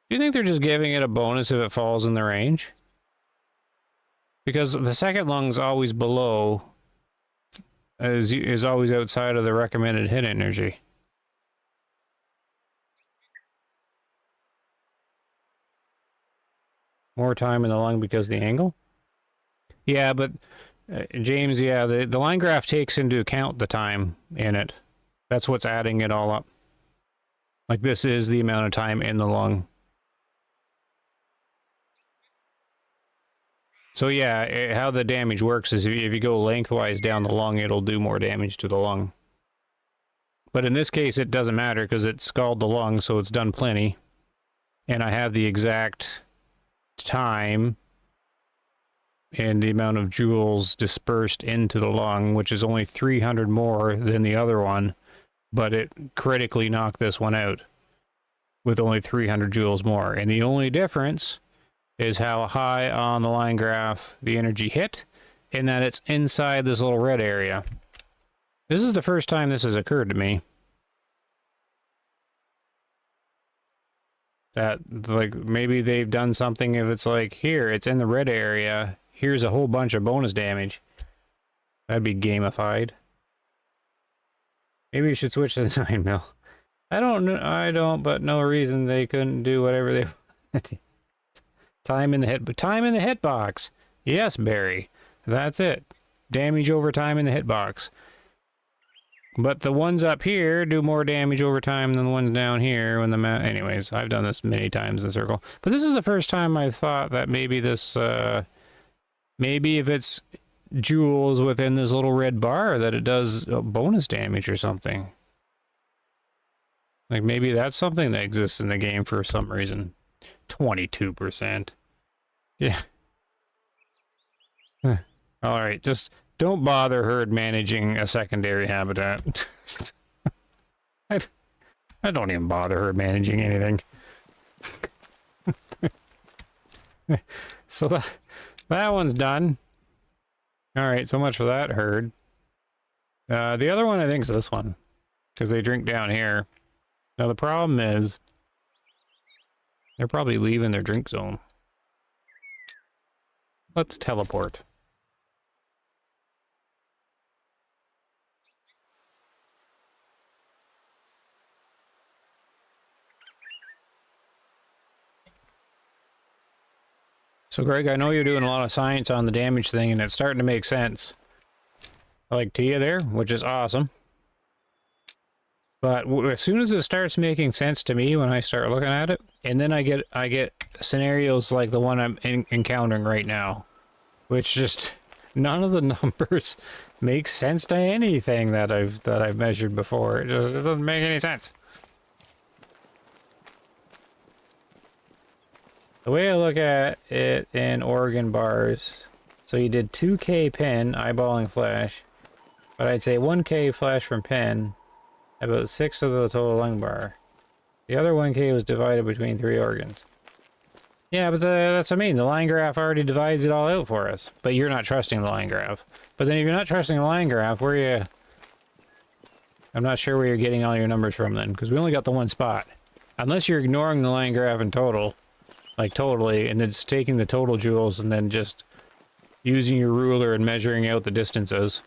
Do you think they're just giving it a bonus if it falls in the range? Because the second lung's always below, is always outside of the recommended hit energy. More time in the lung because of the angle? Yeah, but James, yeah, the line graph takes into account the time in it. That's what's adding it all up. Like, this is the amount of time in the lung. So yeah, how the damage works is if you go lengthwise down the lung, it'll do more damage to the lung. But in this case, it doesn't matter because it scalded the lung, so it's done plenty. And I have the exact time and the amount of joules dispersed into the lung, which is only 300 more than the other one, but it critically knocked this one out with only 300 joules more. And the only difference is how high on the line graph the energy hit, and that it's inside this little red area. This is the first time this has occurred to me. That, like, maybe they've done something if it's like, here, it's in the red area, here's a whole bunch of bonus damage. That'd be gamified. Maybe you should switch to the 9 mil. I don't, but no reason they couldn't do whatever they wanted. Time in the hitbox. Yes, Barry. That's it. Damage over time in the hitbox. But the ones up here do more damage over time than the ones down here when the anyways, I've done this many times in Circle. But this is the first time I've thought that maybe this maybe if it's joules within this little red bar that it does bonus damage or something. Like, maybe that's something that exists in the game for some reason. 22%. Yeah. All right, just don't bother herd managing a secondary habitat. I, I don't even bother herd managing anything. So that one's done. All right, so much for that herd. The other one I think is this one, because they drink down here. Now the problem is they're probably leaving their drink zone. Let's teleport. So Greg, I know you're doing a lot of science on the damage thing, and it's starting to make sense. Like Tia there, which is awesome. But as soon as it starts making sense to me when I start looking at it, and then I get scenarios like the one I'm encountering right now, which just none of the numbers make sense to anything that I've measured before. It doesn't make any sense. The way I look at it in Oregon bars, so you did 2K pin eyeballing flash, but I'd say 1K flash from pin, about 6 of the total lung bar. The other 1K was divided between 3 organs. Yeah, but that's what I mean. The line graph already divides it all out for us, but you're not trusting the line graph. But then if you're not trusting the line graph, where you... I'm not sure where you're getting all your numbers from then, because we only got the one spot. Unless you're ignoring the line graph in total. Like totally, and then just taking the total joules and then just using your ruler and measuring out the distances.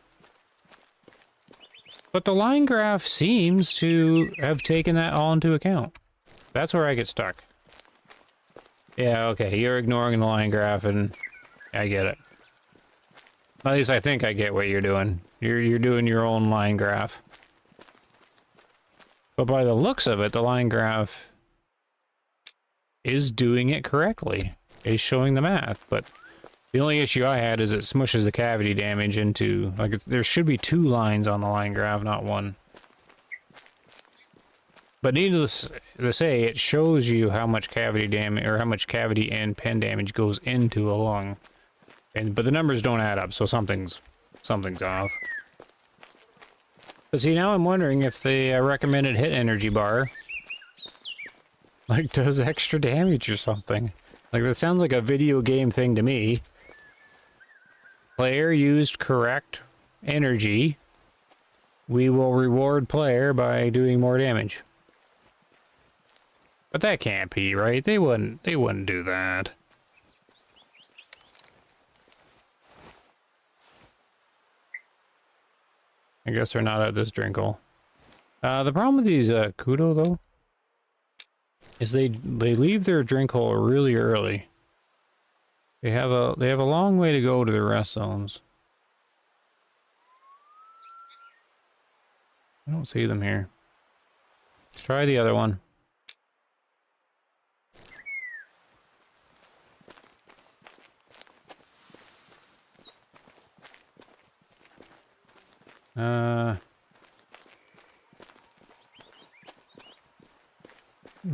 But the line graph seems to have taken that all into account. That's where I get stuck. Yeah, okay, you're ignoring the line graph and I get it. At least I think I get what you're doing. You're doing your own line graph. But by the looks of it, the line graph is doing it correctly, is showing the math, but the only issue I had is it smushes the cavity damage into, like, there should be 2 lines on the line graph, not 1. But needless to say, it shows you how much cavity damage, or how much cavity and pen damage goes into a lung. But the numbers don't add up, so something's off. But see, now I'm wondering if the recommended hit energy bar like does extra damage or something. Like that sounds like a video game thing to me. Player used correct energy. We will reward player by doing more damage. But that can't be, right? They wouldn't do that. I guess they're not at this drinkle. The problem with these Kudo though is they leave their drink hole really early. They have a long way to go to the rest zones. I don't see them here. Let's try the other one.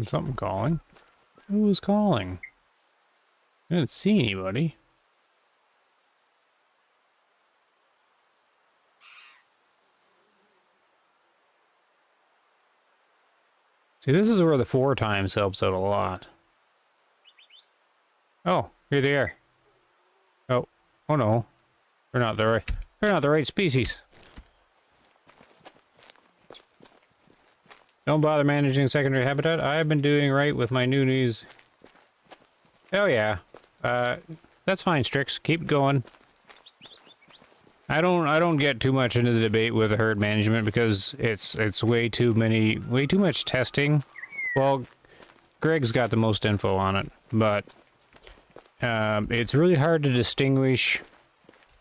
Something calling. Who was calling? I didn't see anybody. See, this is where the 4 times helps out a lot. Oh, here they are. Oh no. They're not the right species. Don't bother managing secondary habitat. I've been doing right with my new knees. Oh yeah. That's fine, Strix. Keep going. I don't get too much into the debate with herd management because it's way too much testing. Well, Greg's got the most info on it, but it's really hard to distinguish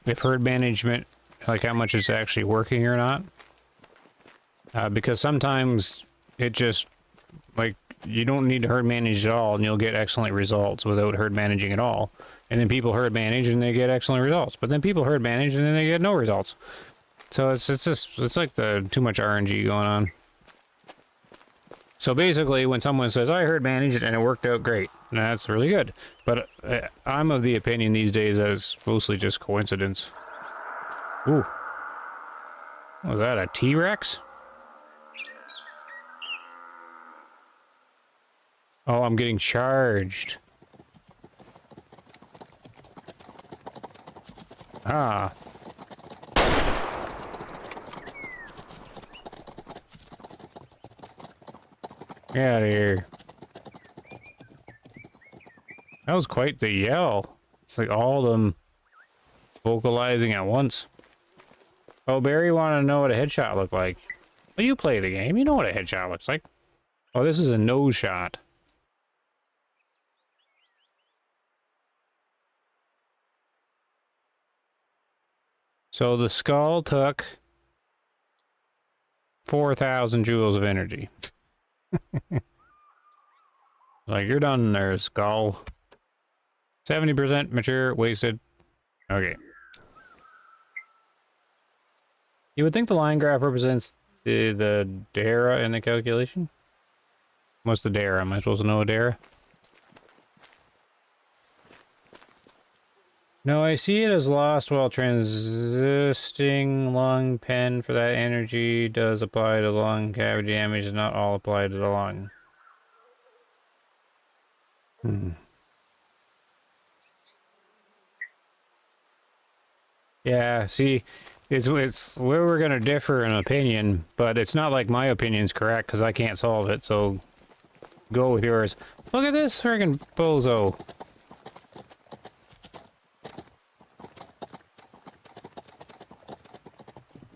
if herd management, like how much it's actually working or not. Because sometimes it just, like, you don't need to herd manage at all and you'll get excellent results without herd managing at all. And then people herd manage and they get excellent results. But then people herd manage and then they get no results. So it's like the too much RNG going on. So basically when someone says, I herd managed and it worked out great, that's really good. But I'm of the opinion these days that it's mostly just coincidence. Ooh. Was that a T-Rex? Oh, I'm getting charged. Ah. Get out of here. That was quite the yell. It's like all of them vocalizing at once. Oh, Barry wanted to know what a headshot looked like. Well, you play the game. You know what a headshot looks like. Oh, this is a nose shot. So the skull took 4,000 joules of energy. Like, you're done there, skull. 70% mature, wasted. Okay. You would think the line graph represents the DARA in the calculation? What's the DARA? Am I supposed to know a DARA? No, I see it as lost while transisting lung pen for that energy does apply to lung cavity damage, is not all applied to the lung. Yeah, see, it's where we're gonna differ in opinion, but it's not like my opinion's correct because I can't solve it, so go with yours. Look at this friggin' bozo.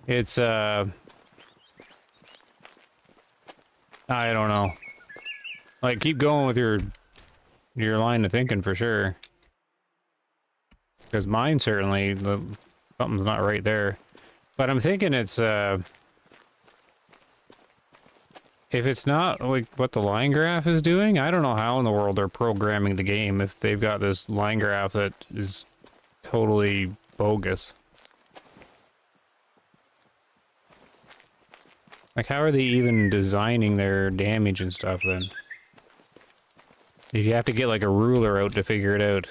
It's, I don't know. Like, keep going with your line of thinking for sure. Because mine certainly, something's not right there. But I'm thinking it's, if it's not like what the line graph is doing, I don't know how in the world they're programming the game if they've got this line graph that is totally bogus. Like, how are they even designing their damage and stuff then? If you have to get like a ruler out to figure it out.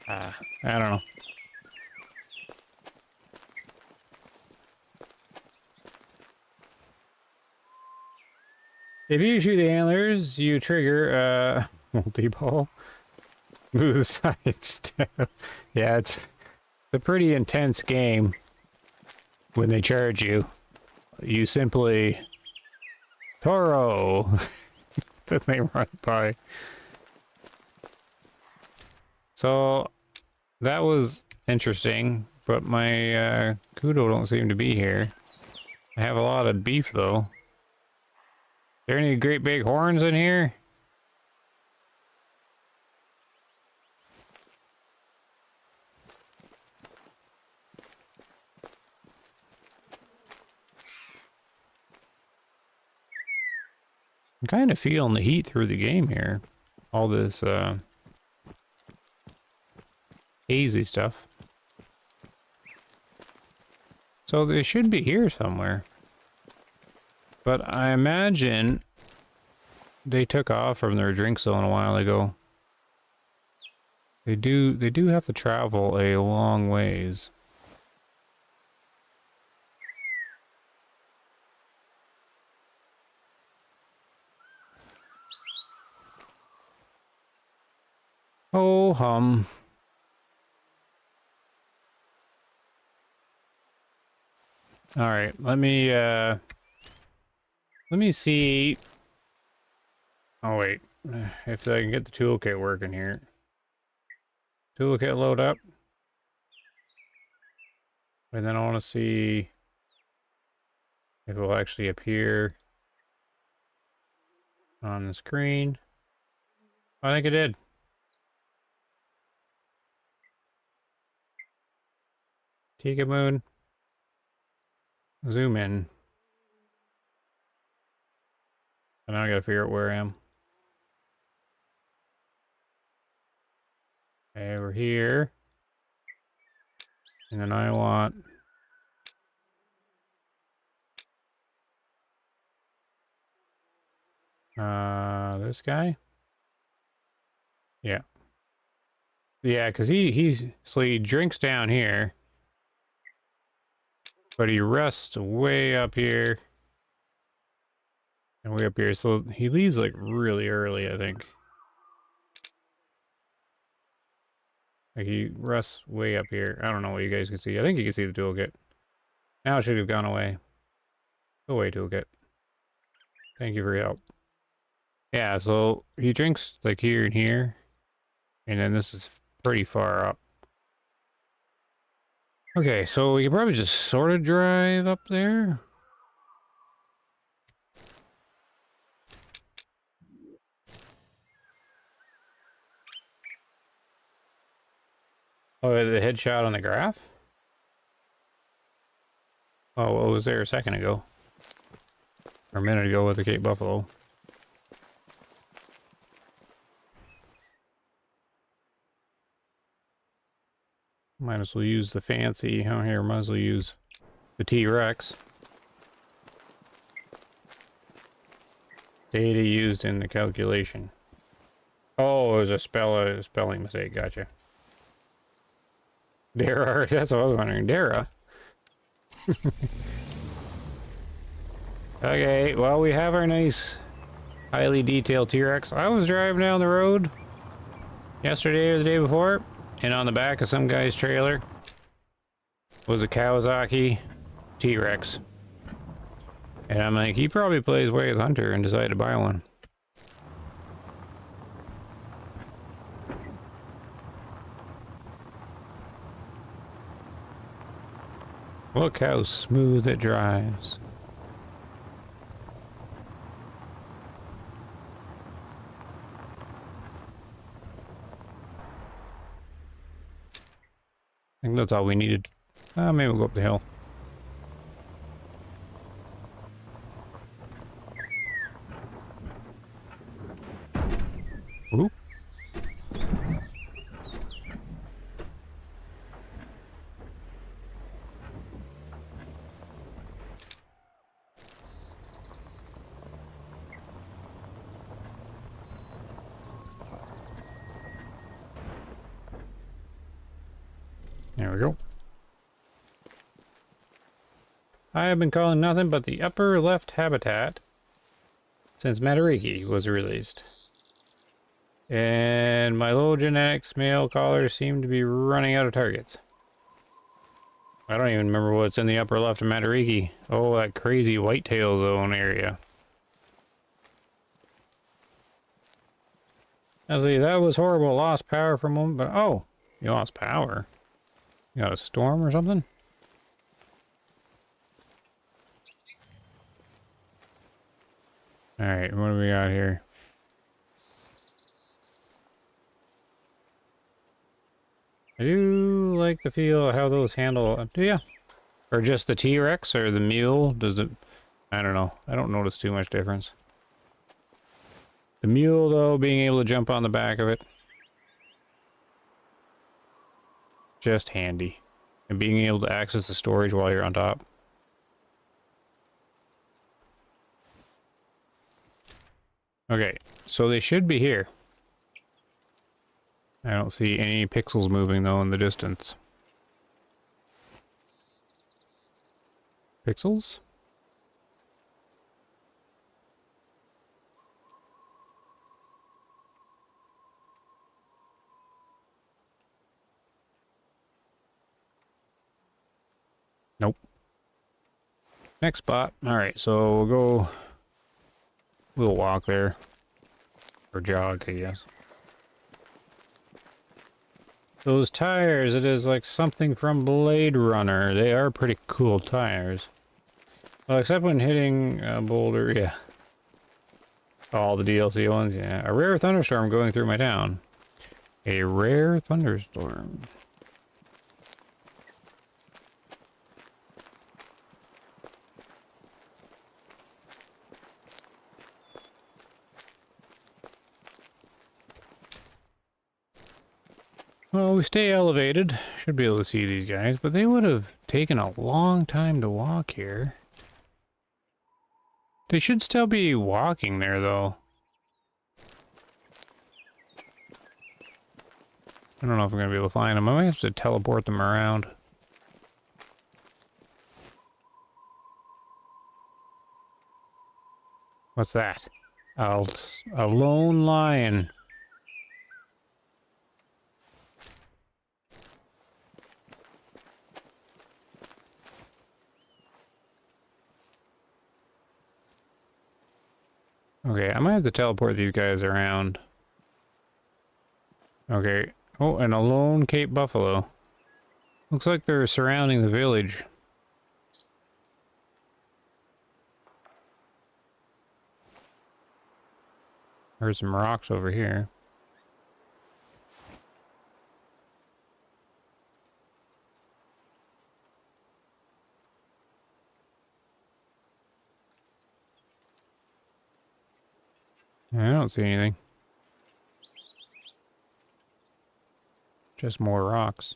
I don't know. If you shoot the antlers, you trigger, multi-ball. Move side step. Yeah, it's a pretty intense game. When they charge you, you simply... Toro! Then they run by. So, that was interesting, but my, kudo don't seem to be here. I have a lot of beef, though. There any great big horns in here? I'm kind of feeling the heat through the game here. All this, hazy stuff. So they should be here somewhere. But I imagine they took off from their drink zone a while ago. They do have to travel a long ways. Oh, hum. All right, let me see. Oh wait, if I can get the toolkit working here. Toolkit load up. And then I want to see if it will actually appear on the screen. I think it did. Tika Moon. Zoom in. And now I gotta figure out where I am. Okay, we're here. And then I want... this guy? Yeah. Yeah, because so he drinks down here, but he rests way up here and way up here. So he leaves like really early, I think. Like he rests way up here. I don't know what you guys can see. I think you can see the toolkit. Now it should have gone away. Go away, toolkit. Thank you for your help. Yeah, so he drinks like here and here. And then this is pretty far up. Okay, so we could probably just sort of drive up there. Oh, the headshot on the graph? Oh, what was there a second ago? Or a minute ago with the Cape Buffalo. Might as well use the fancy. Oh, here, might as well use the T-Rex. Data used in the calculation. Oh, it was a spelling mistake. Gotcha. Dara, that's what I was wondering. Dara. Okay, well, we have our nice, highly detailed T-Rex. I was driving down the road yesterday or the day before, and on the back of some guy's trailer was a Kawasaki T-Rex. And I'm like, he probably plays way with Hunter and decided to buy one. Look how smooth it drives. I think that's all we needed. Maybe we'll go up the hill. Ooh. There we go. I have been calling nothing but the upper left habitat since Matariki was released. And my low genetics male collars seem to be running out of targets. I don't even remember what's in the upper left of Matariki. Oh, that crazy whitetail zone area. I see, that was horrible. Lost power for a moment, but oh, you lost power. You got a storm or something? Alright, what do we got here? I do like the feel of how those handle. Do ya? Or just the T-Rex or the mule? Does it... I don't know. I don't notice too much difference. The mule, though, being able to jump on the back of it. Just handy. And being able to access the storage while you're on top. Okay, so they should be here. I don't see any pixels moving, though, in the distance. Pixels? Nope. Next spot. Alright, so we'll go... We'll walk there. Or jog, I guess. Those tires, it is like something from Blade Runner. They are pretty cool tires. Well, except when hitting a boulder, yeah. All the DLC ones, yeah. A rare thunderstorm going through my town. A rare thunderstorm. Well, we stay elevated. Should be able to see these guys, but they would have taken a long time to walk here. They should still be walking there, though. I don't know if I'm going to be able to find them. I might have to teleport them around. What's that? A lone lion. Okay, I might have to teleport these guys around. Okay. Oh, and a lone Cape Buffalo. Looks like they're surrounding the village. There's some rocks over here. I don't see anything. Just more rocks.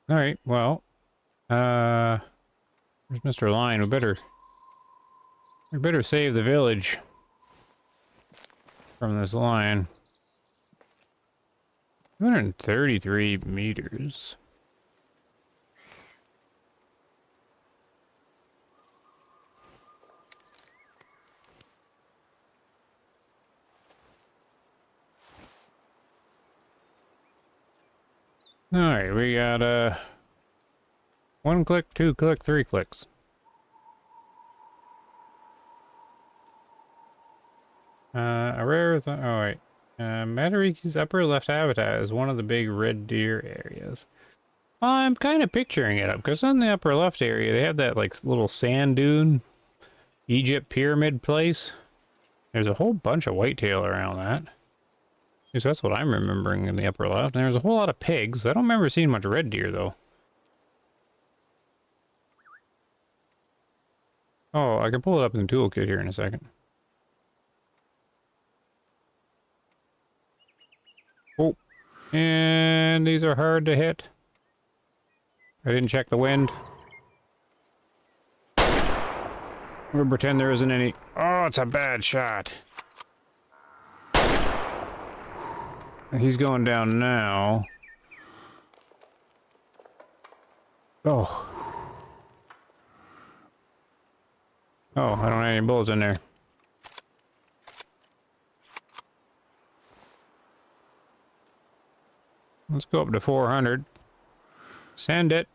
Alright, well. Where's Mr. Lion? We better save the village from this lion. 233 meters. Alright, we got 1 click, 2 click, 3 clicks. A rare oh wait. Matariki's upper left habitat is one of the big red deer areas. I'm kind of picturing it up, because on the upper left area, they have that like little sand dune, Egypt pyramid place. There's a whole bunch of whitetail around that. At least that's what I'm remembering in the upper left. And there's a whole lot of pigs. I don't remember seeing much red deer, though. Oh, I can pull it up in the toolkit here in a second. Oh, and these are hard to hit. I didn't check the wind. We'll pretend there isn't any. Oh, it's a bad shot. He's going down now. Oh. Oh, I don't have any bullets in there. Let's go up to 400. Send it.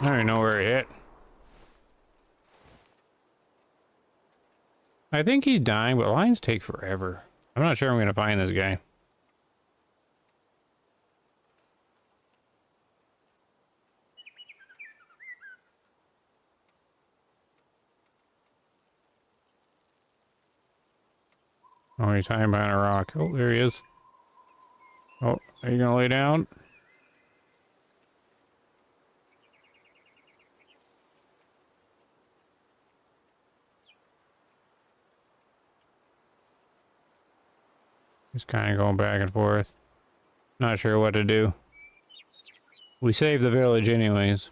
I don't even know where he hit. I think he's dying, but lions take forever. I'm not sure I'm going to find this guy. Oh, he's hiding behind a rock. Oh, there he is. Oh, are you going to lay down? He's kind of going back and forth. Not sure what to do. We saved the village anyways.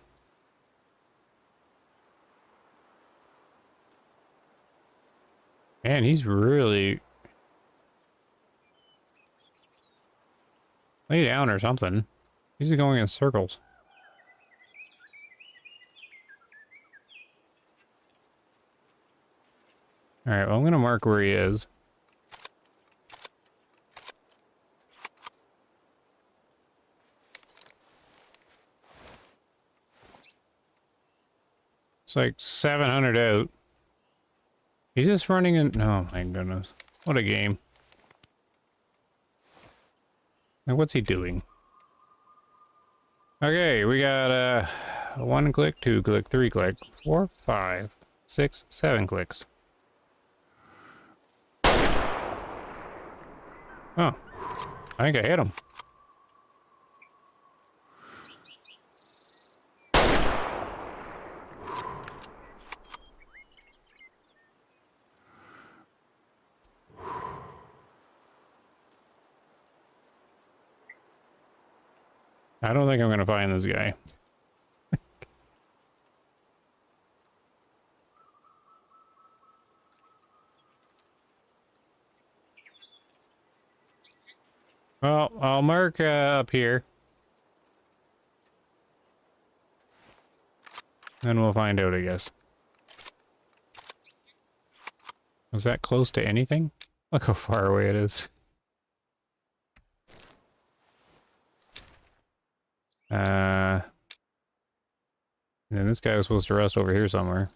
Man, he's really... Lay down or something. He's going in circles. Alright, well, I'm going to mark where he is. It's like 700 out. He's just running in... Oh my goodness. What a game. Now what's he doing? Okay, we got 1 click, 2 click, 3 click, 4, 5, 6, 7 clicks. Oh, I think I hit him. I don't think I'm gonna find this guy. Well, I'll mark up here. Then we'll find out, I guess. Was that close to anything? Look how far away it is. And then this guy was supposed to rest over here somewhere.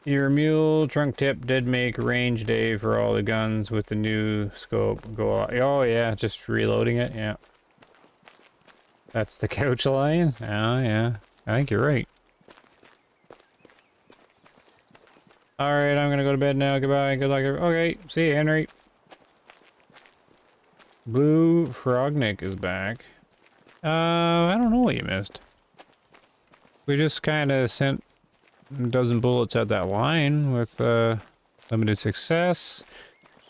Your mule trunk tip did make range day for all the guns with the new scope go off. Oh yeah, just reloading it, yeah. That's the couch lion? Oh yeah, I think you're right. Alright, I'm gonna go to bed now. Goodbye, good luck. Okay, see you, Henry. Blue Frognik is back. I don't know what you missed. We just kind of sent a dozen bullets at that line with limited success.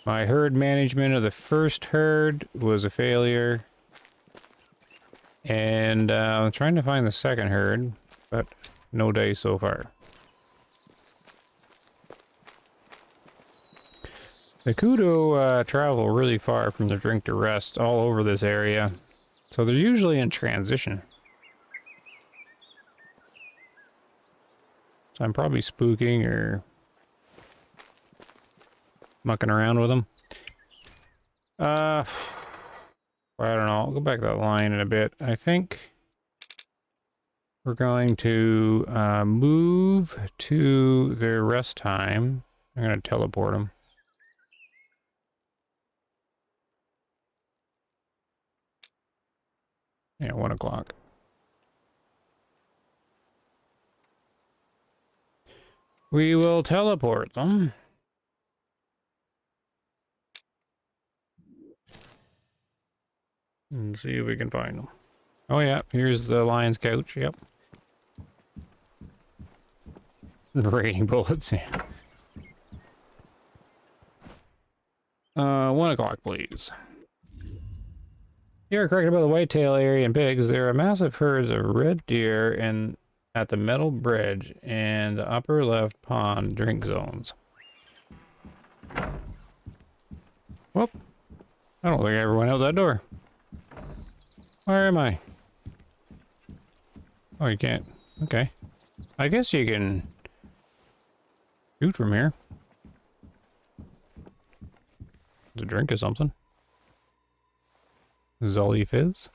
My herd management of the first herd was a failure. And I'm trying to find the second herd, but no day so far. The kudu travel really far from the drink to rest all over this area, so they're usually in transition. So I'm probably spooking or mucking around with them. I don't know. I'll go back that line in a bit. I think we're going to move to their rest time. I'm going to teleport them. Yeah, 1 o'clock. We will teleport them. And see if we can find them. Oh yeah, here's the lion's couch, yep. Raiding bullets, yeah. 1 o'clock, please. You are correct about the whitetail area and pigs. There are massive herds of red deer and at the metal bridge and the upper left pond drink zones. Whoop. I don't think I ever went out that door. Where am I? Oh, you can't. Okay. I guess you can shoot from here. It's a drink or something. Zolly Fizz.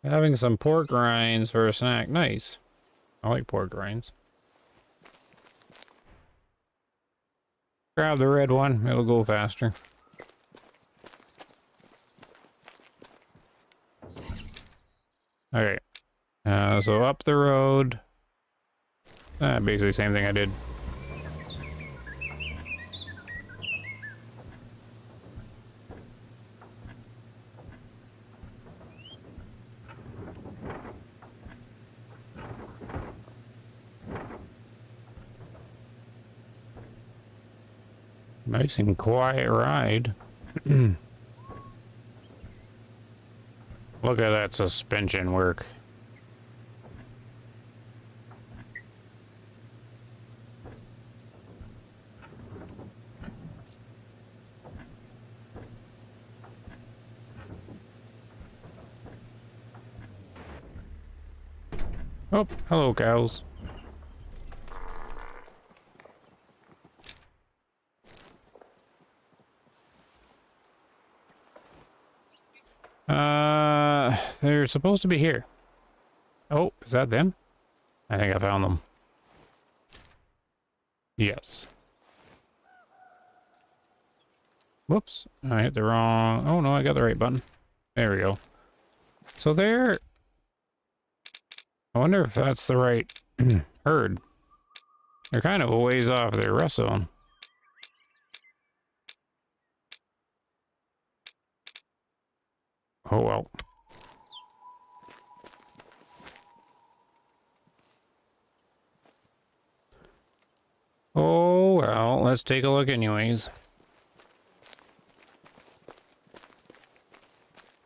Having some pork rinds for a snack. Nice. I like pork rinds. Grab the red one. It'll go faster. Okay. So up the road. Basically the same thing I did. Nice and quiet ride. Look at that suspension work. Oh, hello, cows. They're supposed to be here. Oh, is that them? I think I found them. Yes. Whoops, I hit the wrong... Oh no, I got the right button. There we go. So they're... I wonder if that's the right herd. They're kind of a ways off their rest zone. Oh well. Oh well, let's take a look anyways.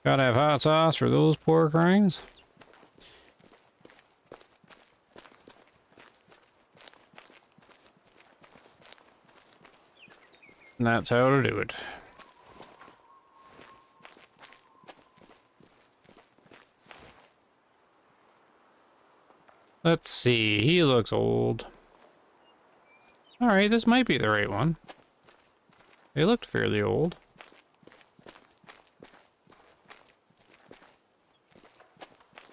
Gotta have hot sauce for those pork rinds. And that's how to do it. Let's see, he looks old. Alright, this might be the right one. They looked fairly old.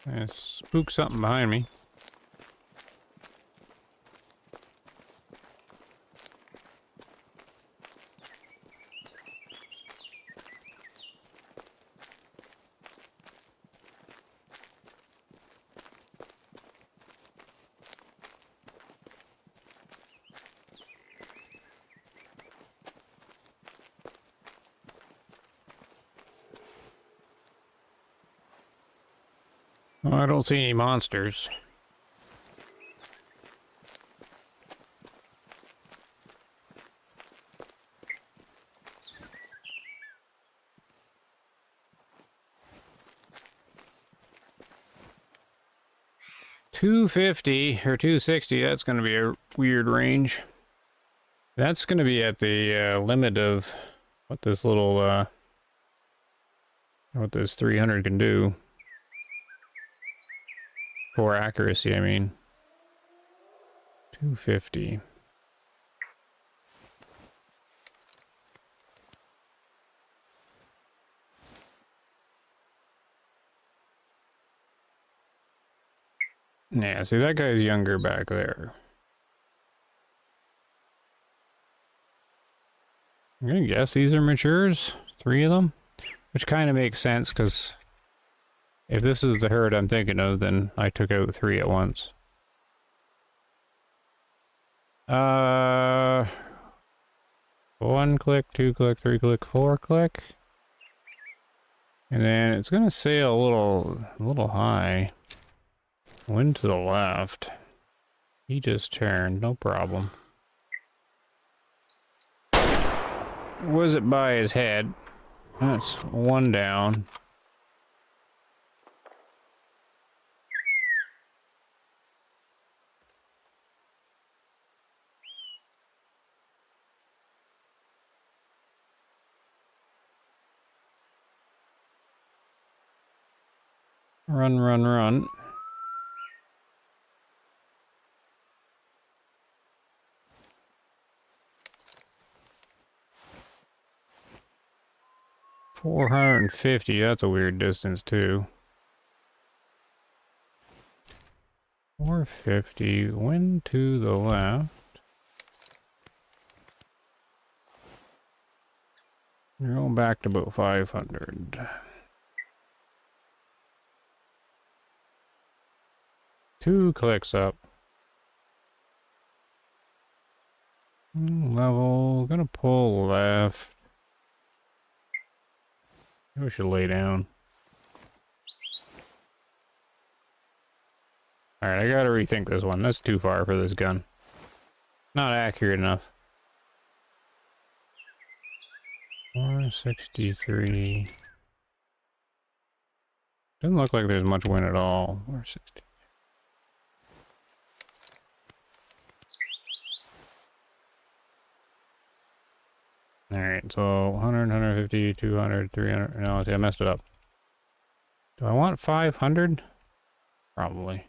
I spooked something behind me. Oh, I don't see any monsters. $250 or $260, that's going to be a weird range. That's going to be at the limit of what this little, what this 300 can do. For accuracy, I mean. 250. Yeah, see, that guy's younger back there. I'm gonna guess these are matures. 3 of them. Which kind of makes sense, because if this is the herd I'm thinking of, then I took out 3 at once. 1 click, 2 click, 3 click, 4 click. And then it's gonna sail a little high. Wind to the left. He just turned, no problem. Was it by his head? That's 1 down. Run, run, run. $450, that's a weird distance too. 450, wind to the left. You're going back to about 500. 2 clicks up. Level, gonna pull left. We should lay down. Alright, I gotta rethink this one. That's too far for this gun. Not accurate enough. 463. Doesn't look like there's much wind at all. 460. Alright, so 100, 150, 200, 300. No, see, I messed it up. Do I want 500? Probably.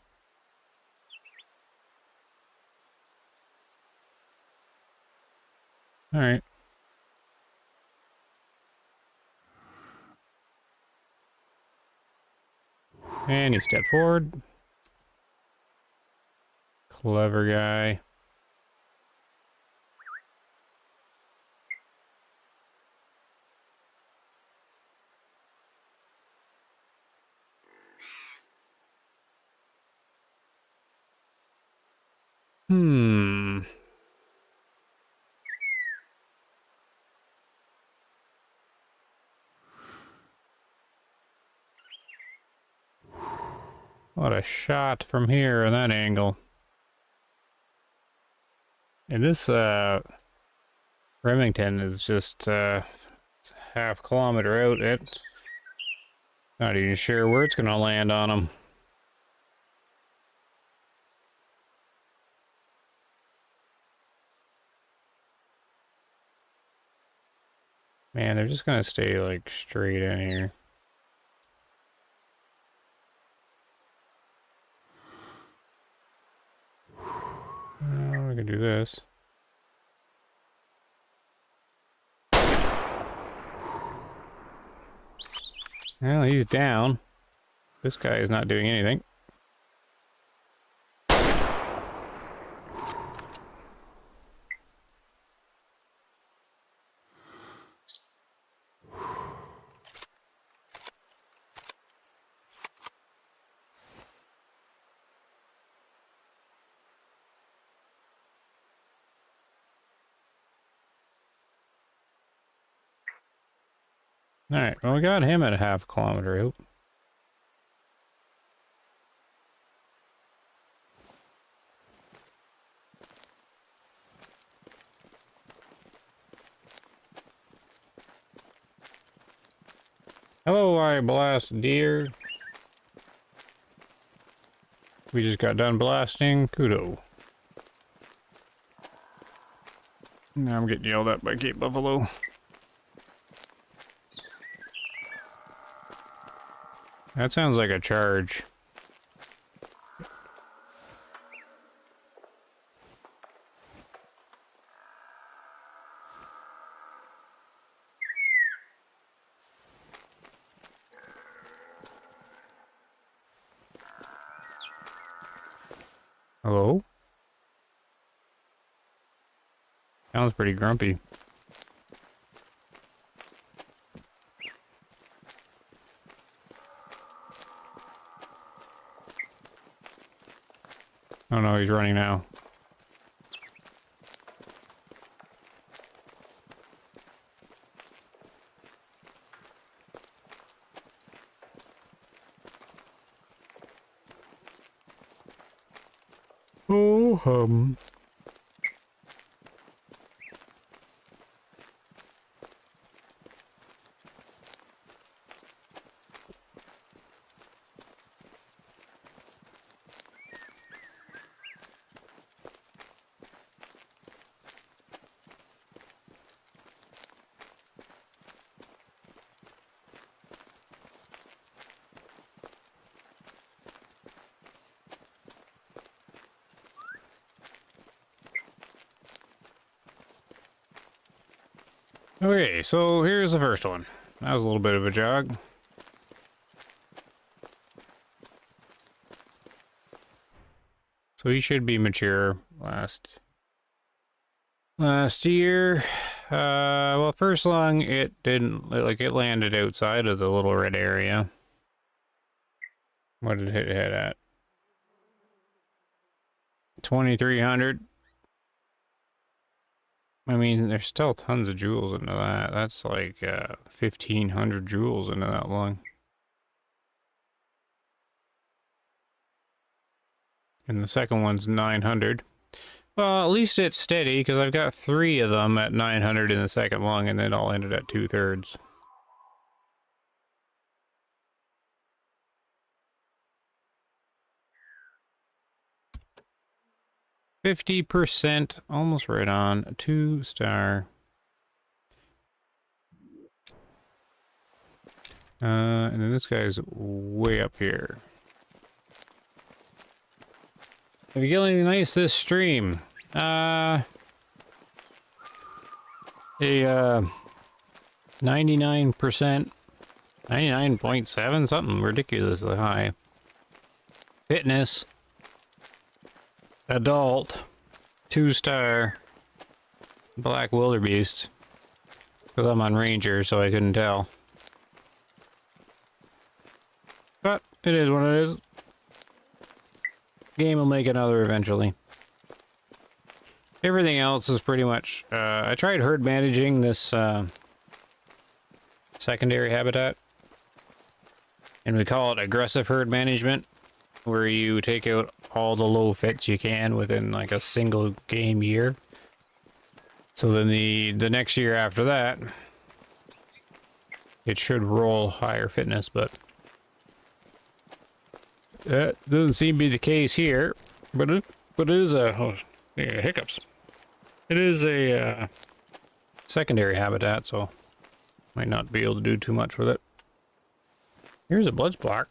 Alright. And he stepped forward. Clever guy. What a shot from here on that angle. And this, Remington is just, half kilometer out. It's not even sure where it's gonna land on him. Man, they're just gonna stay, like, straight in here. We can do this. Well, he's down. This guy is not doing anything. Alright, well, we got him at a half kilometer out. Hello, I blast deer. We just got done blasting Kudo. Now I'm getting yelled at by Cape Buffalo. That sounds like a charge. Hello? Sounds pretty grumpy. Oh no, he's running now. Oh, Okay, so here's the first one. That was a little bit of a jog. So he should be mature last year. Well, first lung, it didn't, like, it landed outside of the little red area. What did it hit at? 2,300. I mean, there's still tons of joules into that. That's like 1,500 joules into that lung. And the second one's 900. Well, at least it's steady, because I've got 3 of them at 900 in the second lung, and it all ended at 2/3. %, almost right on, 2-star. And then this guy's way up here. Have you got anything nice this stream? A 99%, 99.7, something ridiculously high. Fitness. Adult. 2-star. Black wildebeest. Because I'm on Ranger, so I couldn't tell. But it is what it is. Game will make another eventually. Everything else is pretty much... I tried herd managing this secondary habitat. And we call it aggressive herd management. where you take out all the low fix you can within like a single game year. So then the next year after that, it should roll higher fitness, but that doesn't seem to be the case here. But it is a yeah, hiccups. It is a secondary habitat, so might not be able to do too much with it. Here's a blood spark.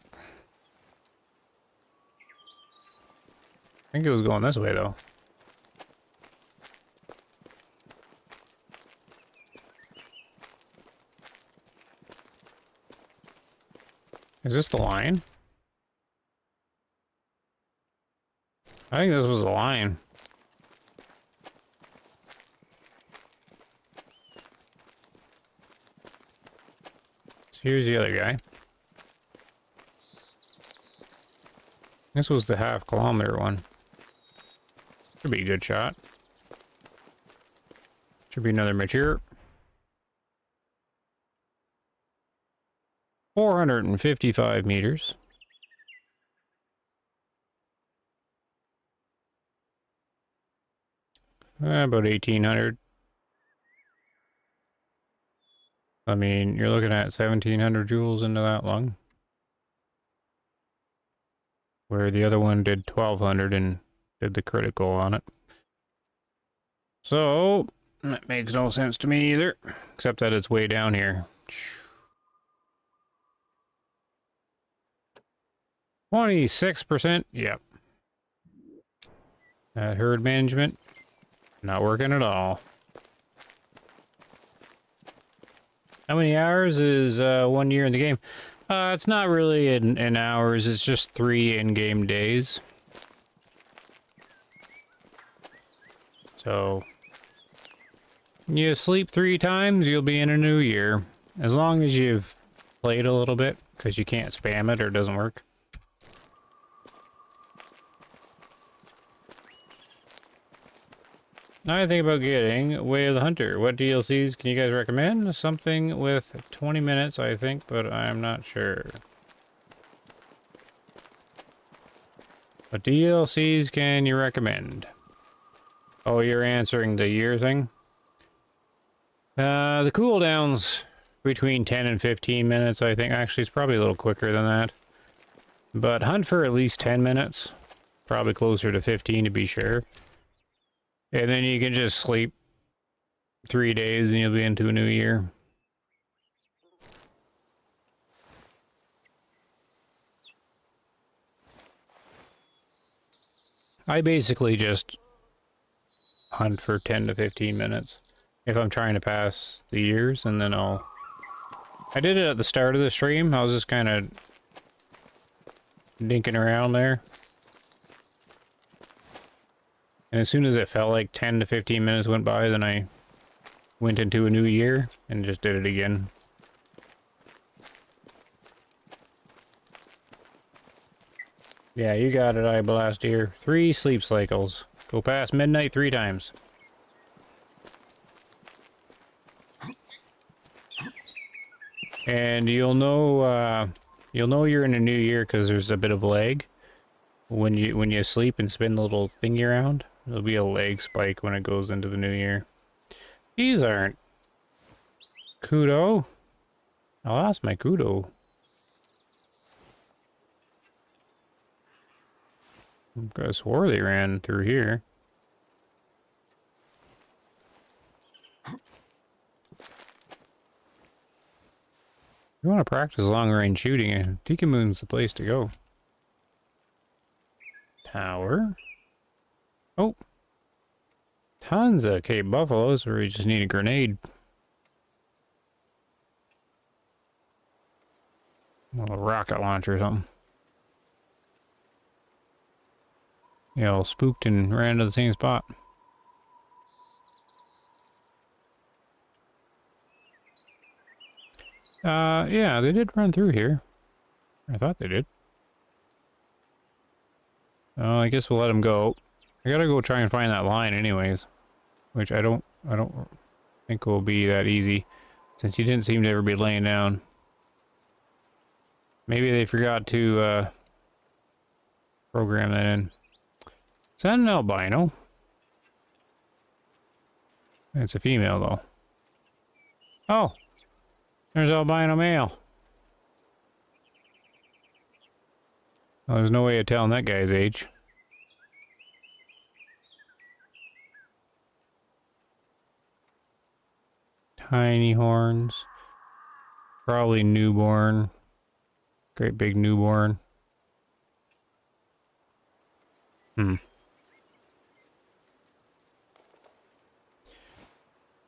I think it was going this way though. Is this the line? I think this was the line. So here's the other guy. This was the half-kilometer one. Should be a good shot. Should be another mature. 455 meters. About 1800. I mean, you're looking at 1700 joules into that lung. Where the other one did 1200 and did the critical on it. So, that makes no sense to me either. Except that it's way down here. 26%, yep. That herd management, not working at all. How many hours is 1 year in the game? It's not really in hours, it's just 3 in-game days. So, you sleep 3 times, you'll be in a new year. As long as you've played a little bit, because you can't spam it or it doesn't work. Now I think about getting Way of the Hunter. What DLCs can you guys recommend? Something with 20 minutes, I think, but I'm not sure. What DLCs can you recommend? Oh, you're answering the year thing? The cooldown's between 10 and 15 minutes, I think. Actually, it's probably a little quicker than that. But hunt for at least 10 minutes. Probably closer to 15 to be sure. And then you can just sleep 3 days and you'll be into a new year. I basically just hunt for 10 to 15 minutes if I'm trying to pass the years, and then I did it at the start of the stream. I was just kind of dinking around there. And as soon as it felt like 10 to 15 minutes went by, then I went into a new year and just did it again. Yeah, you got it, I blast here. 3 sleep cycles. Go past midnight 3 times. And you'll know you're in a new year because there's a bit of lag. When you sleep and spin the little thingy around, there'll be a lag spike when it goes into the new year. These aren't kudo. I lost my kudo. I could have swore they ran through here. You want to practice long-range shooting, Tikamoon's the place to go. Tower. Oh. Tons of Cape Buffaloes where we just need a grenade. A little rocket launcher or something. You know, spooked and ran to the same spot. Yeah, they did run through here. I thought they did. Oh, I guess we'll let them go. I gotta go try and find that line anyways. Which I don't think will be that easy. Since you didn't seem to ever be laying down. Maybe they forgot to, program that in. Is that an albino? It's a female, though. Oh! There's albino male. Well, there's no way of telling that guy's age. Tiny horns. Probably newborn. Great big newborn.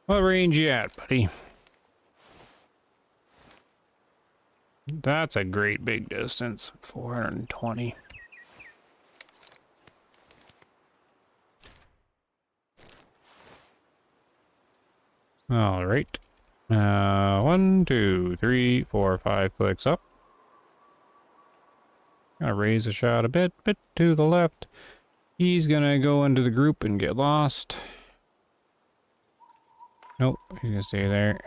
What range you at, buddy? That's a great big distance. 420. All right. 1, 2, 3, 4, 5 clicks up. Gonna raise the shot a bit to the left. He's gonna go into the group and get lost. Nope, he's gonna stay there.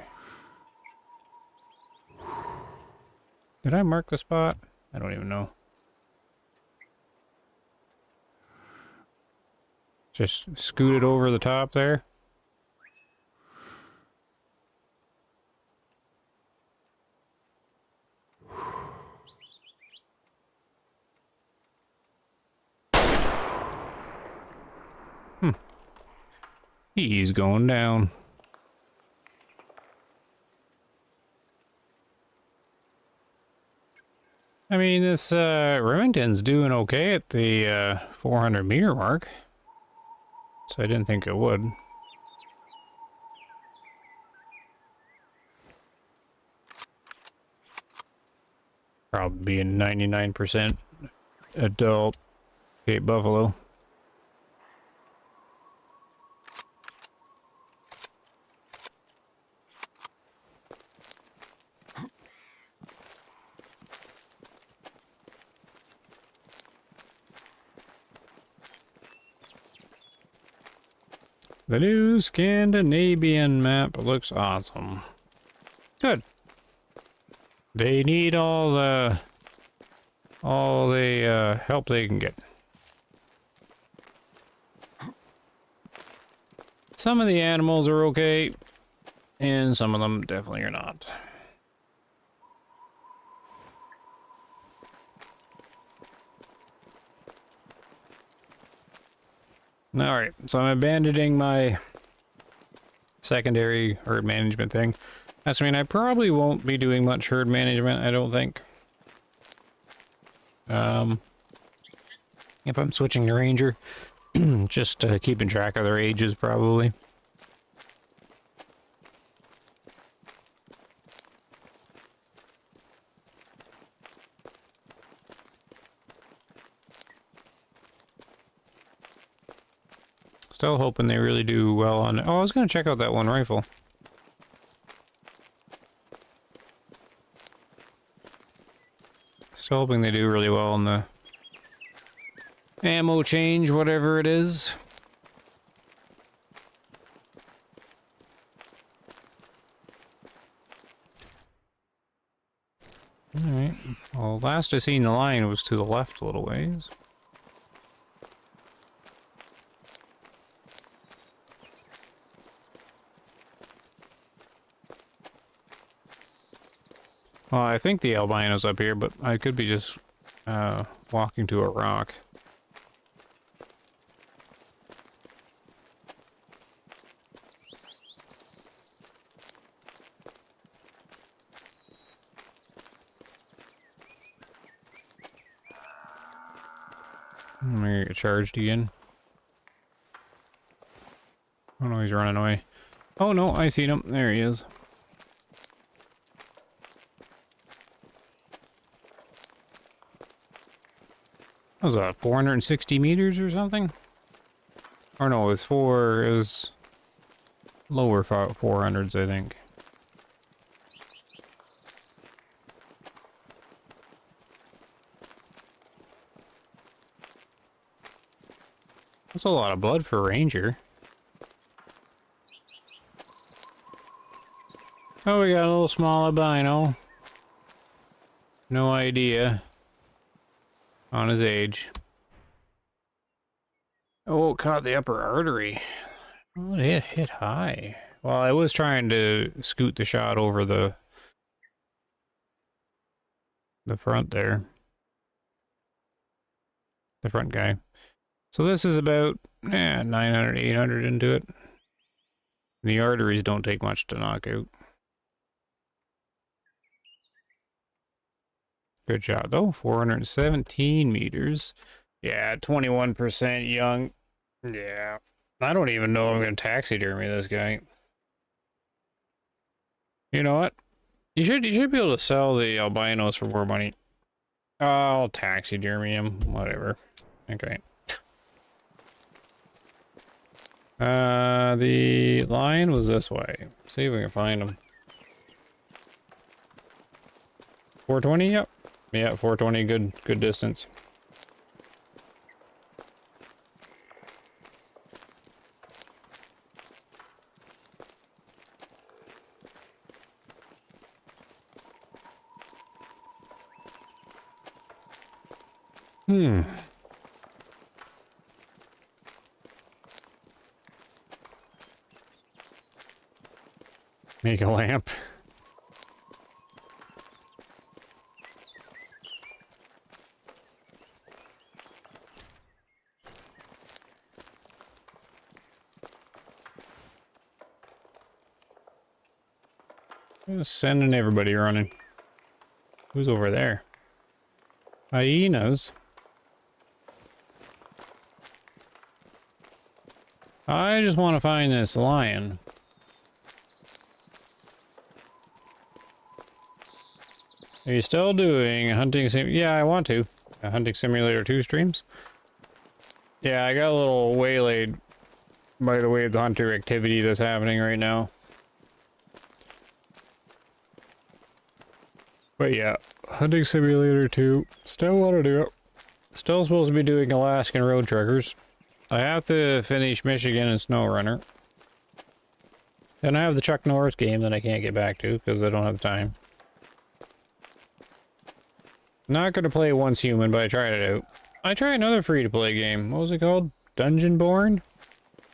Did I mark the spot? I don't even know. Just scoot it over the top there. He's going down. I mean, this Remington's doing okay at the 400 meter mark. So I didn't think it would. Probably being 99% adult Cape Buffalo. The new Scandinavian map looks awesome. Good. They need all the help they can get. Some of the animals are okay, and some of them definitely are not. Alright, so I'm abandoning my secondary herd management thing. That's, I mean, I probably won't be doing much herd management, I don't think. If I'm switching to ranger, just keeping track of their ages, probably. Still hoping they really do well on it. Oh, I was going to check out that one rifle. Still hoping they do really well on the ammo change, whatever it is. Alright. Well, last I seen the line was to the left a little ways. Well, I think the albino's up here, but I could be just walking to a rock. I'm gonna get charged again. Oh no, he's running away. Oh no, I seen him. There he is. What was that, 460 meters or something? Or no, it was lower 400s, I think. That's a lot of blood for a ranger. Oh, we got a little small albino. No idea on his age. Oh, it caught the upper artery. Oh, it hit high. Well, I was trying to scoot the shot over the front there. The front guy. So this is about 900, 800 into it. The arteries don't take much to knock out. Good shot though, 417 meters. Yeah, 21% young. Yeah. I don't even know if I'm going to taxidermy this guy. You know what? You should be able to sell the albinos for more money. I'll taxidermy him, whatever. Okay. The line was this way. See if we can find him. 420, yep. Yeah, 420, good distance. Make a lamp. Just sending everybody running. Who's over there? Hyenas. I just want to find this lion. Are you still doing hunting sim? Yeah, I want to. Hunting Simulator 2 streams. Yeah, I got a little waylaid by the way of the hunter activity that's happening right now. But yeah, Hunting Simulator 2. Still want to do it. Still supposed to be doing Alaskan Road Truckers. I have to finish Michigan and SnowRunner. Then I have the Chuck Norris game that I can't get back to because I don't have time. Not gonna play Once Human, but I tried it out. I tried another free-to-play game. What was it called? Dungeonborn?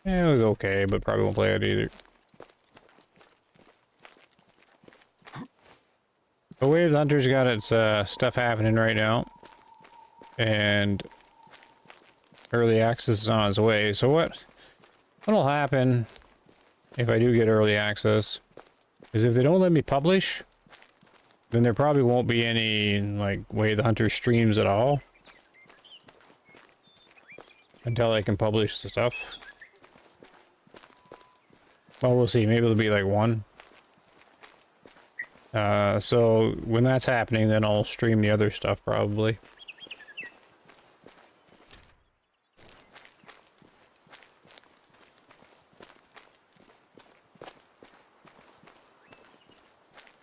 Yeah, it was okay, but probably won't play it either. The Wave Hunter's got its stuff happening right now. And early access is on its way. So what'll happen if I do get early access is if they don't let me publish, then there probably won't be any, like, Way the Hunter streams at all. Until I can publish the stuff. Well, we'll see. Maybe it'll be, like, one. So when that's happening, then I'll stream the other stuff, probably.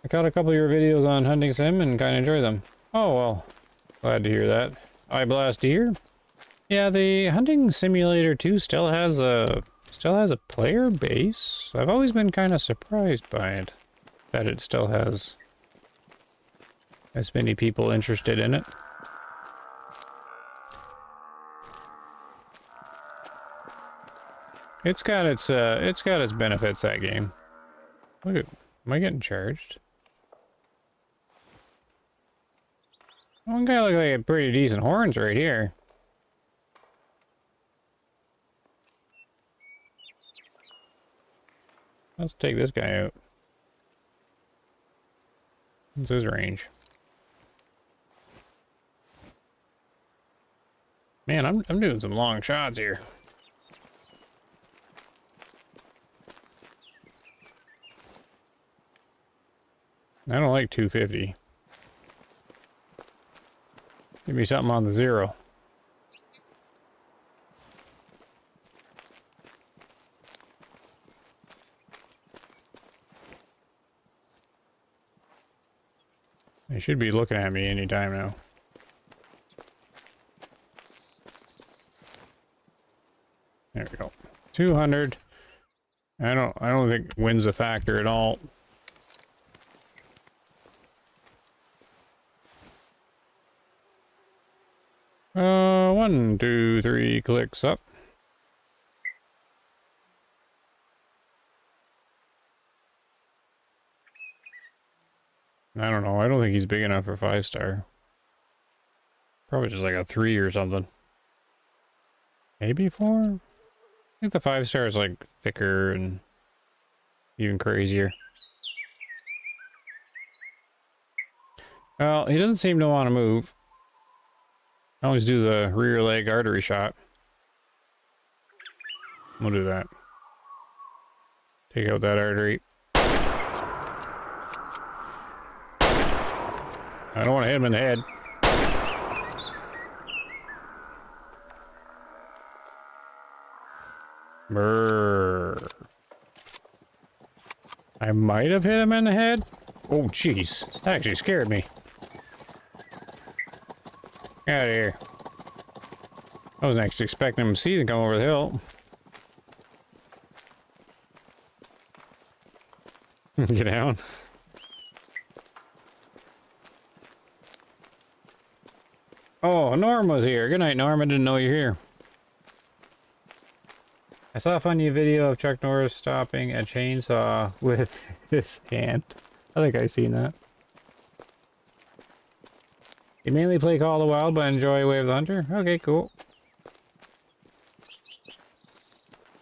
I caught a couple of your videos on Hunting Sim and kind of enjoy them. Oh, well. Glad to hear that. I blast deer? Yeah, the Hunting Simulator 2 still has a player base. I've always been kind of surprised by it. That it still has as many people interested in it. It's got its benefits, that game. Look at, am I getting charged? One guy looks like a pretty decent horns right here. Let's take this guy out. What's his range? Man, I'm doing some long shots here. I don't like 250. Give me something on the 0. They should be looking at me anytime now. There we go. 200. I don't think wins a factor at all. One, two, three clicks up. I don't know. I don't think he's big enough for 5-star. Probably just like a 3 or something. Maybe 4? I think the 5-star is like thicker and even crazier. Well, he doesn't seem to want to move. I always do the rear leg artery shot. We'll do that. Take out that artery. I don't want to hit him in the head. Brrr. I might have hit him in the head. Oh, jeez. That actually scared me. Get out of here. I wasn't actually expecting him to see to come over the hill. Get down. Oh, Norm was here. Good night, Norm. I didn't know you're here. I saw a funny video of Chuck Norris stopping a chainsaw with his hand. I think I've seen that. You mainly play Call of the Wild but enjoy Way of the Hunter? Okay, cool.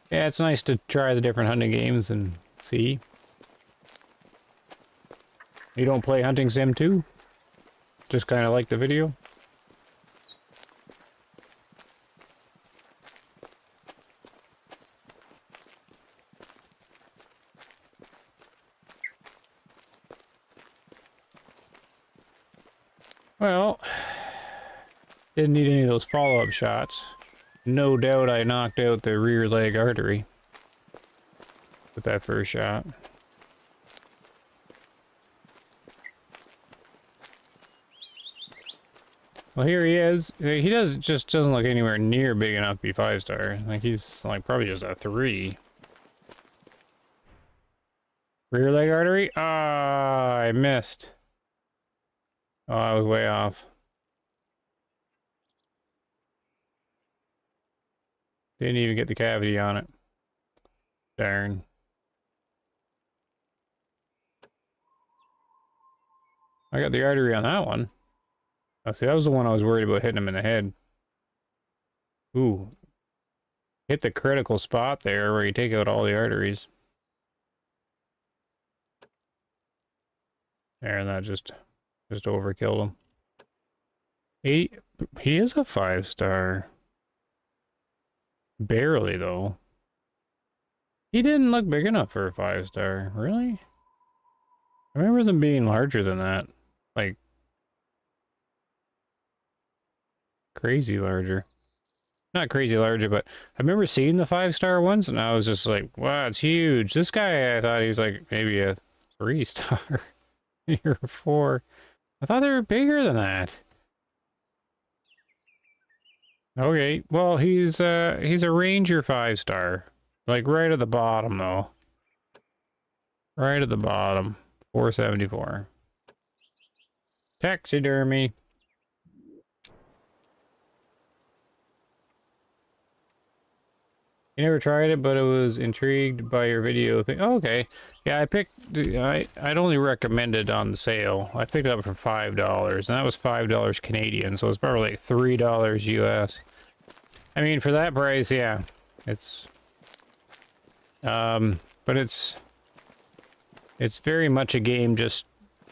Yeah, it's nice to try the different hunting games and see. You don't play Hunting Sim 2? Just kind of like the video? Well, didn't need any of those follow-up shots. No doubt I knocked out the rear leg artery with that first shot. Well, here he is. He just doesn't look anywhere near big enough to be 5-star. Like, he's like probably just a 3. Rear leg artery? Ah, I missed. Oh, I was way off. Didn't even get the cavity on it. Darn. I got the artery on that one. Oh, see, that was the one I was worried about hitting him in the head. Ooh. Hit the critical spot there where you take out all the arteries. There, and that just overkilled him. He is a 5-star. Barely, though. He didn't look big enough for a 5-star. Really? I remember them being larger than that. Like, crazy larger. Not crazy larger, but I remember seeing the 5-star ones, and I was just like, wow, it's huge. This guy, I thought he was like maybe a 3-star. Or a 4. I thought they were bigger than that. Okay, well, he's a Ranger 5-star. Like right at the bottom, though. Right at the bottom. 474. Taxidermy. You never tried it, but I was intrigued by your video thing. Oh, okay. Yeah, I'd only recommend it on sale. I picked it up for $5, and that was $5 Canadian, so it's probably like $3 US. I mean, for that price, yeah. It's... but it's very much a game just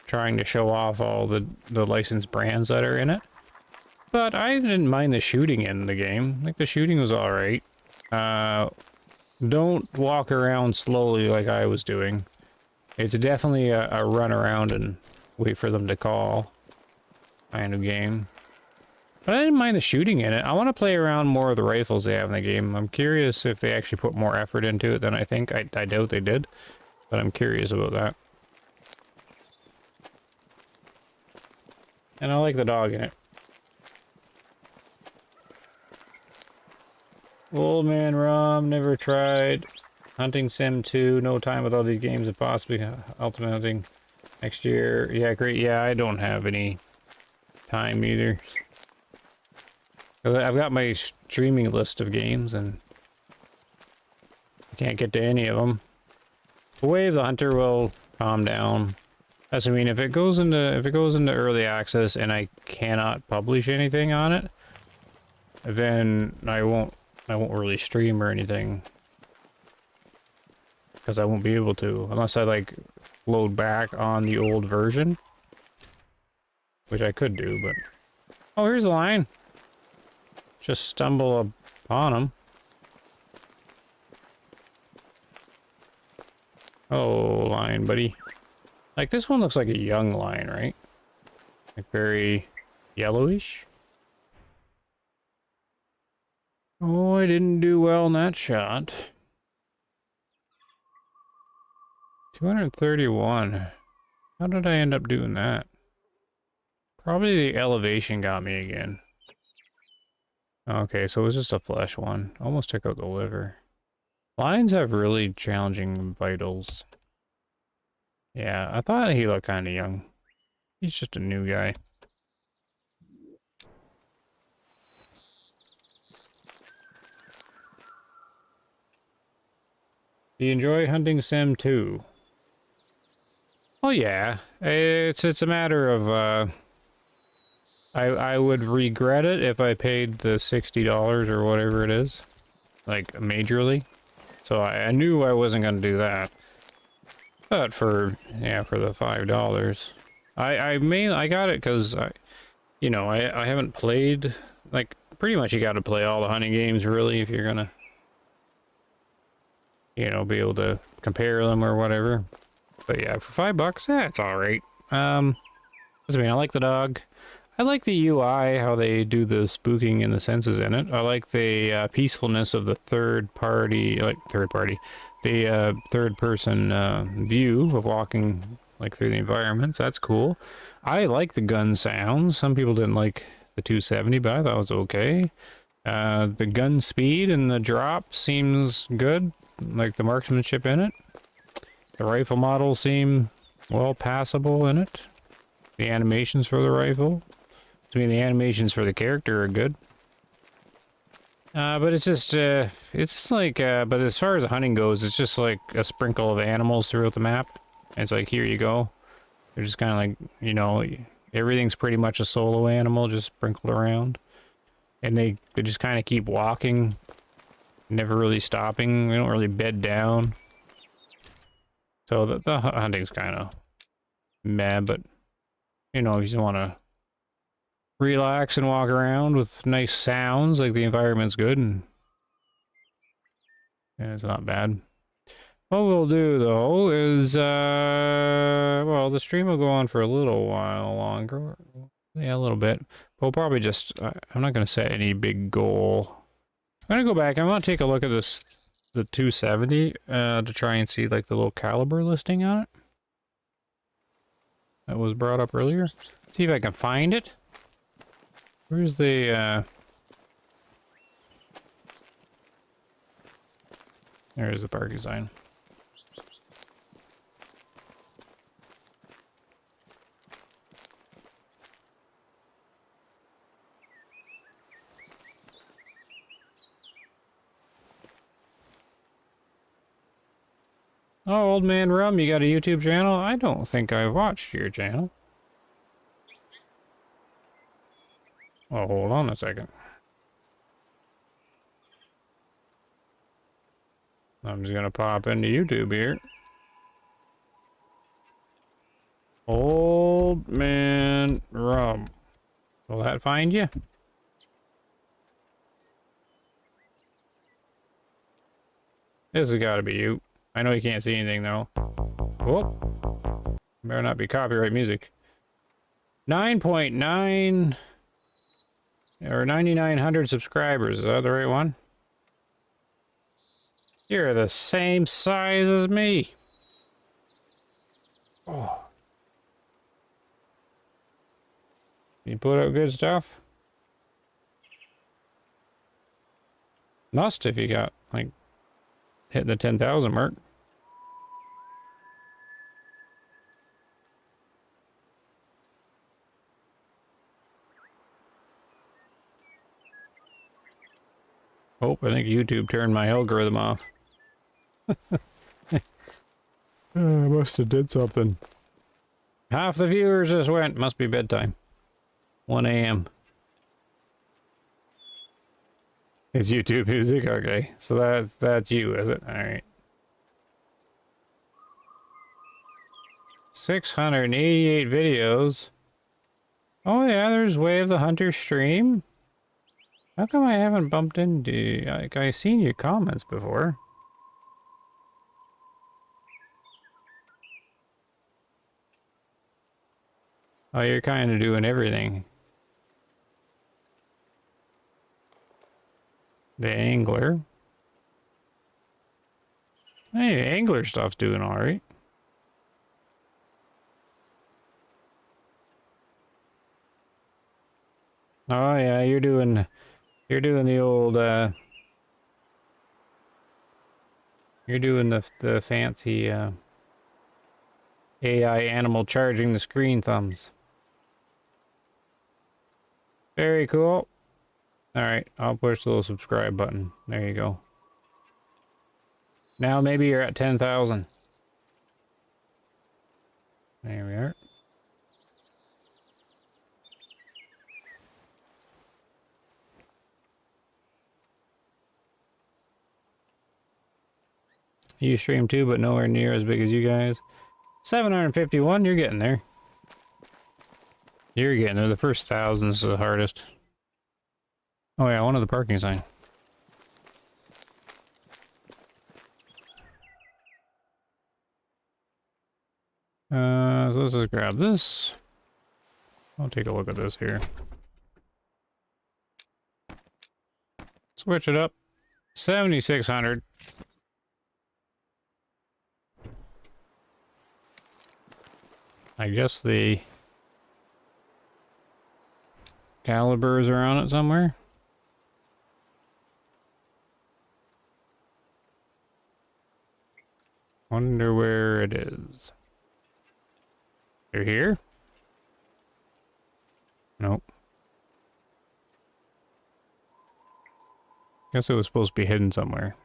trying to show off all the licensed brands that are in it. But I didn't mind the shooting in the game. Like, the shooting was alright. Don't walk around slowly like I was doing. It's definitely a run around and wait for them to call kind of game. But I didn't mind the shooting in it. I want to play around more of the rifles they have in the game. I'm curious if they actually put more effort into it than I think. I doubt they did, but I'm curious about that. And I like the dog in it. Old Man Rum, never tried. Hunting Sim 2, no time with all these games and possibly Ultimate Hunting next year. Yeah, great. Yeah, I don't have any time either. I've got my streaming list of games and I can't get to any of them. The Way of the Hunter will calm down. That's what I mean. If it goes into early access and I cannot publish anything on it, then I won't really stream or anything, because I won't be able to unless I like load back on the old version, which I could do. But oh, here's a line. Just stumble upon him. Oh, line, buddy. Like, this one looks like a young line, right? Like, very yellowish. Oh, I didn't do well in that shot. 231. How did I end up doing that? Probably the elevation got me again. Okay, so it was just a flesh one. Almost took out the liver. Lions have really challenging vitals. Yeah, I thought he looked kind of young. He's just a new guy. Do you enjoy hunting sim 2? Oh yeah, it's a matter of I would regret it if I paid the $60 or whatever it is, like majorly. So I knew I wasn't gonna do that. But for the $5, I got it because I haven't played, like, pretty much you got to play all the hunting games really if you're gonna be able to compare them or whatever. But yeah, for $5, yeah, it's all right. I mean, I like the dog. I like the UI, how they do the spooking and the senses in it. I like the peacefulness of the third person view of walking like through the environments. That's cool. I like the gun sounds. Some people didn't like the 270, but I thought it was okay. The gun speed and the drop seems good, like the marksmanship in it. The rifle models seem well passable in it. The animations for the rifle. I mean, the animations for the character are good. But it's just, but as far as hunting goes, it's just like a sprinkle of animals throughout the map. And it's like, here you go. They're just kind of like, everything's pretty much a solo animal just sprinkled around. And they just kind of keep walking, never really stopping. They don't really bed down. So the hunting's kind of meh, but, if you just want to relax and walk around with nice sounds, like the environment's good, and it's not bad. What we'll do though is well, the stream will go on for a little while longer. Yeah, a little bit. But we'll probably just I'm not gonna set any big goal. I'm gonna go back. I'm gonna take a look at the 270 to try and see like the little caliber listing on it that was brought up earlier. See if I can find it. Where's the, there's the park design. Oh, Old Man Rum, you got a YouTube channel? I don't think I've watched your channel. Oh, hold on a second. I'm just gonna pop into YouTube here. Old Man Rum. Will that find you? This has gotta be you. I know you can't see anything though. Oh. Better not be copyright music. 9.9... or 9,900 subscribers. Is that the right one? You're the same size as me. Oh. You put out good stuff? Must if you got, like, hitting the 10,000 mark. Oh, I think YouTube turned my algorithm off. I must have did something. Half the viewers just went. Must be bedtime. 1 a.m. It's YouTube music? Okay. So that's you, is it? Alright. 688 videos. Oh yeah, there's Way of the Hunter stream. How come I haven't bumped into... Like, I've seen your comments before. Oh, you're kind of doing everything. The angler. Hey, angler stuff's doing alright. Oh yeah, you're doing the old you're doing the fancy AI animal charging the screen thumbs. Very cool. Alright, I'll push the little subscribe button. There you go. Now maybe you're at 10,000. There we are. You stream too, but nowhere near as big as you guys. 751, you're getting there. You're getting there. The first 1,000 is the hardest. Oh yeah, one of the parking sign. So let's just grab this. I'll take a look at this here. Switch it up. 7,600. I guess the calibers are on it somewhere. Wonder where it is. You're here? Nope. Guess it was supposed to be hidden somewhere.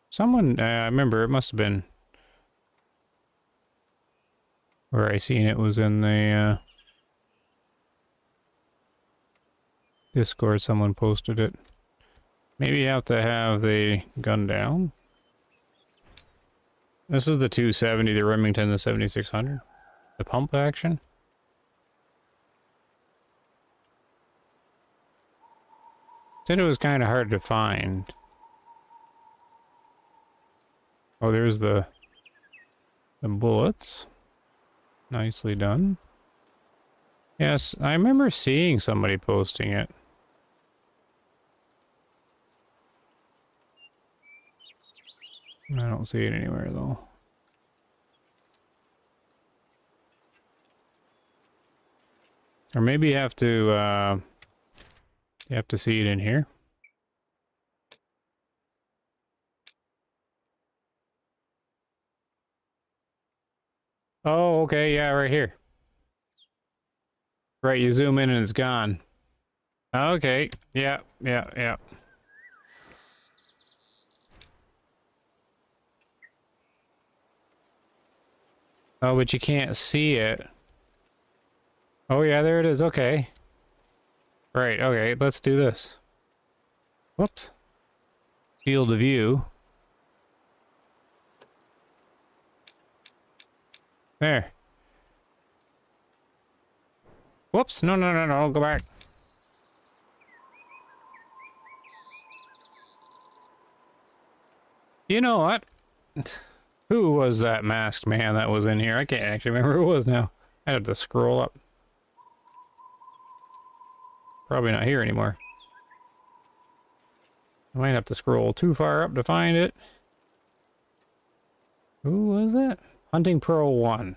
Someone, I remember it must have been where I seen it was in the Discord. Someone posted it. Maybe you have to have the gun down. This is the 270, the Remington, the 7600. The pump action. Said it was kind of hard to find. Oh, there's the bullets. Nicely done. Yes, I remember seeing somebody posting it. I don't see it anywhere though. Or maybe you have to see it in here. Oh, okay, yeah, right here. Right, you zoom in and it's gone. Okay, yeah. Oh, but you can't see it. Oh yeah, there it is, okay. Right, okay, let's do this. Whoops. Field of view. There. Whoops, no, go back. You know what? Who was that masked man that was in here? I can't actually remember who it was now. I have to scroll up. Probably not here anymore. I might have to scroll too far up to find it. Who was that? Hunting Pro 1.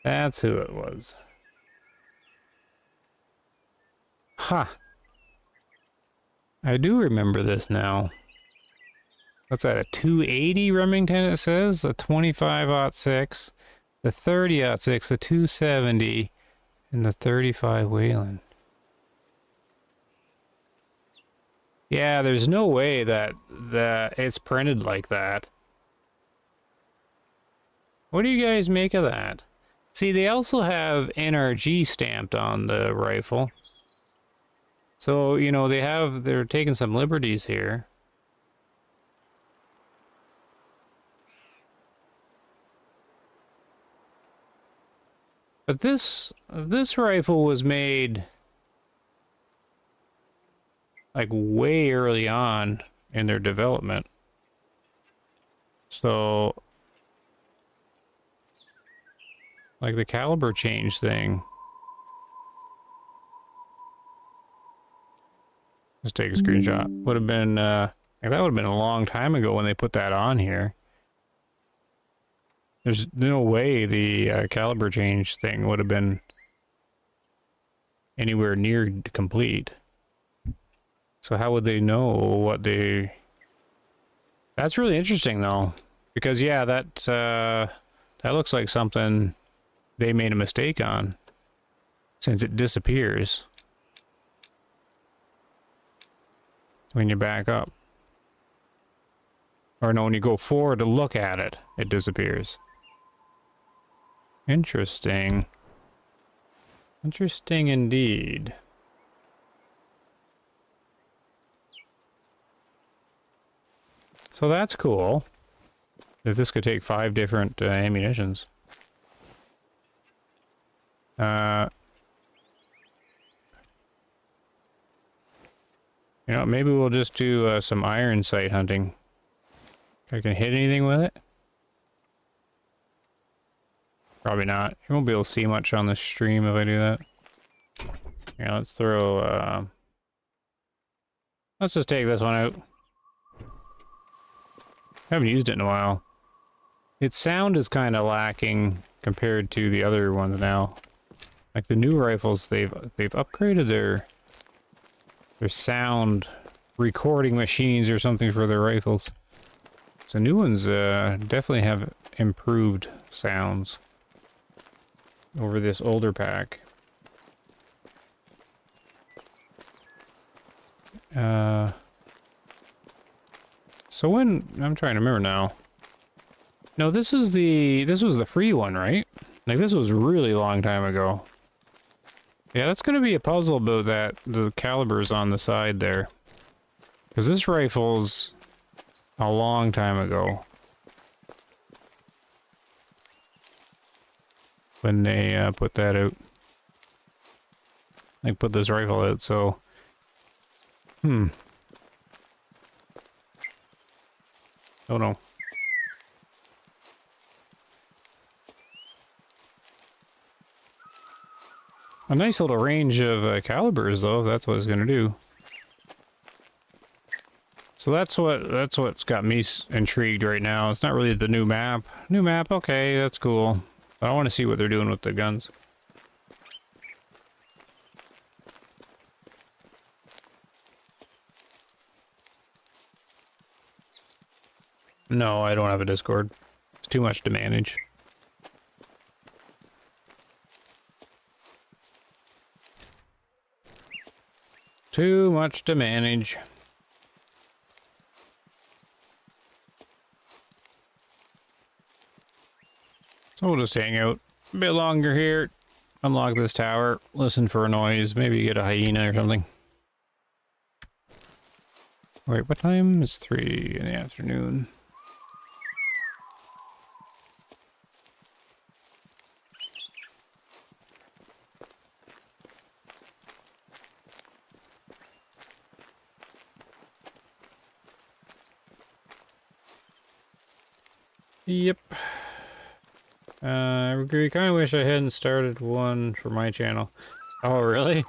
That's who it was. Ha! Huh. I do remember this now. What's that, a 280 Remington it says? A 25-06, the 30-06, the 270, and the 35 Wayland. Yeah, there's no way that it's printed like that. What do you guys make of that? See, they also have NRG stamped on the rifle. So, you know, they're taking some liberties here. But this rifle was made like way early on in their development. So like the caliber change thing. Let's take a screenshot. Would have been like that would have been a long time ago when they put that on here. There's no way the caliber change thing would have been anywhere near complete. So how would they know what they... That's really interesting though, because yeah, that looks like something they made a mistake on, since it disappears when you back up. Or no, when you go forward to look at it, it disappears. Interesting. Interesting indeed. So that's cool. That this could take 5 different ammunitions. You know, maybe we'll just do some iron sight hunting. I can hit anything with it? Probably not. You won't be able to see much on the stream if I do that. Yeah, let's throw, let's just take this one out. Haven't used it in a while. Its sound is kind of lacking compared to the other ones now. Like the new rifles, they've upgraded their sound recording machines or something for their rifles. So new ones definitely have improved sounds over this older pack. So when I'm trying to remember now. No, this was the free one, right? Like this was a really long time ago. Yeah, that's gonna be a puzzle about that, the calibers on the side there. Because this rifle's a long time ago when they put that out. Like put this rifle out, so oh no. A nice little range of calibers, though, if that's what it's gonna do. So that's what's got me intrigued right now. It's not really the new map. New map, okay, that's cool. But I want to see what they're doing with the guns. No, I don't have a Discord. It's too much to manage. Too much to manage. So we'll just hang out a bit longer here. Unlock this tower. Listen for a noise. Maybe get a hyena or something. Wait, what time? It's 3 in the afternoon. Yep. I kind of wish I hadn't started one for my channel. Oh, really?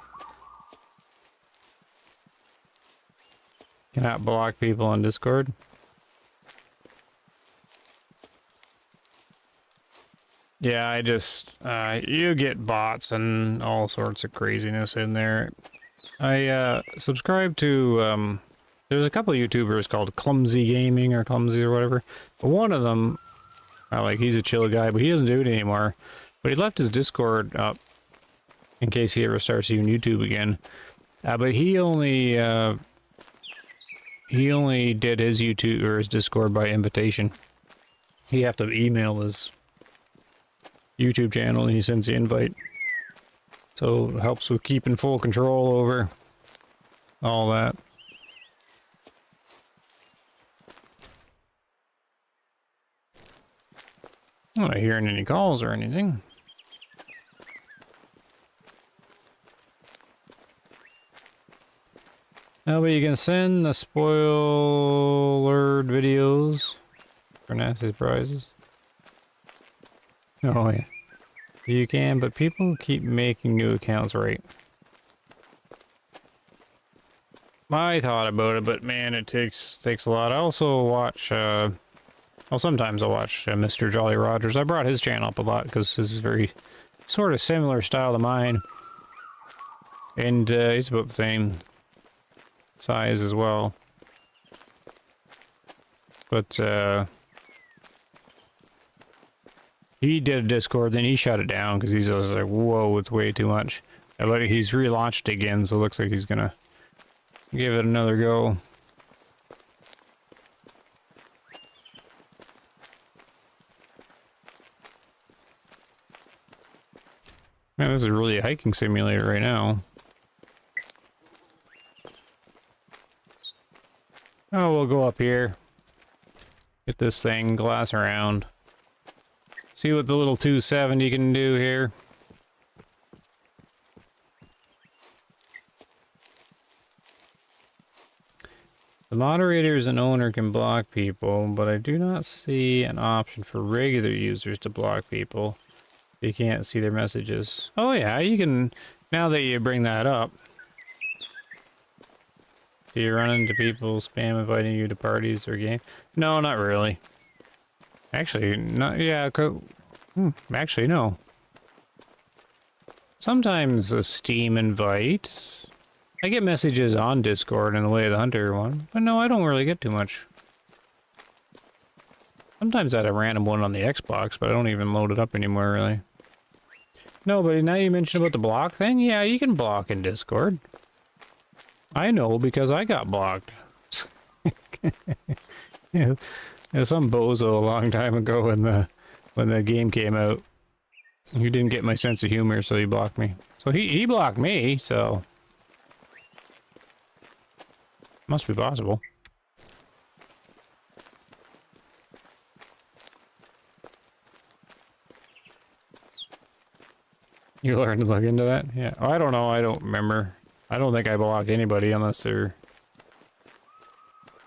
Cannot block people on Discord? Yeah, I just, you get bots and all sorts of craziness in there. I, subscribe to, there's a couple of YouTubers called Clumsy Gaming or Clumsy or whatever. But one of them, like, he's a chill guy, but he doesn't do it anymore. But he left his Discord up in case he ever starts using YouTube again. But he only did his YouTube or his Discord by invitation. You have to email his YouTube channel and he sends the invite. So it helps with keeping full control over all that. I'm not hearing any calls or anything. No, but you can send the spoilered videos for nasty prizes. Oh yeah. You can, but people keep making new accounts, right? I thought about it, but man, it takes a lot. I also watch, well, sometimes I watch Mr. Jolly Rogers. I brought his channel up a lot because his is very sort of similar style to mine. And he's about the same size as well. But he did a Discord, then he shut it down because he's just like, whoa, it's way too much. But he's relaunched again, so it looks like he's gonna give it another go. Man, this is really a hiking simulator right now. Oh, we'll go up here. Get this thing, glass around. See what the little 270 can do here. The moderators and owner can block people, but I do not see an option for regular users to block people. You can't see their messages. Oh yeah, you can, now that you bring that up. Do you run into people spam inviting you to parties or games? No, not really. Actually, not, yeah, actually, no. Sometimes a Steam invite. I get messages on Discord in the Way of the Hunter one, but no, I don't really get too much. Sometimes I had a random one on the Xbox, but I don't even load it up anymore, really. No, but now you mentioned about the block thing? Yeah, you can block in Discord. I know, because I got blocked. Yeah, some bozo a long time ago when the game came out. He didn't get my sense of humor, so he blocked me. So he blocked me, so... Must be possible. You learned to look into that? Yeah. Oh, I don't know. I don't remember. I don't think I blocked anybody unless they're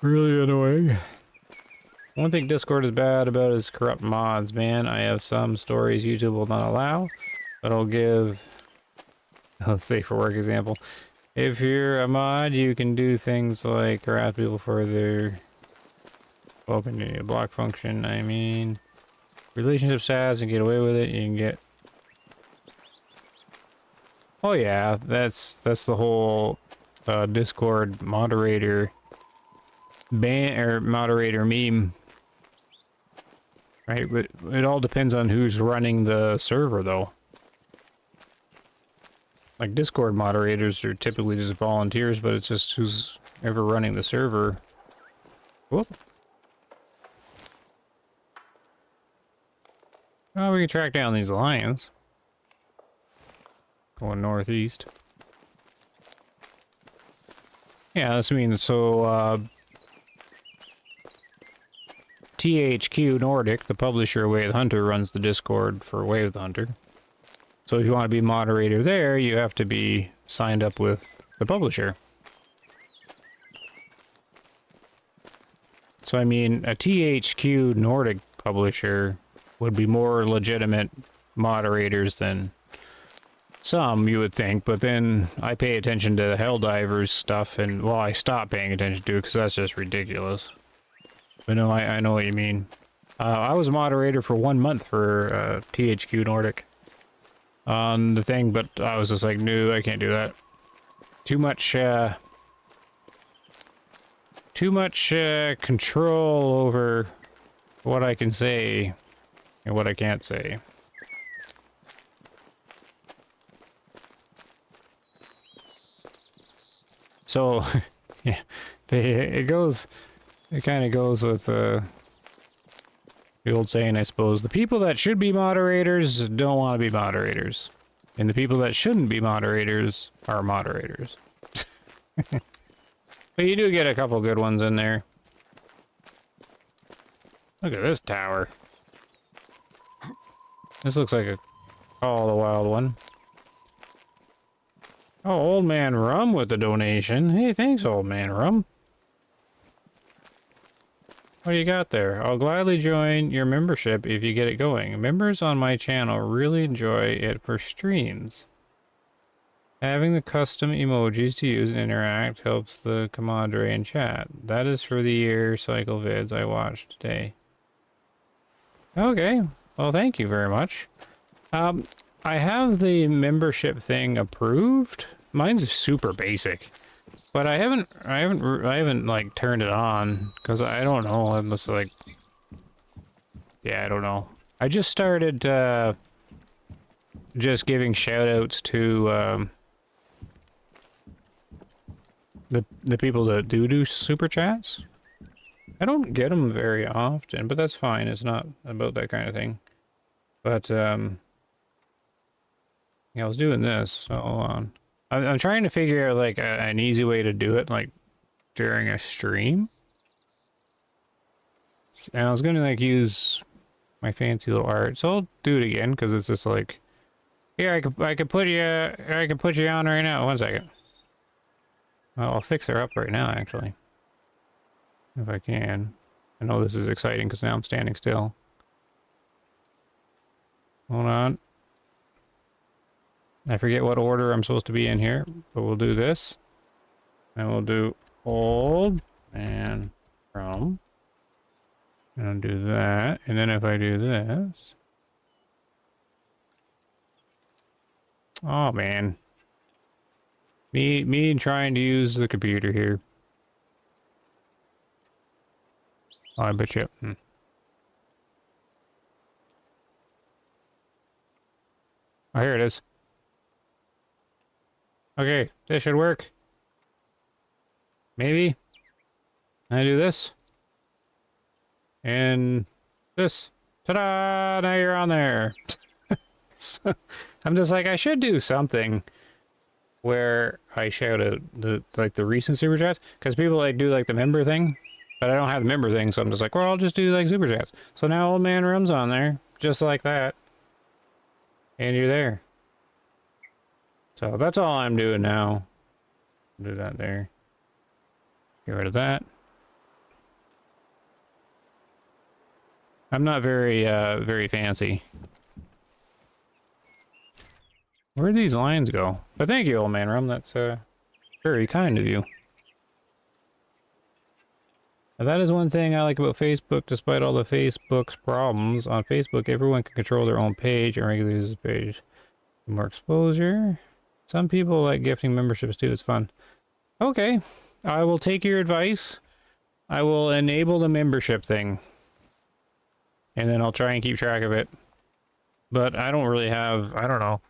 really annoying. One thing Discord is bad about is corrupt mods, man. I have some stories YouTube will not allow, but I'll give, let's say for work example, if you're a mod, you can do things like harass people for their open to block function. I mean, relationship status and get away with it. You can get. Oh yeah, that's the whole Discord moderator ban or moderator meme. Right, but it all depends on who's running the server, though. Like, Discord moderators are typically just volunteers, but it's just who's ever running the server. Whoop. Oh, we can track down these lions. Going northeast. Yeah, that's mean, so, THQ Nordic, the publisher of Way of the Hunter, runs the Discord for Way of the Hunter. So if you want to be moderator there, you have to be signed up with the publisher. So I mean, a THQ Nordic publisher would be more legitimate moderators than some, you would think, but then I pay attention to the Helldivers stuff, and, well, I stopped paying attention to it because that's just ridiculous. But no, I know what you mean. I was a moderator for 1 month for THQ Nordic on the thing, but I was just like, no, I can't do that. Too much control over what I can say and what I can't say. So, yeah, it kind of goes with, The old saying, I suppose. The people that should be moderators don't want to be moderators. And the people that shouldn't be moderators are moderators. But you do get a couple good ones in there. Look at this tower. This looks like a Call of the Wild one. Oh, Old Man Rum with the donation. Hey, thanks, Old Man Rum. What do you got there? I'll gladly join your membership if you get it going. Members on my channel really enjoy it for streams. Having the custom emojis to use and interact helps the camaraderie in chat. That is for the year cycle vids I watched today. Okay, well thank you very much. I have the membership thing approved. Mine's super basic. But I haven't like turned it on because I don't know. I must like, yeah, I don't know. I just started just giving shout outs to the people that do super chats. I don't get them very often, but that's fine. It's not about that kind of thing. But yeah, I was doing this. So hold on. I'm trying to figure out like an easy way to do it, like during a stream. And I was gonna like use my fancy little art, so I'll do it again because it's just like, here I could put you on right now. 1 second. Well, I'll fix her up right now actually, if I can. I know this is exciting because now I'm standing still. Hold on. I forget what order I'm supposed to be in here, but we'll do this. And we'll do Old Man Rum. And I'll do that. And then if I do this. Oh man. Me trying to use the computer here. Oh, I bet you. Oh, here it is. Okay, this should work. Maybe. I do this. And this. Ta-da! Now you're on there. So, I'm just like, I should do something where I shout out the recent super chats, because people like do like the member thing, but I don't have the member thing, so I'm just like, well, I'll just do like super chats. So now Old Man Rum's on there, just like that. And you're there. So that's all I'm doing now. Do that there. Get rid of that. I'm not very fancy. Where'd these lines go? But thank you, Old Man Rum. That's very kind of you. Now, that is one thing I like about Facebook, despite all the Facebook's problems. On Facebook, everyone can control their own page and regularly use the page. More exposure. Some people like gifting memberships too. It's fun. Okay. I will take your advice. I will enable the membership thing. And then I'll try and keep track of it. But I don't really have... I don't know.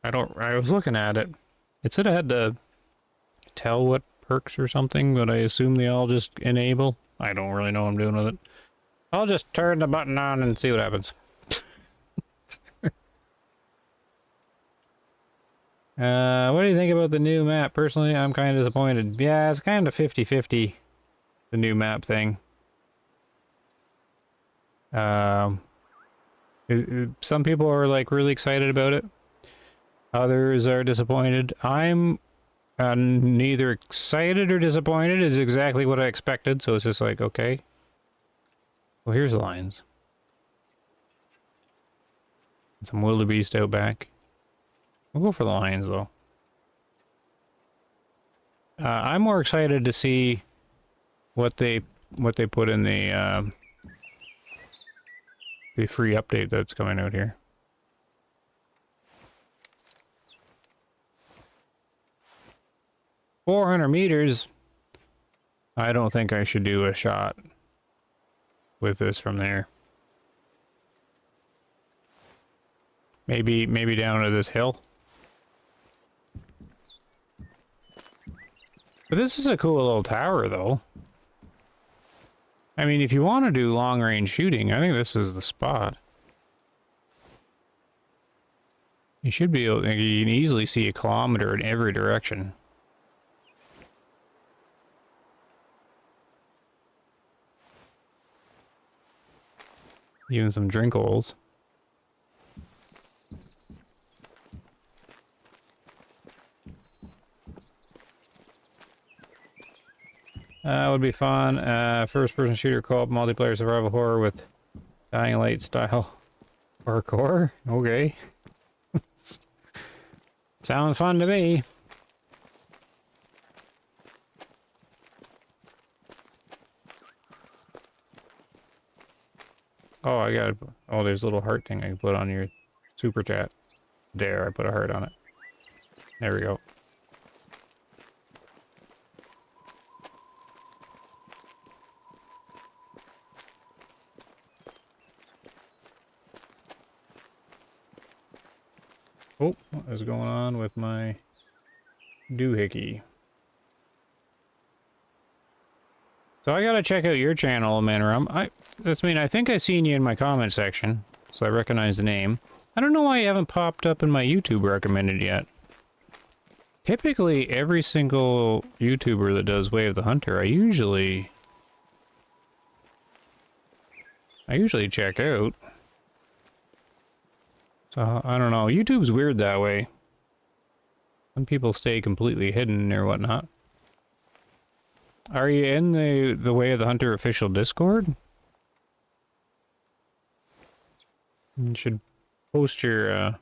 I was looking at it. It said I had to tell what perks or something, but I assume they all just enable. I don't really know what I'm doing with it. I'll just turn the button on and see what happens. What do you think about the new map? Personally, I'm kind of disappointed. Yeah, it's kind of 50-50, the new map thing. Some people are like really excited about it. Others are disappointed. I'm neither excited or disappointed. Is exactly what I expected, so it's just like, okay. Well, here's the lines. Some wildebeest out back. We'll go for the lions, though. I'm more excited to see what they put in the free update that's coming out here. $400 meters. I don't think I should do a shot with this from there. Maybe down to this hill. But this is a cool little tower, though. I mean, if you want to do long-range shooting, I think this is the spot. You should be able, you can easily see a kilometer in every direction. Even some drink holes. Would be fun. First-person shooter co-op multiplayer survival horror with Dying Light style parkour. Okay. Sounds fun to me. Oh, I got. Oh, there's a little heart thing I can put on your super chat. There, I put a heart on it. There we go. Oh, what is going on with my doohickey? So I gotta check out your channel, Manrum. I think I seen you in my comment section, so I recognize the name. I don't know why you haven't popped up in my YouTube recommended yet. Typically, every single YouTuber that does Way of the Hunter, I usually check out. So, I don't know. YouTube's weird that way. Some people stay completely hidden or whatnot. Are you in the Way of the Hunter official Discord? You should post your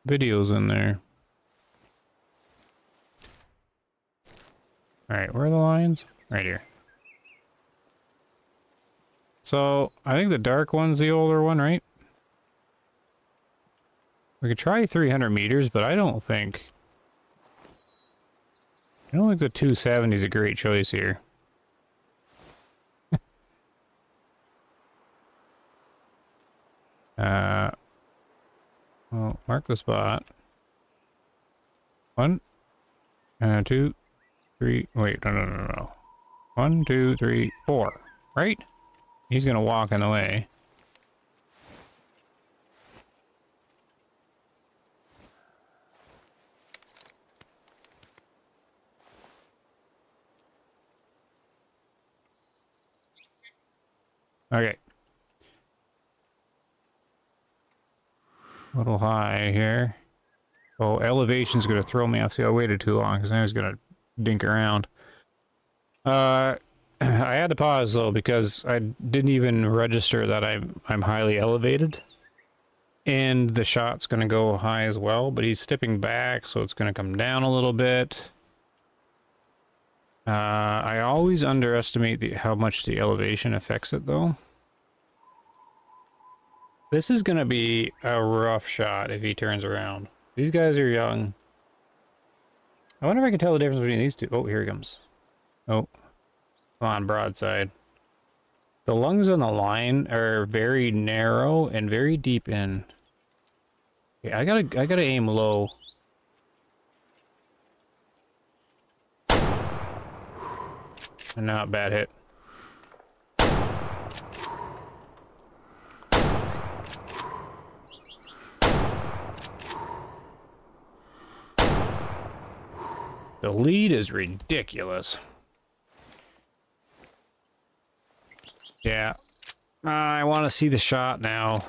videos in there. Alright, where are the lines? Right here. So, I think the dark one's the older one, right? We could try 300 meters, but I don't think the 270 is a great choice here. Well, mark the spot. 1, 2, 3, wait, no. 1, 2, 3, 4, right? He's gonna walk in the way. Okay. A little high here. Oh, elevation's gonna throw me off. See, I waited too long because I was gonna dink around. I had to pause though because I didn't even register that I'm highly elevated, and the shot's gonna go high as well. But he's stepping back, so it's gonna come down a little bit. I always underestimate how much the elevation affects it though. This is gonna be a rough shot if he turns around. These guys are young. I wonder if I can tell the difference between these two. Oh, here he comes. Oh. Come on, broadside. The lungs on the line are very narrow and very deep in. Okay, I gotta aim low. And not bad hit. The lead is ridiculous. Yeah. I want to see the shot now.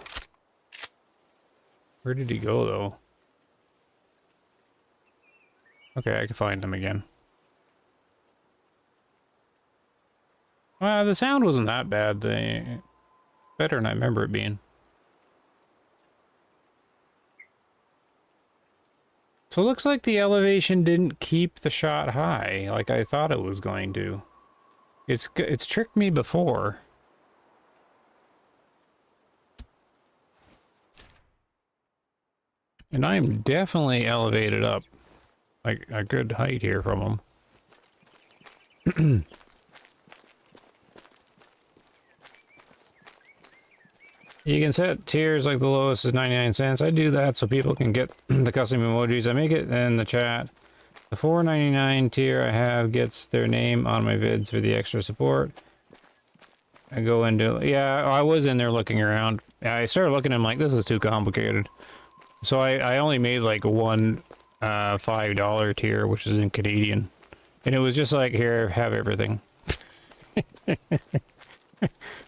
Where did he go, though? Okay, I can find him again. The sound wasn't that bad. Better than I remember it being. So it looks like the elevation didn't keep the shot high like I thought it was going to. It's tricked me before. And I am definitely elevated up, like a good height here from him. You can set tiers like the lowest is 99 cents. I do that so people can get the custom emojis. I make it in the chat. The $4.99 tier I have gets their name on my vids for the extra support. I go into, yeah, I was in there looking around. I started looking and I'm like, this is too complicated. So I only made like one $5 tier, which is in Canadian. And it was just like, here, have everything.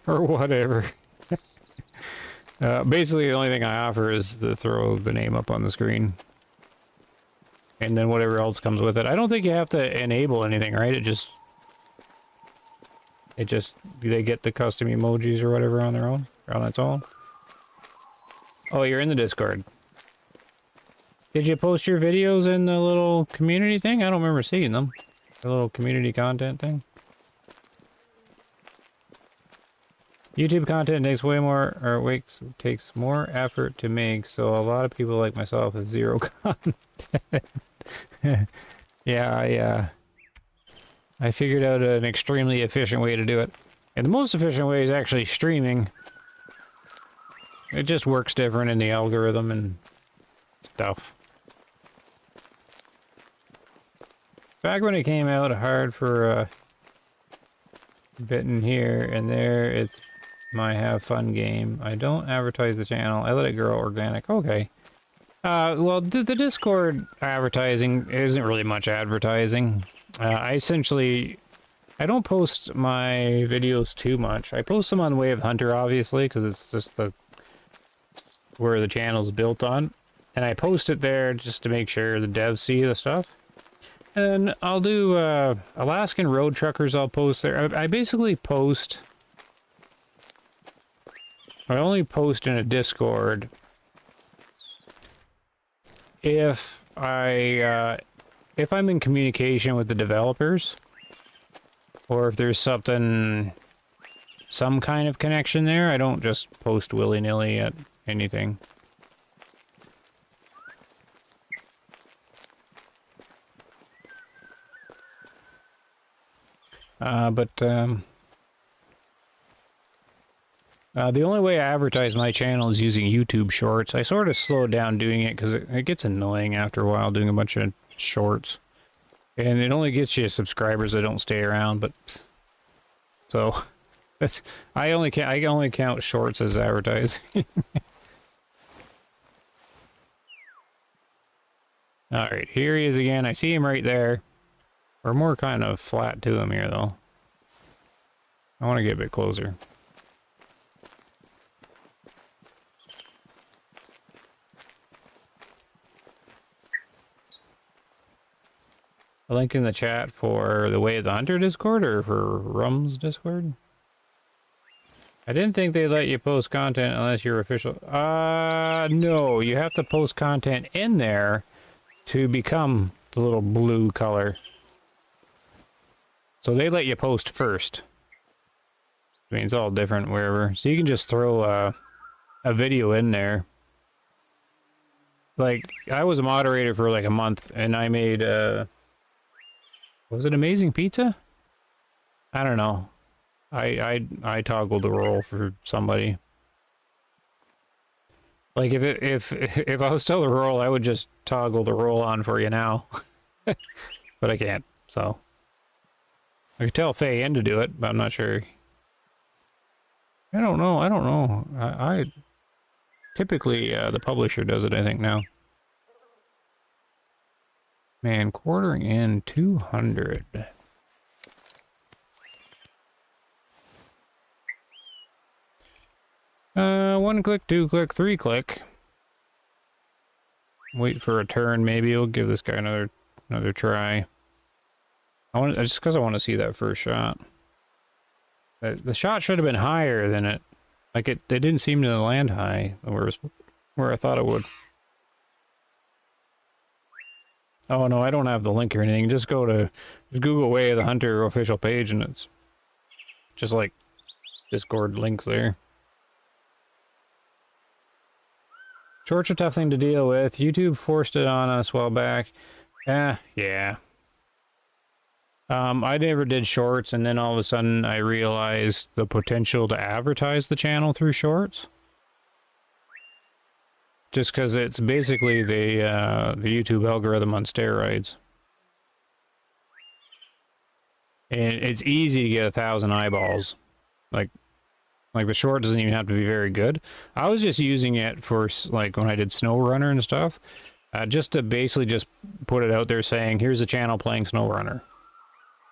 Or whatever. Basically, the only thing I offer is to throw the name up on the screen. And then whatever else comes with it. I don't think you have to enable anything, right? It just, they get the custom emojis or whatever on their own, on its own. Oh, you're in the Discord. Did you post your videos in the little community thing? I don't remember seeing them. The little community content thing. YouTube content takes way more, or takes more effort to make, so a lot of people like myself have zero content. Yeah, I figured out an extremely efficient way to do it. And the most efficient way is actually streaming. It just works different in the algorithm and stuff. Back when it came out hard for a bit in here and there, it's my have fun game. I don't advertise the channel. I let it grow organic. Okay. Well, the Discord advertising isn't really much advertising. I don't post my videos too much. I post them on Way of Hunter, obviously, because it's just where the channel's built on. And I post it there just to make sure the devs see the stuff. And I'll do Alaskan Road Truckers, I'll post there. I basically post... I only post in a Discord if I'm in communication with the developers, or if there's some kind of connection there. I don't just post willy-nilly at anything. The only way I advertise my channel is using YouTube Shorts. I sort of slowed down doing it because it gets annoying after a while doing a bunch of shorts. And it only gets you subscribers that don't stay around, but... So, I only count shorts as advertising. Alright, here he is again. I see him right there. We're more kind of flat to him here, though. I want to get a bit closer. A link in the chat for the Way of the Hunter Discord or for Rum's Discord? I didn't think they let you post content unless you're official. No, you have to post content in there to become the little blue color. So they let you post first. I mean, it's all different wherever. So you can just throw a video in there. Like, I was a moderator for like a month and I made was it Amazing Pizza? I don't know. I toggled the role for somebody. Like if I was still the role, I would just toggle the role on for you now. But I can't, so. I could tell Faye in to do it, but I'm not sure. I don't know. I typically the publisher does it, I think, now. Man, quartering in 200. One click, two click, three click. Wait for a turn, maybe. We'll give this guy another try. Just because I want to see that first shot. The shot should have been higher than it. Like it didn't seem to land high where I thought it would. Oh no, I don't have the link or anything. Just Google Way of the Hunter official page and it's just like Discord links there. Shorts are a tough thing to deal with. YouTube forced it on us a while back. Yeah. I never did shorts, and then all of a sudden I realized the potential to advertise the channel through shorts. Just because it's basically the YouTube algorithm on steroids. And it's easy to get 1,000 eyeballs. Like the short doesn't even have to be very good. I was just using it for like when I did SnowRunner and stuff, just to basically just put it out there saying, here's a channel playing SnowRunner.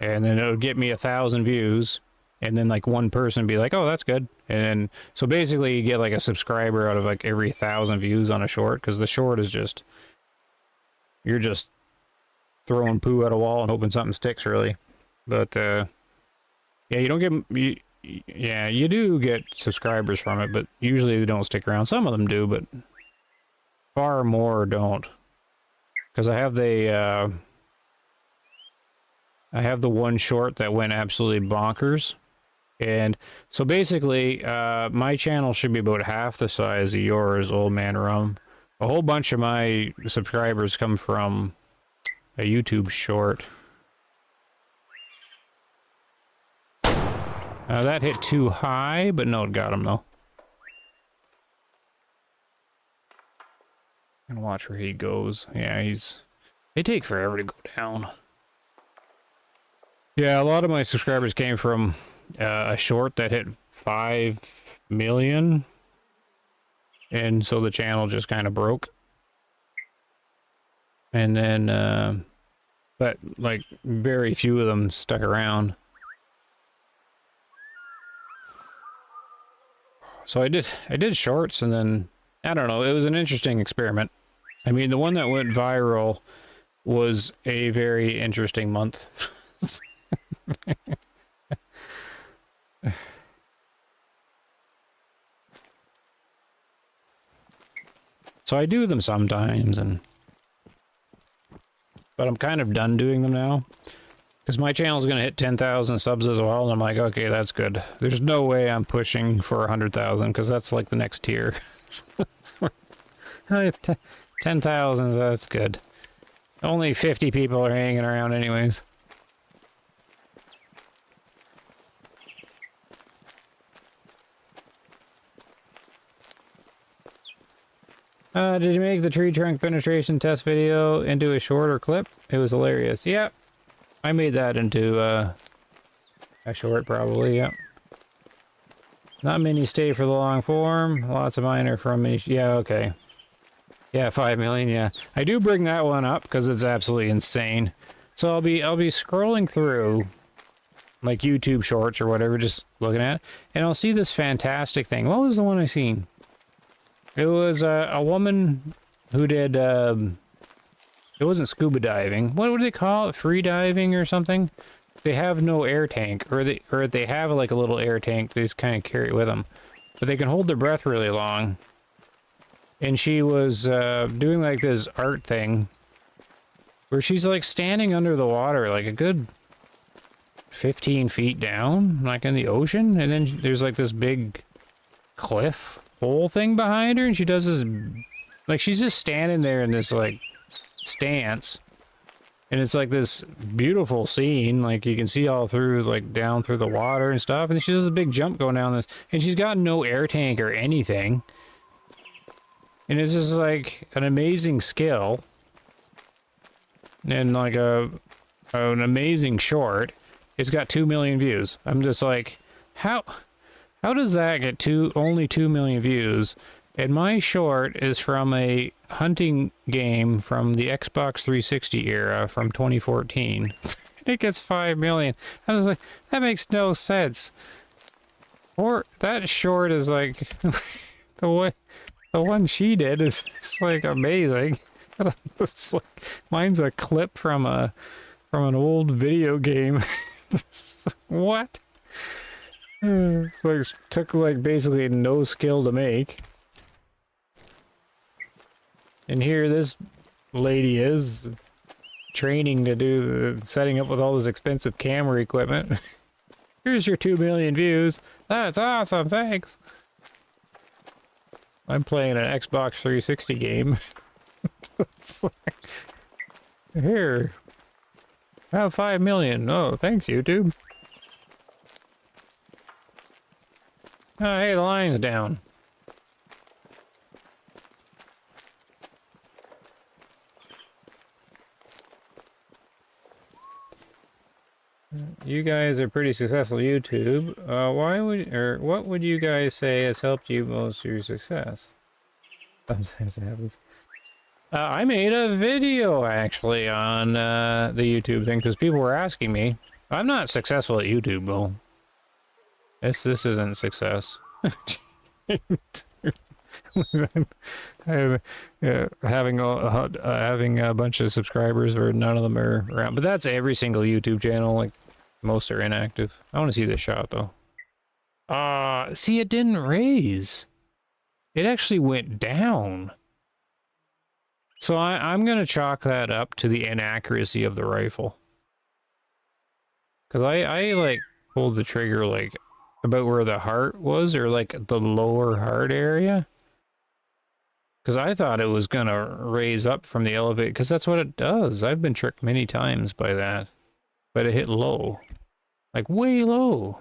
And then it would get me 1,000 views, and then like one person would be like, oh, that's good. And then, so basically you get like a subscriber out of like every 1,000 views on a short, because the short is just, you're just throwing poo at a wall and hoping something sticks, really. But yeah, you don't get, yeah, you do get subscribers from it, but usually they don't stick around. Some of them do, but far more don't. Because I have the one short that went absolutely bonkers. And so basically, my channel should be about half the size of yours, Old Man Rum. A whole bunch of my subscribers come from a YouTube short. That hit too high, but no, it got him though. And watch where he goes. Yeah, they take forever to go down. Yeah, a lot of my subscribers came from a short that hit 5 million. And so the channel just kind of broke. And then, but like very few of them stuck around. So I did shorts, and then, I don't know, it was an interesting experiment. I mean, the one that went viral was a very interesting month. So I do them sometimes, but I'm kind of done doing them now. Because my channel's going to hit 10,000 subs as well, and I'm like, okay, that's good. There's no way I'm pushing for 100,000, because that's like the next tier. 10,000, that's good. Only 50 people are hanging around anyways. Did you make the tree trunk penetration test video into a shorter clip? It was hilarious. Yep. I made that into a short, probably, yep. Not many stay for the long form. Lots of mine are from me. Yeah, okay. Yeah, 5 million, yeah. I do bring that one up because it's absolutely insane. So I'll be scrolling through like YouTube shorts or whatever, just looking at it, and I'll see this fantastic thing. What was the one I seen? It was a woman who did it wasn't scuba diving. What would they call it? Free diving or something? They have no air tank, or they have like a little air tank. They just kind of carry it with them, but they can hold their breath really long. And she was doing like this art thing, where she's like standing under the water, like a good 15 feet down, like in the ocean, and then there's like this big cliff hole thing behind her, and she does this, like she's just standing there in this like stance, and it's like this beautiful scene, like you can see all through, like down through the water and stuff, and then she does a big jump going down this, and she's got no air tank or anything, and it's just like an amazing skill, and like an amazing short. It's got 2 million views. I'm just like, how does that get only 2 million views? And my short is from a hunting game from the Xbox 360 era from 2014. It gets 5 million. I was like, that makes no sense. Or that short is like the one she did is like amazing. It's like, mine's a clip from an old video game. What? Like took like basically no skill to make. And here this lady is training to do the setting up with all this expensive camera equipment. Here's your 2 million views. That's awesome, thanks. I'm playing an Xbox 360 game. It's like, here. I have 5 million. Oh, thanks, YouTube. Oh, hey, the line's down. You guys are pretty successful YouTube. What would you guys say has helped you most to your success? Sometimes it happens. I made a video actually on the YouTube thing because people were asking me. I'm not successful at YouTube, though. This isn't success. Having a bunch of subscribers where none of them are around, but that's every single YouTube channel. Like most are inactive. I want to see this shot though. See, it didn't raise. It actually went down. So I'm gonna chalk that up to the inaccuracy of the rifle. Cause I like pulled the trigger like about where the heart was, or like the lower heart area. Because I thought it was going to raise up from the elevator, because that's what it does. I've been tricked many times by that. But it hit low. Like, way low.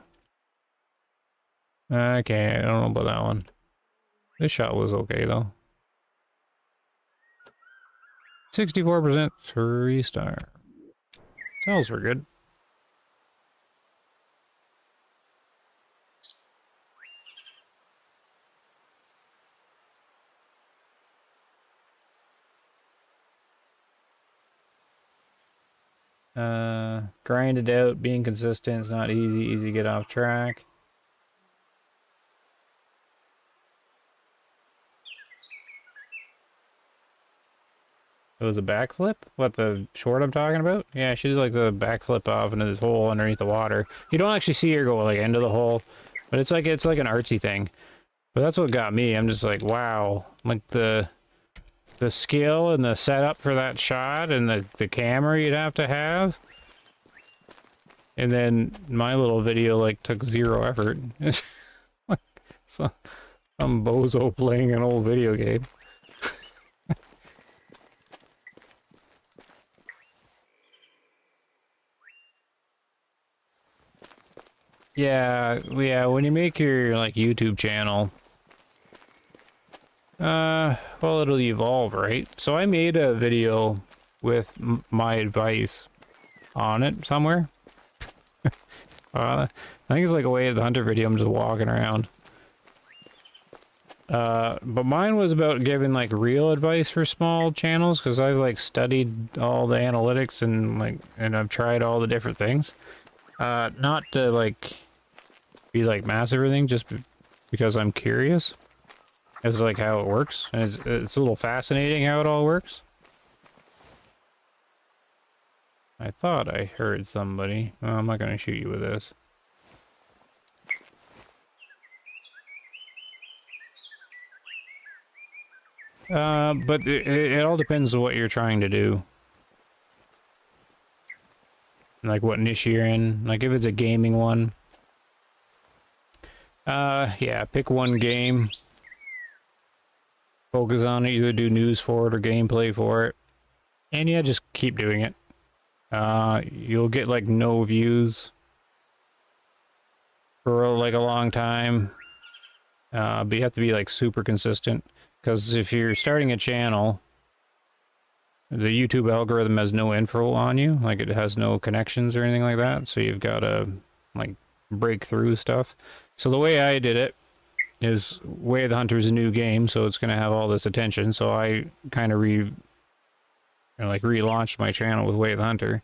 Okay, I don't know about that one. This shot was okay, though. 64%, 3-star. Smells were good. Grind it out, being consistent is not easy to get off track. It was a backflip? What, the short I'm talking about? Yeah, she did like the backflip off into this hole underneath the water. You don't actually see her go like into the hole, but it's like an artsy thing. But that's what got me. I'm just like, wow. Like the skill and the setup for that shot and the camera you'd have to have. And then my little video like took 0 effort. Like some bozo playing an old video game. Yeah, when you make your like YouTube channel, well, it'll evolve, right? So I made a video with my advice on it somewhere. I think it's like a Way of the Hunter video. I'm just walking around. But mine was about giving like real advice for small channels, because I've like studied all the analytics and I've tried all the different things. Not to like be like massive or anything, just because I'm curious as like how it works, and it's a little fascinating how it all works. I thought I heard somebody. Well, I'm not gonna shoot you with this. But it all depends on what you're trying to do. Like what niche you're in. Like if it's a gaming one. Yeah, pick one game. Focus on it, either do news for it or gameplay for it. And yeah, just keep doing it. You'll get like no views for like a long time. But you have to be like super consistent. Because if you're starting a channel, the YouTube algorithm has no info on you. Like it has no connections or anything like that. So you've got to like break through stuff. So the way I did it is Way of the Hunter is a new game, so it's going to have all this attention. So I kind of relaunched my channel with Way of the Hunter,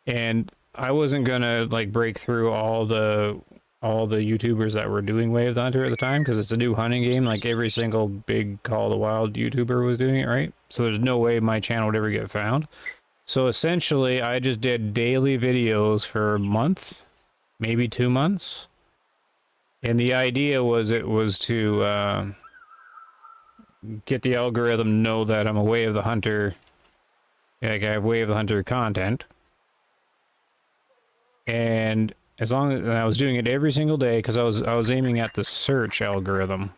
and I wasn't going to like break through all the YouTubers that were doing Way of the Hunter at the time, because it's a new hunting game. Like every single big Call of the Wild YouTuber was doing it, right? So there's no way my channel would ever get found. So essentially, I just did daily videos for a month, maybe 2 months. And the idea was to get the algorithm know that I'm a Way of the Hunter, like I have Way of the Hunter content. And as long as I was doing it every single day, because I was aiming at the search algorithm.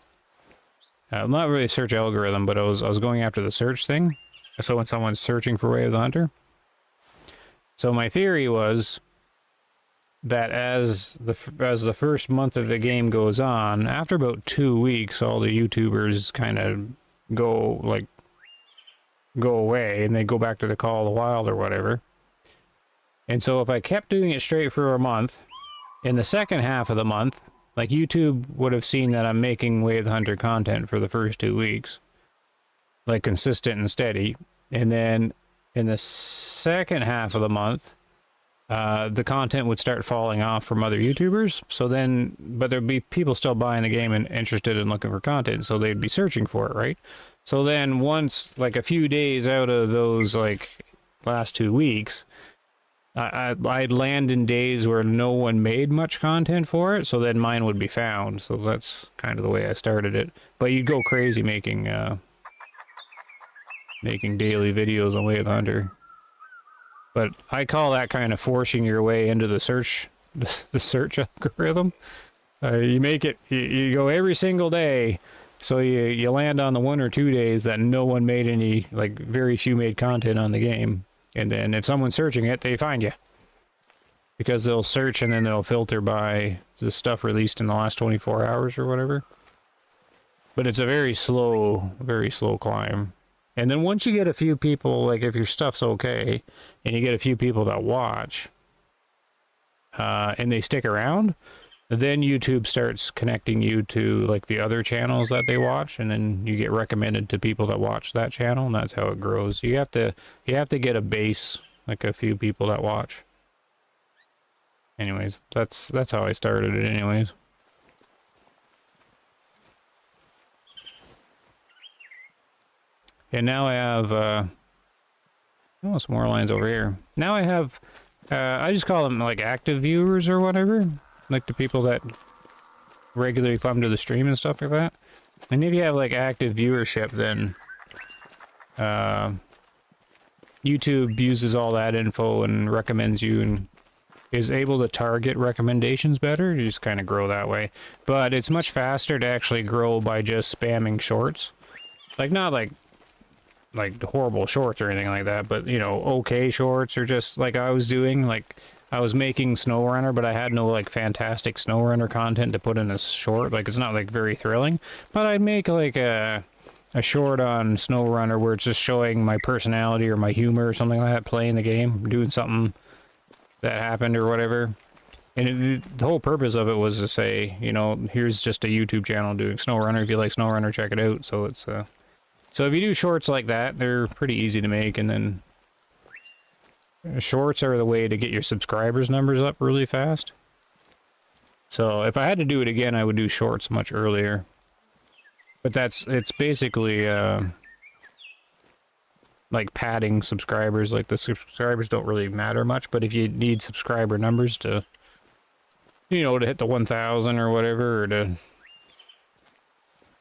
Not really search algorithm, but I was going after the search thing. So when someone's searching for Way of the Hunter. So my theory was that as the first month of the game goes on, after about 2 weeks, all the YouTubers kind of go away, and they go back to the Call of the Wild or whatever. And so if I kept doing it straight for a month, in the second half of the month, like YouTube would have seen that I'm making Way of the Hunter content for the first 2 weeks, like consistent and steady. And then in the second half of the month, the content would start falling off from other YouTubers. So then, but there'd be people still buying the game and interested in looking for content. So they'd be searching for it, right? So then once, like a few days out of those, like last 2 weeks, I'd land in days where no one made much content for it. So then mine would be found. So that's kind of the way I started it. But you'd go crazy making daily videos on Way of the Hunter. But I call that kind of forcing your way into the search algorithm. You make it, you go every single day, so you land on the 1 or 2 days that no one made any, like very few made content on the game. And then if someone's searching it, they find you. Because they'll search and then they'll filter by the stuff released in the last 24 hours or whatever. But it's a very slow climb. And then once you get a few people, like if your stuff's okay, and you get a few people that watch, and they stick around, then YouTube starts connecting you to like the other channels that they watch, and then you get recommended to people that watch that channel, and that's how it grows. You have to get a base, like a few people that watch. Anyways, that's how I started it anyways. And now I have, oh, some more lines over here. Now I have, I just call them like active viewers or whatever. Like the people that regularly come to the stream and stuff like that. And if you have like active viewership, then YouTube uses all that info and recommends you and is able to target recommendations better. You just kind of grow that way. But it's much faster to actually grow by just spamming shorts. Like, not like horrible shorts or anything like that, but you know, okay shorts, or just like I was doing, like I was making SnowRunner, but I had no like fantastic SnowRunner content to put in this short. Like, it's not like very thrilling, but I'd make like a short on SnowRunner where it's just showing my personality or my humor or something like that, playing the game, doing something that happened or whatever. And the whole purpose of it was to say, you know, here's just a YouTube channel doing SnowRunner. If you like SnowRunner, check it out. So it's so if you do shorts like that, they're pretty easy to make, and then shorts are the way to get your subscribers numbers up really fast. So if I had to do it again, I would do shorts much earlier. But it's basically like padding subscribers. Like the subscribers don't really matter much, but if you need subscriber numbers to, you know, to hit the 1,000 or whatever, or to,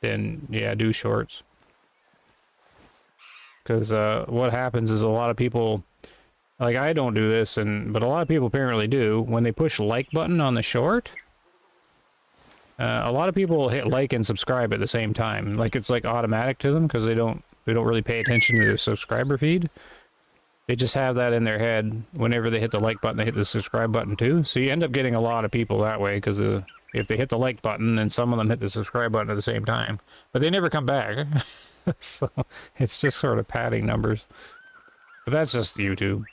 then yeah, do shorts. Because what happens is a lot of people, like I don't do this, but a lot of people apparently do, when they push like button on the short, a lot of people hit like and subscribe at the same time. Like it's like automatic to them because they don't really pay attention to their subscriber feed. They just have that in their head. Whenever they hit the like button, they hit the subscribe button too. So you end up getting a lot of people that way, because if they hit the like button, then some of them hit the subscribe button at the same time, but they never come back. So it's just sort of padding numbers. But that's just YouTube.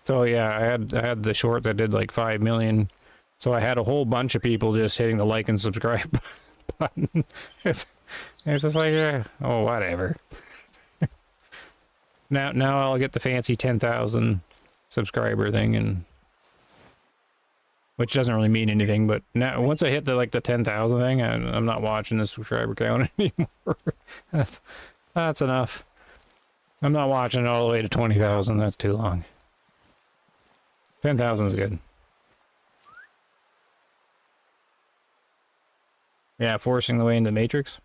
So yeah, I had the short that did like 5 million. So I had a whole bunch of people just hitting the like and subscribe button. It's just like, oh, whatever. Now I'll get the fancy 10,000 subscriber thing, and which doesn't really mean anything, but now once I hit the 10,000 thing, I'm not watching the subscriber count anymore. That's enough. I'm not watching it all the way to 20,000. That's too long. 10,000 is good. Yeah, forcing the way into the Matrix.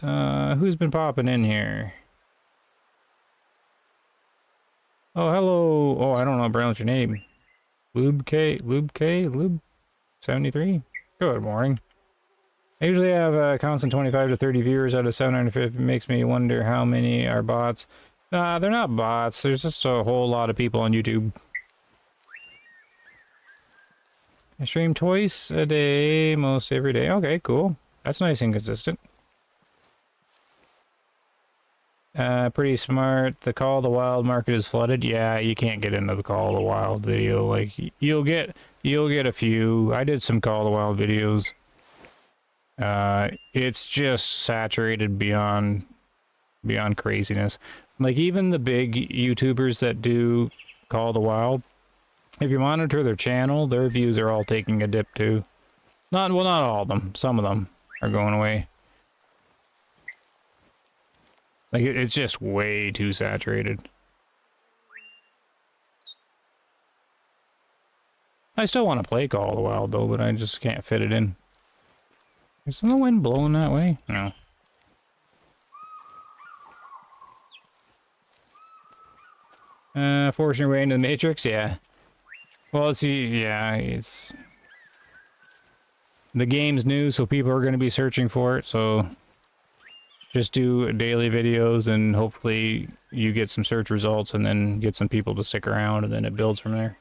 Who's been popping in here? Oh, hello. Oh, I don't know how to pronounce your name. Lube 73? Good morning. I usually have a constant 25 to 30 viewers out of 750. It makes me wonder how many are bots. They're not bots. There's just a whole lot of people on YouTube. I stream twice a day, most every day. Okay, cool. That's nice and consistent. Pretty smart. The Call of the Wild market is flooded. Yeah, you can't get into the Call of the Wild video. Like, you'll get a few. I did some Call of the Wild videos. It's just saturated beyond craziness. Like, even the big YouTubers that do Call of the Wild, if you monitor their channel, their views are all taking a dip too. Not all of them. Some of them are going away. Like, it's just way too saturated. I still want to play Call of the Wild, though, but I just can't fit it in. Is the wind blowing that way? No. Forcing your way into the Matrix? Yeah. Well, it's... The game's new, so people are going to be searching for it, so... Just do daily videos and hopefully you get some search results and then get some people to stick around and then it builds from there.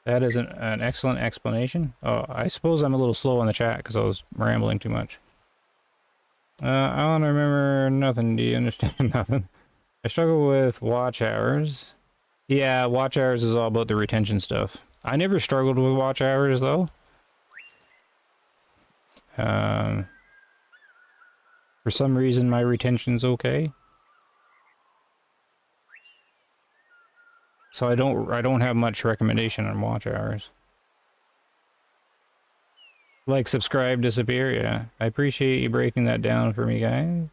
That is an excellent explanation. Oh, I suppose I'm a little slow on the chat because I was rambling too much. I don't remember nothing. Do you understand nothing? I struggle with watch hours. Yeah, watch hours is all about the retention stuff. I never struggled with watch hours though. For some reason my retention's okay. So I don't have much recommendation on watch hours. Like, subscribe, disappear, yeah. I appreciate you breaking that down for me, guys.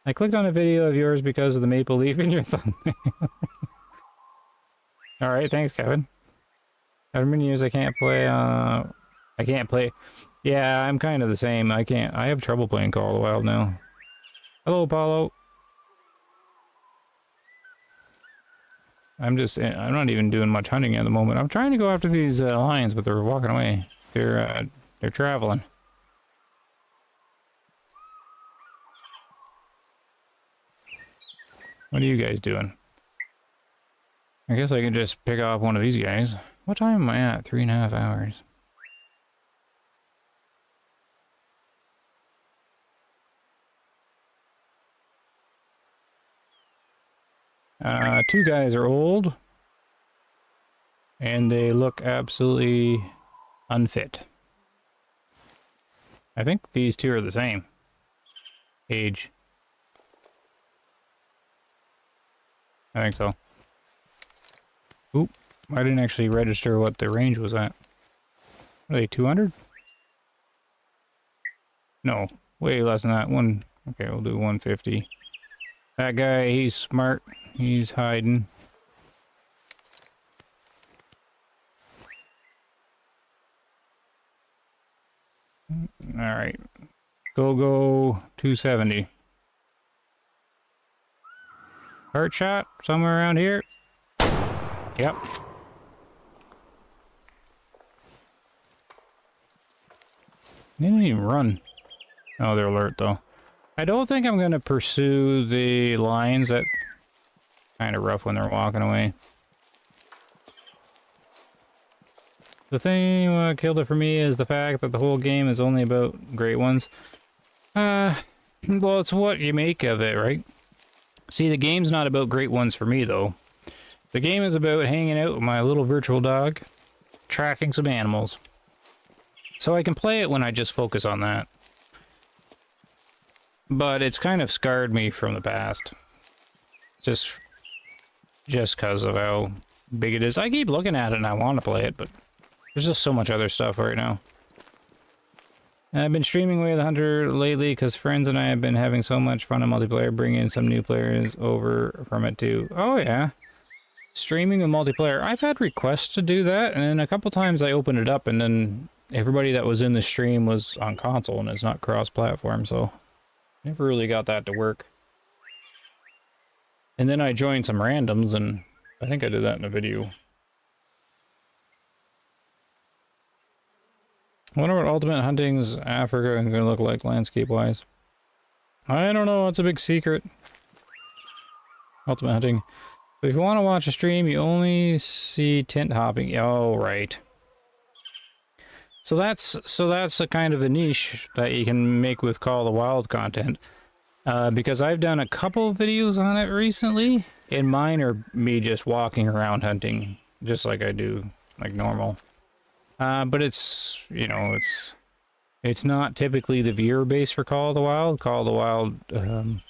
I clicked on a video of yours because of the maple leaf in your thumbnail. Alright, thanks, Kevin. How many years I can't play, Yeah, I'm kind of the same. I have trouble playing Call of the Wild now. Hello, Paulo. I'm not even doing much hunting at the moment. I'm trying to go after these lions, but they're walking away. They're traveling. What are you guys doing? I guess I can just pick off one of these guys. What time am I at? 3.5 hours. Two guys are old. And they look absolutely unfit. I think these two are the same age. I think so. Oop, I didn't actually register what the range was at. Are they 200? No, way less than that. Okay, we'll do 150. That guy, he's smart. He's hiding. Alright. Go 270. Heart shot somewhere around here. Yep. They didn't even run. Oh, they're alert though. I don't think I'm going to pursue the lions. That kind of rough when they're walking away. The thing what killed it for me is the fact that the whole game is only about great ones. Well, it's what you make of it, right? See, the game's not about great ones for me, though. The game is about hanging out with my little virtual dog, tracking some animals. So I can play it when I just focus on that. But it's kind of scarred me from the past. Just because of how big it is. I keep looking at it and I want to play it, but there's just so much other stuff right now. I've been streaming Way of the Hunter lately because friends and I have been having so much fun in multiplayer, bringing some new players over from it too. Oh yeah. Streaming a multiplayer. I've had requests to do that, and then a couple times I opened it up and then everybody that was in the stream was on console and it's not cross-platform, so never really got that to work. And then I joined some randoms, and I think I did that in a video. I wonder what Ultimate Hunting's Africa is going to look like landscape-wise. I don't know, it's a big secret. Ultimate Hunting. But if you want to watch a stream, you only see tent hopping. Oh, right. that's a kind of a niche that you can make with Call of the Wild content. Because I've done a couple videos on it recently, and mine are me just walking around hunting, just like I do, like normal. But it's, you know, it's not typically the viewer base for Call of the Wild. Call of the Wild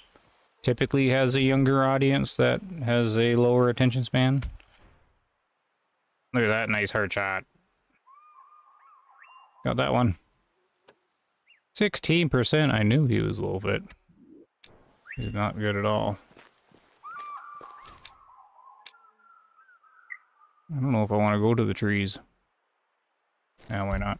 typically has a younger audience that has a lower attention span. Look at that nice hard shot. Got that one. 16%. I knew he was a little bit. He's not good at all. I don't know if I want to go to the trees. Yeah, why not?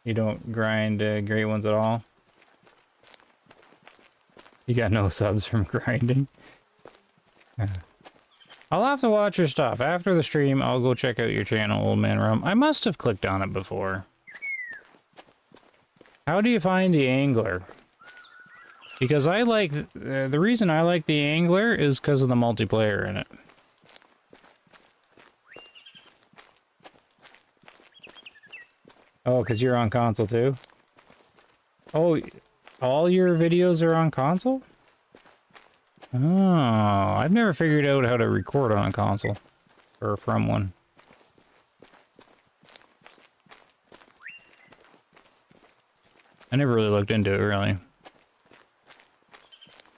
You don't grind great ones at all? You got no subs from grinding? I'll have to watch your stuff. After the stream, I'll go check out your channel, Old Man Rum. I must have clicked on it before. How do you find the angler? Because I like... the reason I like the angler is because of the multiplayer in it. Oh, because you're on console too? Oh, all your videos are on console? Oh, I've never figured out how to record on a console. Or from one. I never really looked into it, really.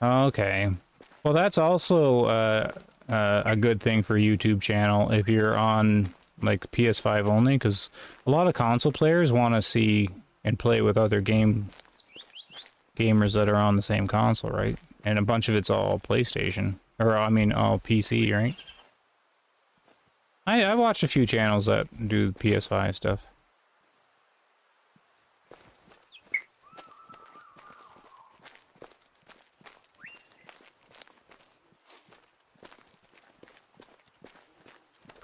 Okay. Well, that's also a good thing for YouTube channel if you're on, like, PS5 only, because a lot of console players want to see and play with other gamers that are on the same console, right? And a bunch of it's all PlayStation. Or, I mean, all PC, right? I watched a few channels that do PS5 stuff.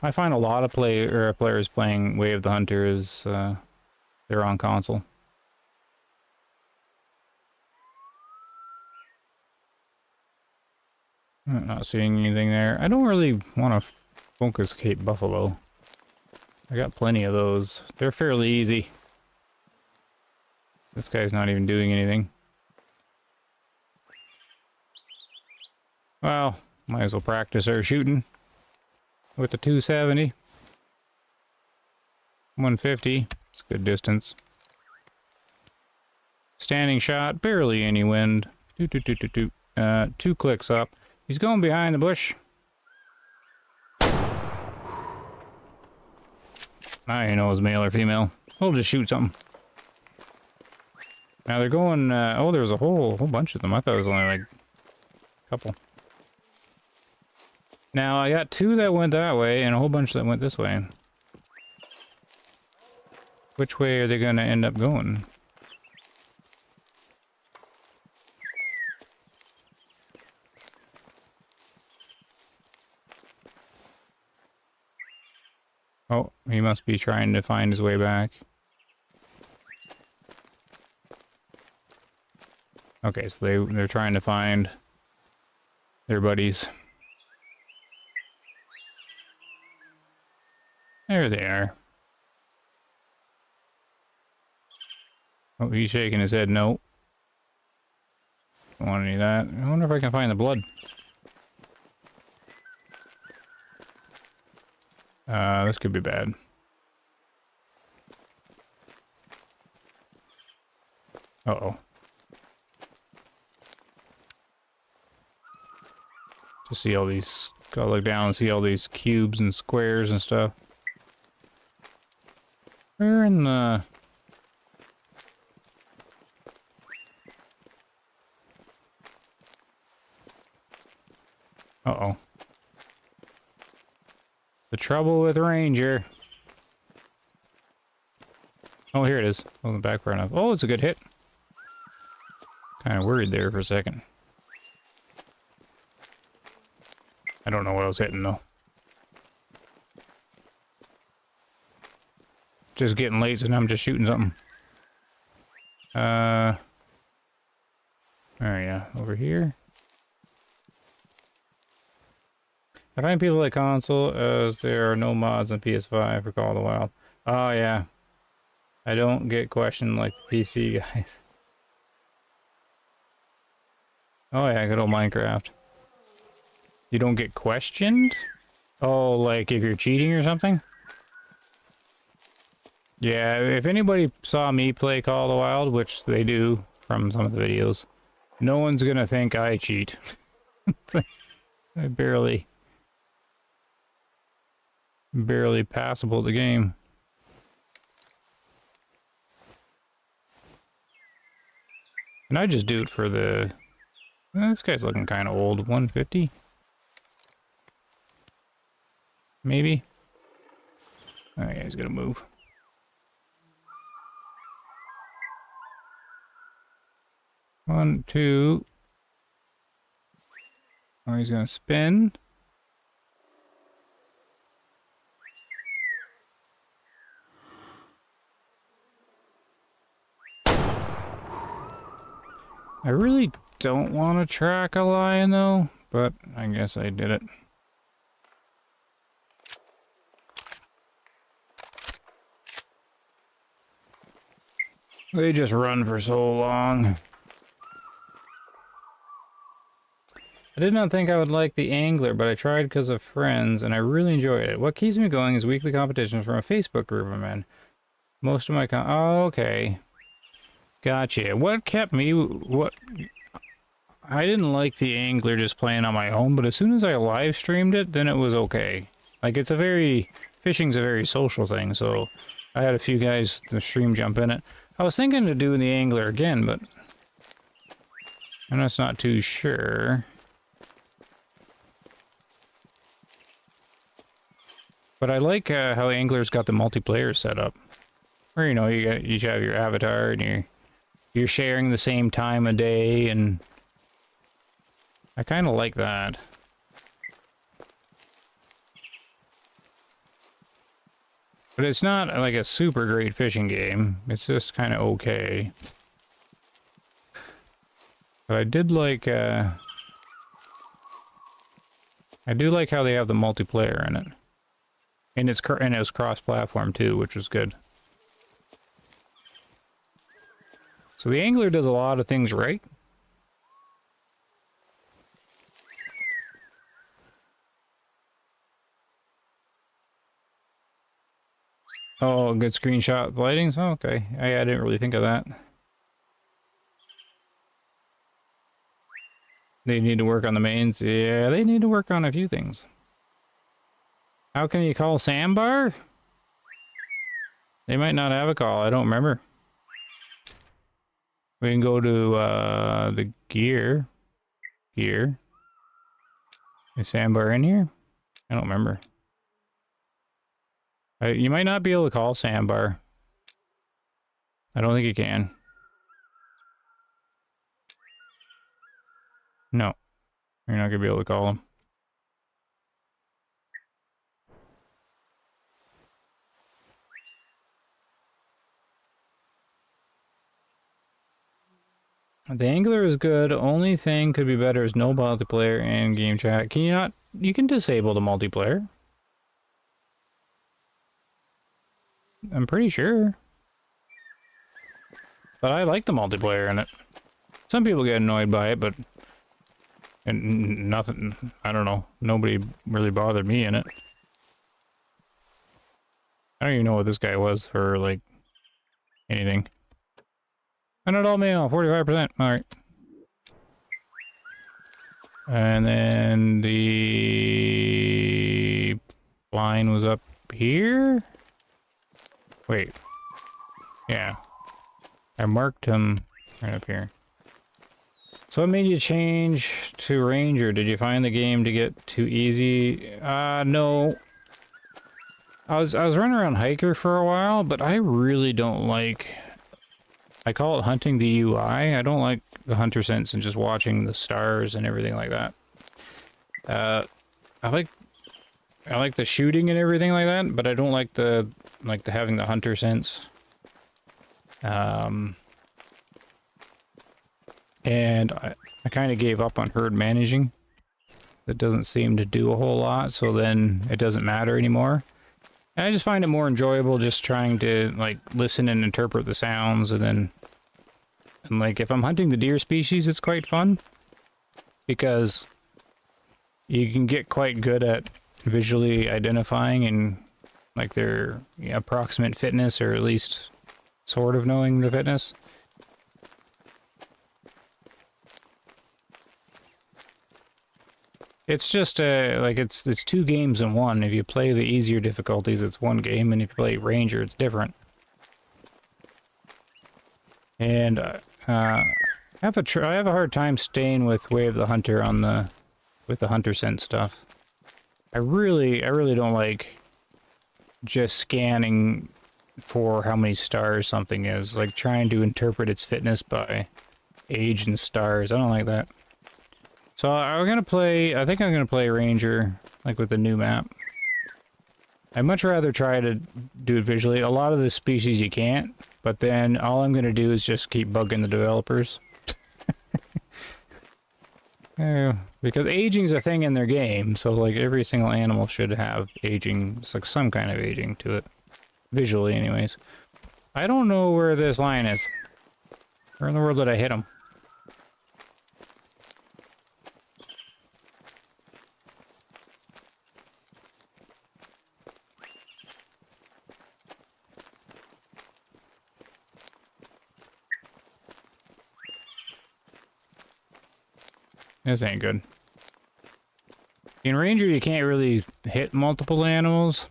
I find a lot of players playing Way of the Hunter is they're on console. I'm not seeing anything there. I don't really want to focus Cape Buffalo. I got plenty of those. They're fairly easy. This guy's not even doing anything. Well, might as well practice our shooting. With the 270. 150. It's a good distance. Standing shot, barely any wind. Doot, doot, doot, doot, doot. 2 clicks up. He's going behind the bush. I don't know it's male or female. We'll just shoot something. Now they're going, oh, there's a whole bunch of them. I thought it was only like a couple. Now, I got 2 that went that way, and a whole bunch that went this way. Which way are they going to end up going? Oh, he must be trying to find his way back. Okay, so they're trying to find their buddies. There they are. Oh, he's shaking his head. No. Don't want any of that. I wonder if I can find the blood. This could be bad. Uh-oh. Just see all these... Gotta look down and see all these cubes and squares and stuff. Where in the... Uh-oh. The trouble with Ranger. Oh, here it is. Wasn't back far enough. Oh, it's a good hit. Kind of worried there for a second. I don't know what I was hitting, though. Just getting late, so now I'm just shooting something. Oh, yeah. Over here. I find people like console as there are no mods on PS5 for Call of the Wild. Oh yeah. I don't get questioned like the PC guys. Oh yeah, good old Minecraft. You don't get questioned? Oh, like if you're cheating or something? Yeah, if anybody saw me play Call of the Wild, which they do from some of the videos, no one's gonna think I cheat. I barely passable the game. And I just do it for the... this guy's looking kind of old. 150? Maybe? Oh yeah, he's gonna move. One, two. Oh, he's gonna spin. I really don't want to track a lion though, but I guess I did it. They just run for so long. I did not think I would like the angler, but I tried because of friends, and I really enjoyed it. What keeps me going is weekly competitions from a Facebook group I'm in. Most of my oh, okay. Gotcha. What kept me... what... I didn't like the angler just playing on my own, but as soon as I live streamed it, then it was okay. Like, it's a very... fishing's a very social thing, so I had a few guys the stream jump in it. I was thinking of doing the angler again, but I'm just not too sure. But I like how Angler's got the multiplayer set up. Where, you know, you have your avatar and you're sharing the same time of day, and I kind of like that. But it's not like a super great fishing game. It's just kind of okay. But I did like, I do like how they have the multiplayer in it. And it was cross-platform too, which was good. So the angler does a lot of things right. Oh, good screenshot of lightings? Oh, okay. I didn't really think of that. They need to work on the mains. Yeah, they need to work on a few things. How can you call Sandbar? They might not have a call. I don't remember. We can go to the gear. Gear. Is Sandbar in here? I don't remember. You might not be able to call Sandbar. I don't think you can. No. You're not going to be able to call him. The angler is good. Only thing could be better is no multiplayer and game chat. Can you not? You can disable the multiplayer. I'm pretty sure. But I like the multiplayer in it. Some people get annoyed by it, but and nothing. I don't know. Nobody really bothered me in it. I don't even know what this guy was for, like, anything. And it all mail, 45%. Alright. And then the line was up here? Wait. Yeah. I marked him right up here. So what made you change to Ranger? Did you find the game to get too easy? No. I was running around Hiker for a while, but I really don't like... I call it hunting the UI. I don't like the hunter sense and just watching the stars and everything like that. I like the shooting and everything like that, but I don't like the having the hunter sense. And I kind of gave up on herd managing. that doesn't seem to do a whole lot, so then it doesn't matter anymore. And I just find it more enjoyable just trying to, like, listen and interpret the sounds, and then... And, like, if I'm hunting the deer species, it's quite fun. Because you can get quite good at visually identifying and, like, their approximate fitness, or at least sort of knowing the fitness. It's just like it's 2 games in one. If you play the easier difficulties, it's 1 game, and if you play Ranger, it's different. And I have a hard time staying with Way of the Hunter on with the hunter scent stuff. I really don't like just scanning for how many stars something is, like trying to interpret its fitness by age and stars. I don't like that. So I think I'm gonna play Ranger, like with the new map. I'd much rather try to do it visually. A lot of the species you can't, but then all I'm gonna do is just keep bugging the developers. Because aging's a thing in their game, so like every single animal should have aging. It's like some kind of aging to it. Visually, anyways. I don't know where this lion is. Where in the world did I hit him? This ain't good. In Ranger, you can't really hit multiple animals,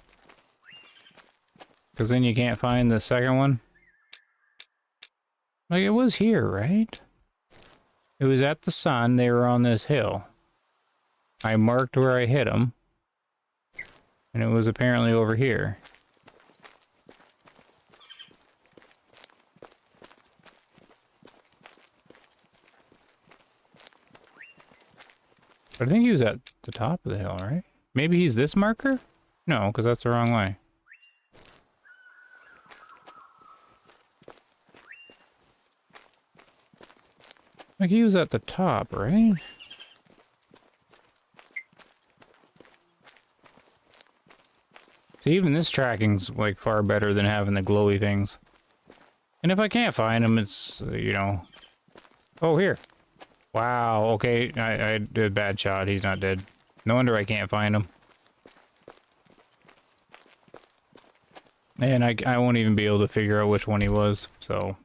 because then you can't find the second one. Like, it was here, right? It was at the sun. They were on this hill. I marked where I hit them, and it was apparently over here. But I think he was at the top of the hill, right? Maybe he's this marker? No, because that's the wrong way. Like, he was at the top, right? So even this tracking's, like, far better than having the glowy things. And if I can't find him, it's, you know... Oh, here. Wow, okay, I did a bad shot. He's not dead. No wonder I can't find him. And I won't even be able to figure out which one he was, so...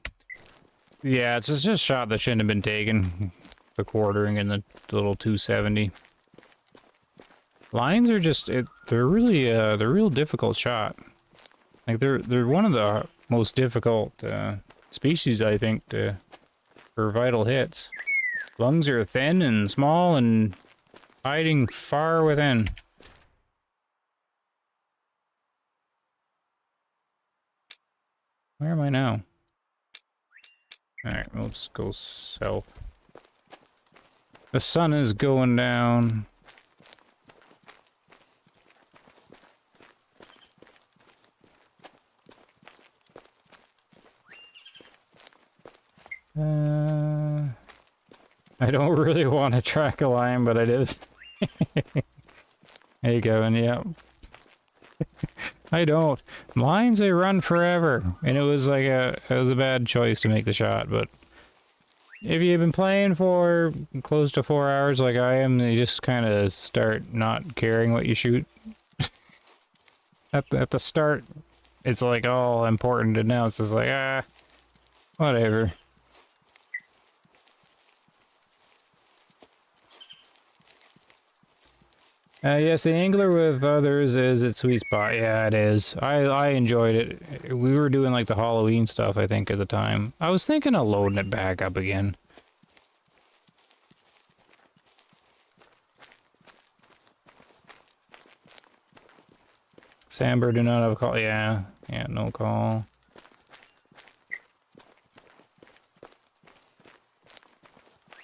Yeah, it's just a shot that shouldn't have been taken. The quartering and the little 270. Lions are just... they're really, they're a real difficult shot. Like, they're one of the most difficult species, I think, for vital hits. Lungs are thin and small and hiding far within. Where am I now? Alright, we'll just go south. The sun is going down. I don't really want to track a lion, but I did. There you go, and yeah. I don't. Lions, they run forever, and it was like it was a bad choice to make the shot, but if you've been playing for close to 4 hours like I am, you just kind of start not caring what you shoot. At the start, it's like all important, and now it's just like, whatever. Yes, the angler with others is its sweet spot. Yeah, it is. I enjoyed it. We were doing like the Halloween stuff, I think, at the time. I was thinking of loading it back up again. Sandbird do not have a call. Yeah, no call.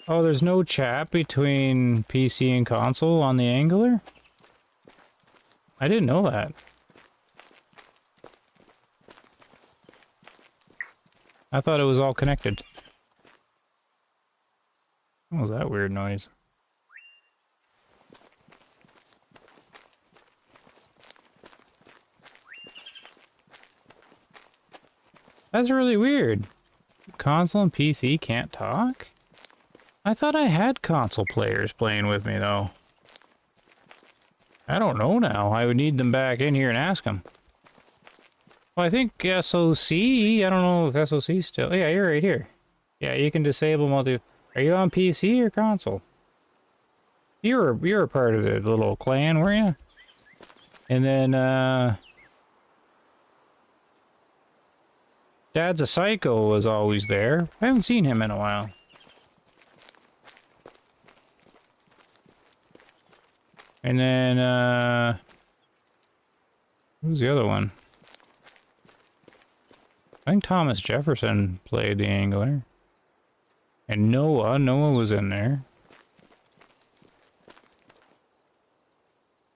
Oh, there's no chat between PC and console on the Angler? I didn't know that. I thought it was all connected. What was that weird noise? That's really weird. Console and PC can't talk? I thought I had console players playing with me, though. I don't know now. I would need them back in here and ask them. Well, I think SOC, I don't know if SOC still... Yeah, you're right here. Yeah, you can disable multi... Are you on PC or console? You were a part of the little clan, were you? And then, Dad's a Psycho was always there. I haven't seen him in a while. And then, who's the other one? I think Thomas Jefferson played the Angler. And Noah was in there.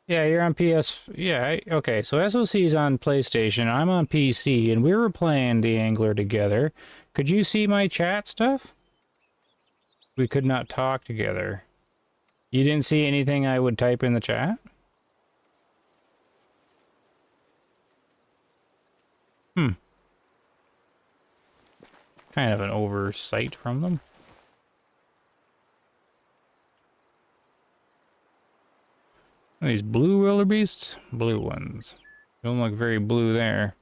Yeah, you're on PS... Yeah, okay, so SOC's on PlayStation, I'm on PC, and we were playing the Angler together. Could you see my chat stuff? We could not talk together. You didn't see anything I would type in the chat? Hmm. Kind of an oversight from them. Are these blue wildebeests? Blue ones. Don't look very blue there.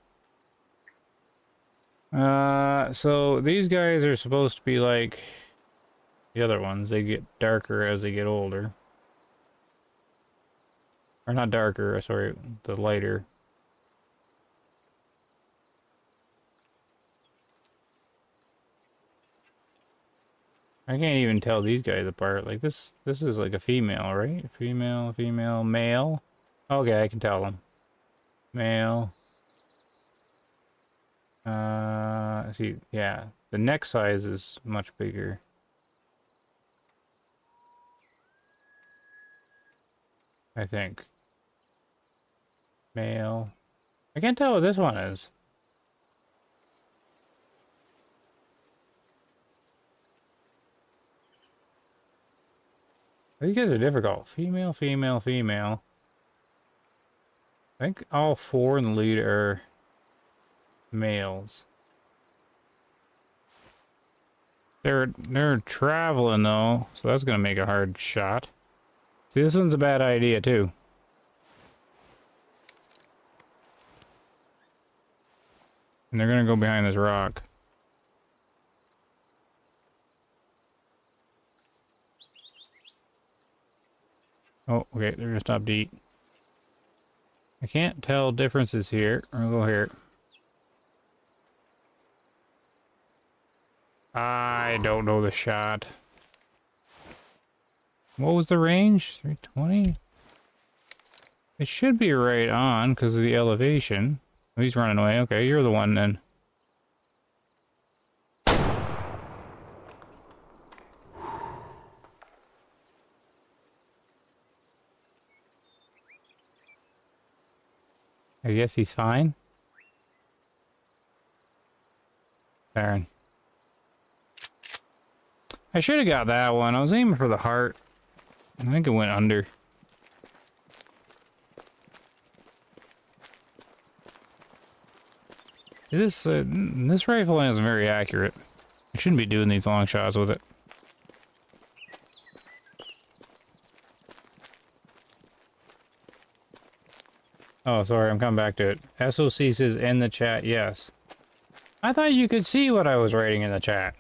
So these guys are supposed to be like the other ones. They get darker as they get older. Or not darker, sorry, the lighter. I can't even tell these guys apart. Like this is like a female, right? Female, male. Okay, I can tell them. Male. See, yeah, the neck size is much bigger. I think. Male. I can't tell what this one is. These guys are difficult. Female. I think all four in the lead are males. They're traveling though, so that's gonna make a hard shot. See, this one's a bad idea too. And they're gonna go behind this rock. Oh, okay, they're gonna stop to eat. I can't tell differences here. I'll go here. I don't know the shot. What was the range? 320? It should be right on because of the elevation. Oh, he's running away. Okay, you're the one then. I guess he's fine. Baron. I should have got that one. I was aiming for the heart. I think it went under. This rifle isn't very accurate. I shouldn't be doing these long shots with it. Oh, sorry, I'm coming back to it. SOC says in the chat, yes. I thought you could see what I was writing in the chat.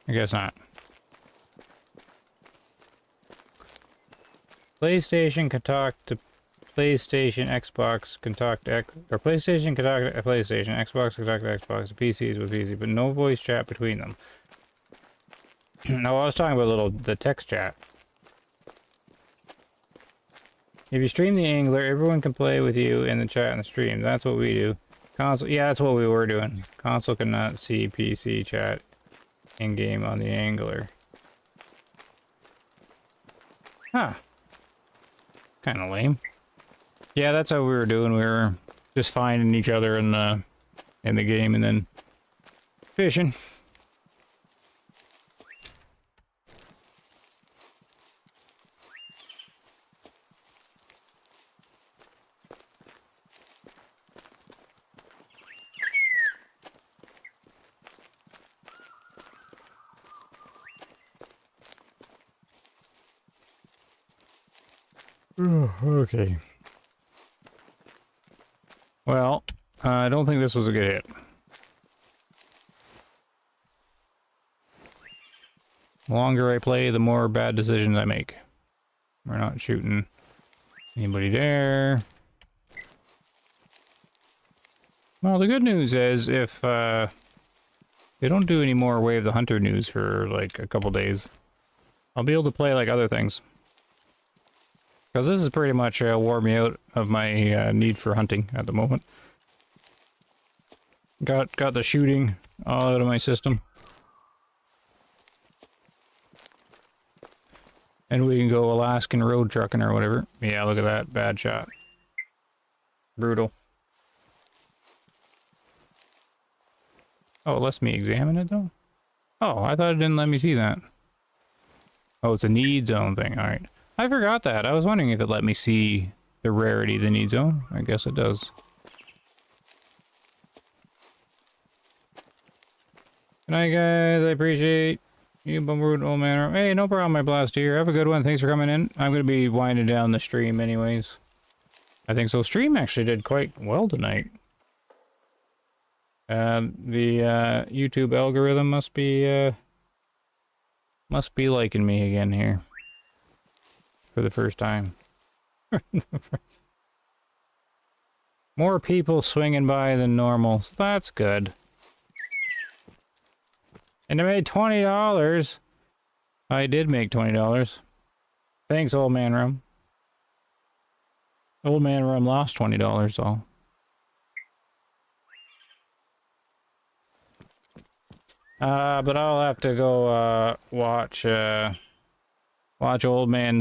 I guess not. PlayStation can talk to PlayStation, Xbox can talk to or PlayStation can talk to PlayStation, Xbox can talk to Xbox, PCs with PC, but no voice chat between them. No, I was talking about the text chat. If you stream the Angler, everyone can play with you in the chat and the stream. That's what we do. Console, yeah, that's what we were doing. Console cannot see PC chat in-game on the Angler. Huh. Kind of lame. Yeah, that's how we were doing. We were just finding each other in the game and then fishing. Okay. Well, I don't think this was a good hit. The longer I play, the more bad decisions I make. We're not shooting anybody there. Well, the good news is if they don't do any more Way of the Hunter news for like a couple days, I'll be able to play like other things. Because this is pretty much wore me out of my need for hunting at the moment. Got the shooting all out of my system. And we can go Alaskan road trucking or whatever. Yeah, look at that. Bad shot. Brutal. Oh, it lets me examine it though? Oh, I thought it didn't let me see that. Oh, it's a need zone thing. Alright. I forgot that. I was wondering if it let me see the rarity of the need zone. I guess it does. Good night, guys. I appreciate you, Bumblebird, old man. Hey, no problem, my blast here. Have a good one. Thanks for coming in. I'm going to be winding down the stream anyways. I think so. Stream actually did quite well tonight. The YouTube algorithm must be liking me again here. For the first time. More people swinging by than normal, so that's good. And I made $20. I did make $20. Thanks, Old Man Rum. Old Man Rum lost $20, so. But I'll have to go watch Old Man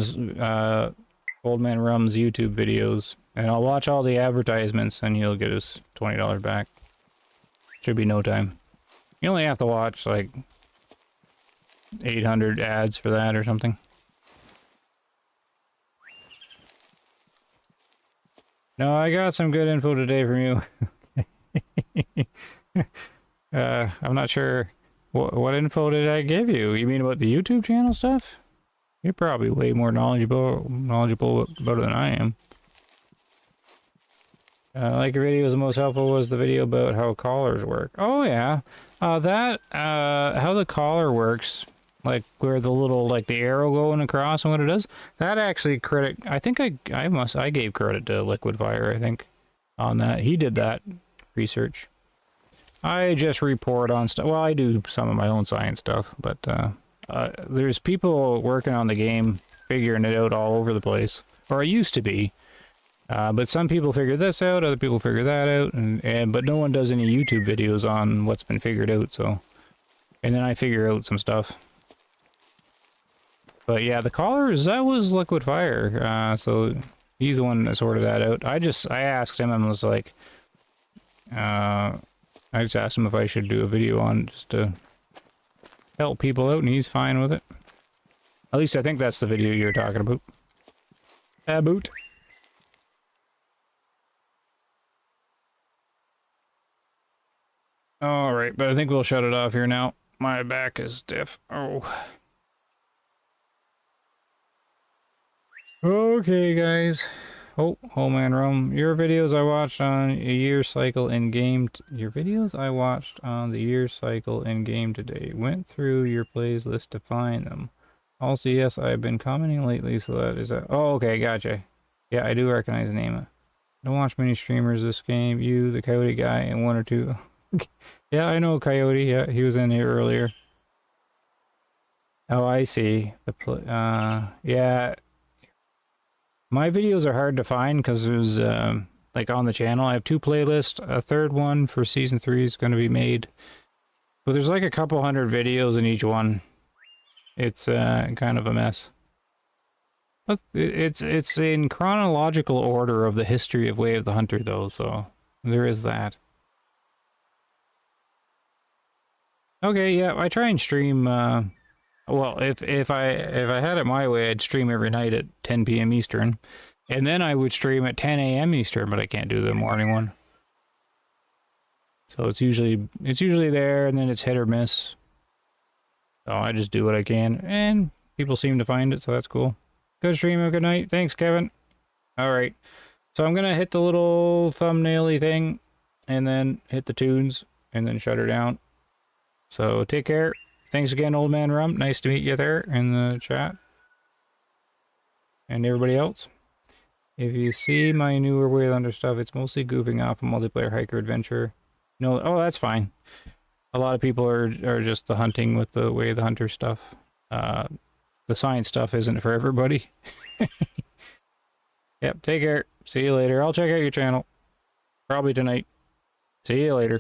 Rum's YouTube videos, and I'll watch all the advertisements, and he'll get his $20 back. Should be no time. You only have to watch like 800 ads for that or something. No, I got some good info today from you. I'm not sure what info did I give you. You mean about the YouTube channel stuff? You're probably way more knowledgeable about it than I am. Like your videos, the most helpful was the video about how collars work. Oh yeah, how the collar works, like where the little like the arrow going across and what it does. That actually I think I gave credit to Liquid Fire. I think on that he did that research. I just report on stuff. Well, I do some of my own science stuff, but there's people working on the game, figuring it out all over the place, or I used to be. But some people figure this out, other people figure that out, but no one does any YouTube videos on what's been figured out. So, and then I figure out some stuff. But yeah, the collars, that was Liquid Fire. So he's the one that sorted that out. I asked him and was like, I just asked him if I should do a video on just to help people out, and he's fine with it. At least I think that's the video you're talking about. Boot. Alright, but I think we'll shut it off here now. My back is stiff. Oh. Okay, guys. Oh, man, Rome. Your videos I watched on a year cycle in game. Your videos I watched on the year cycle in game today. Went through your plays list to find them. Also, yes, I've been commenting lately, so that is that. Oh, okay, gotcha. Yeah, I do recognize the name. Don't watch many streamers this game. You, the Coyote guy, and one or two. Yeah, I know Coyote. Yeah, he was in here earlier. Oh, I see. Yeah. My videos are hard to find because there's, like on the channel, I have 2 playlists. A third one for season 3 is going to be made. But there's like a couple hundred videos in each one. It's kind of a mess. But it's in chronological order of the history of Way of the Hunter, though, so there is that. Okay, yeah, I try and stream, well, if I had it my way, I'd stream every night at 10 p.m. Eastern, and then I would stream at 10 a.m. Eastern, but I can't do the morning one. So it's usually there, and then it's hit or miss. So I just do what I can, and people seem to find it, so that's cool. Good stream, good night. Thanks, Kevin. Alright. So I'm gonna hit the little thumbnail-y thing, and then hit the tunes, and then shut her down. So take care. Thanks again, Old Man Rum. Nice to meet you there in the chat. And everybody else. If you see my newer Way of the Hunter stuff, it's mostly goofing off a multiplayer hiker adventure. No, oh, that's fine. A lot of people are just the hunting with the Way of the Hunter stuff. The science stuff isn't for everybody. Yep, take care. See you later. I'll check out your channel. Probably tonight. See you later.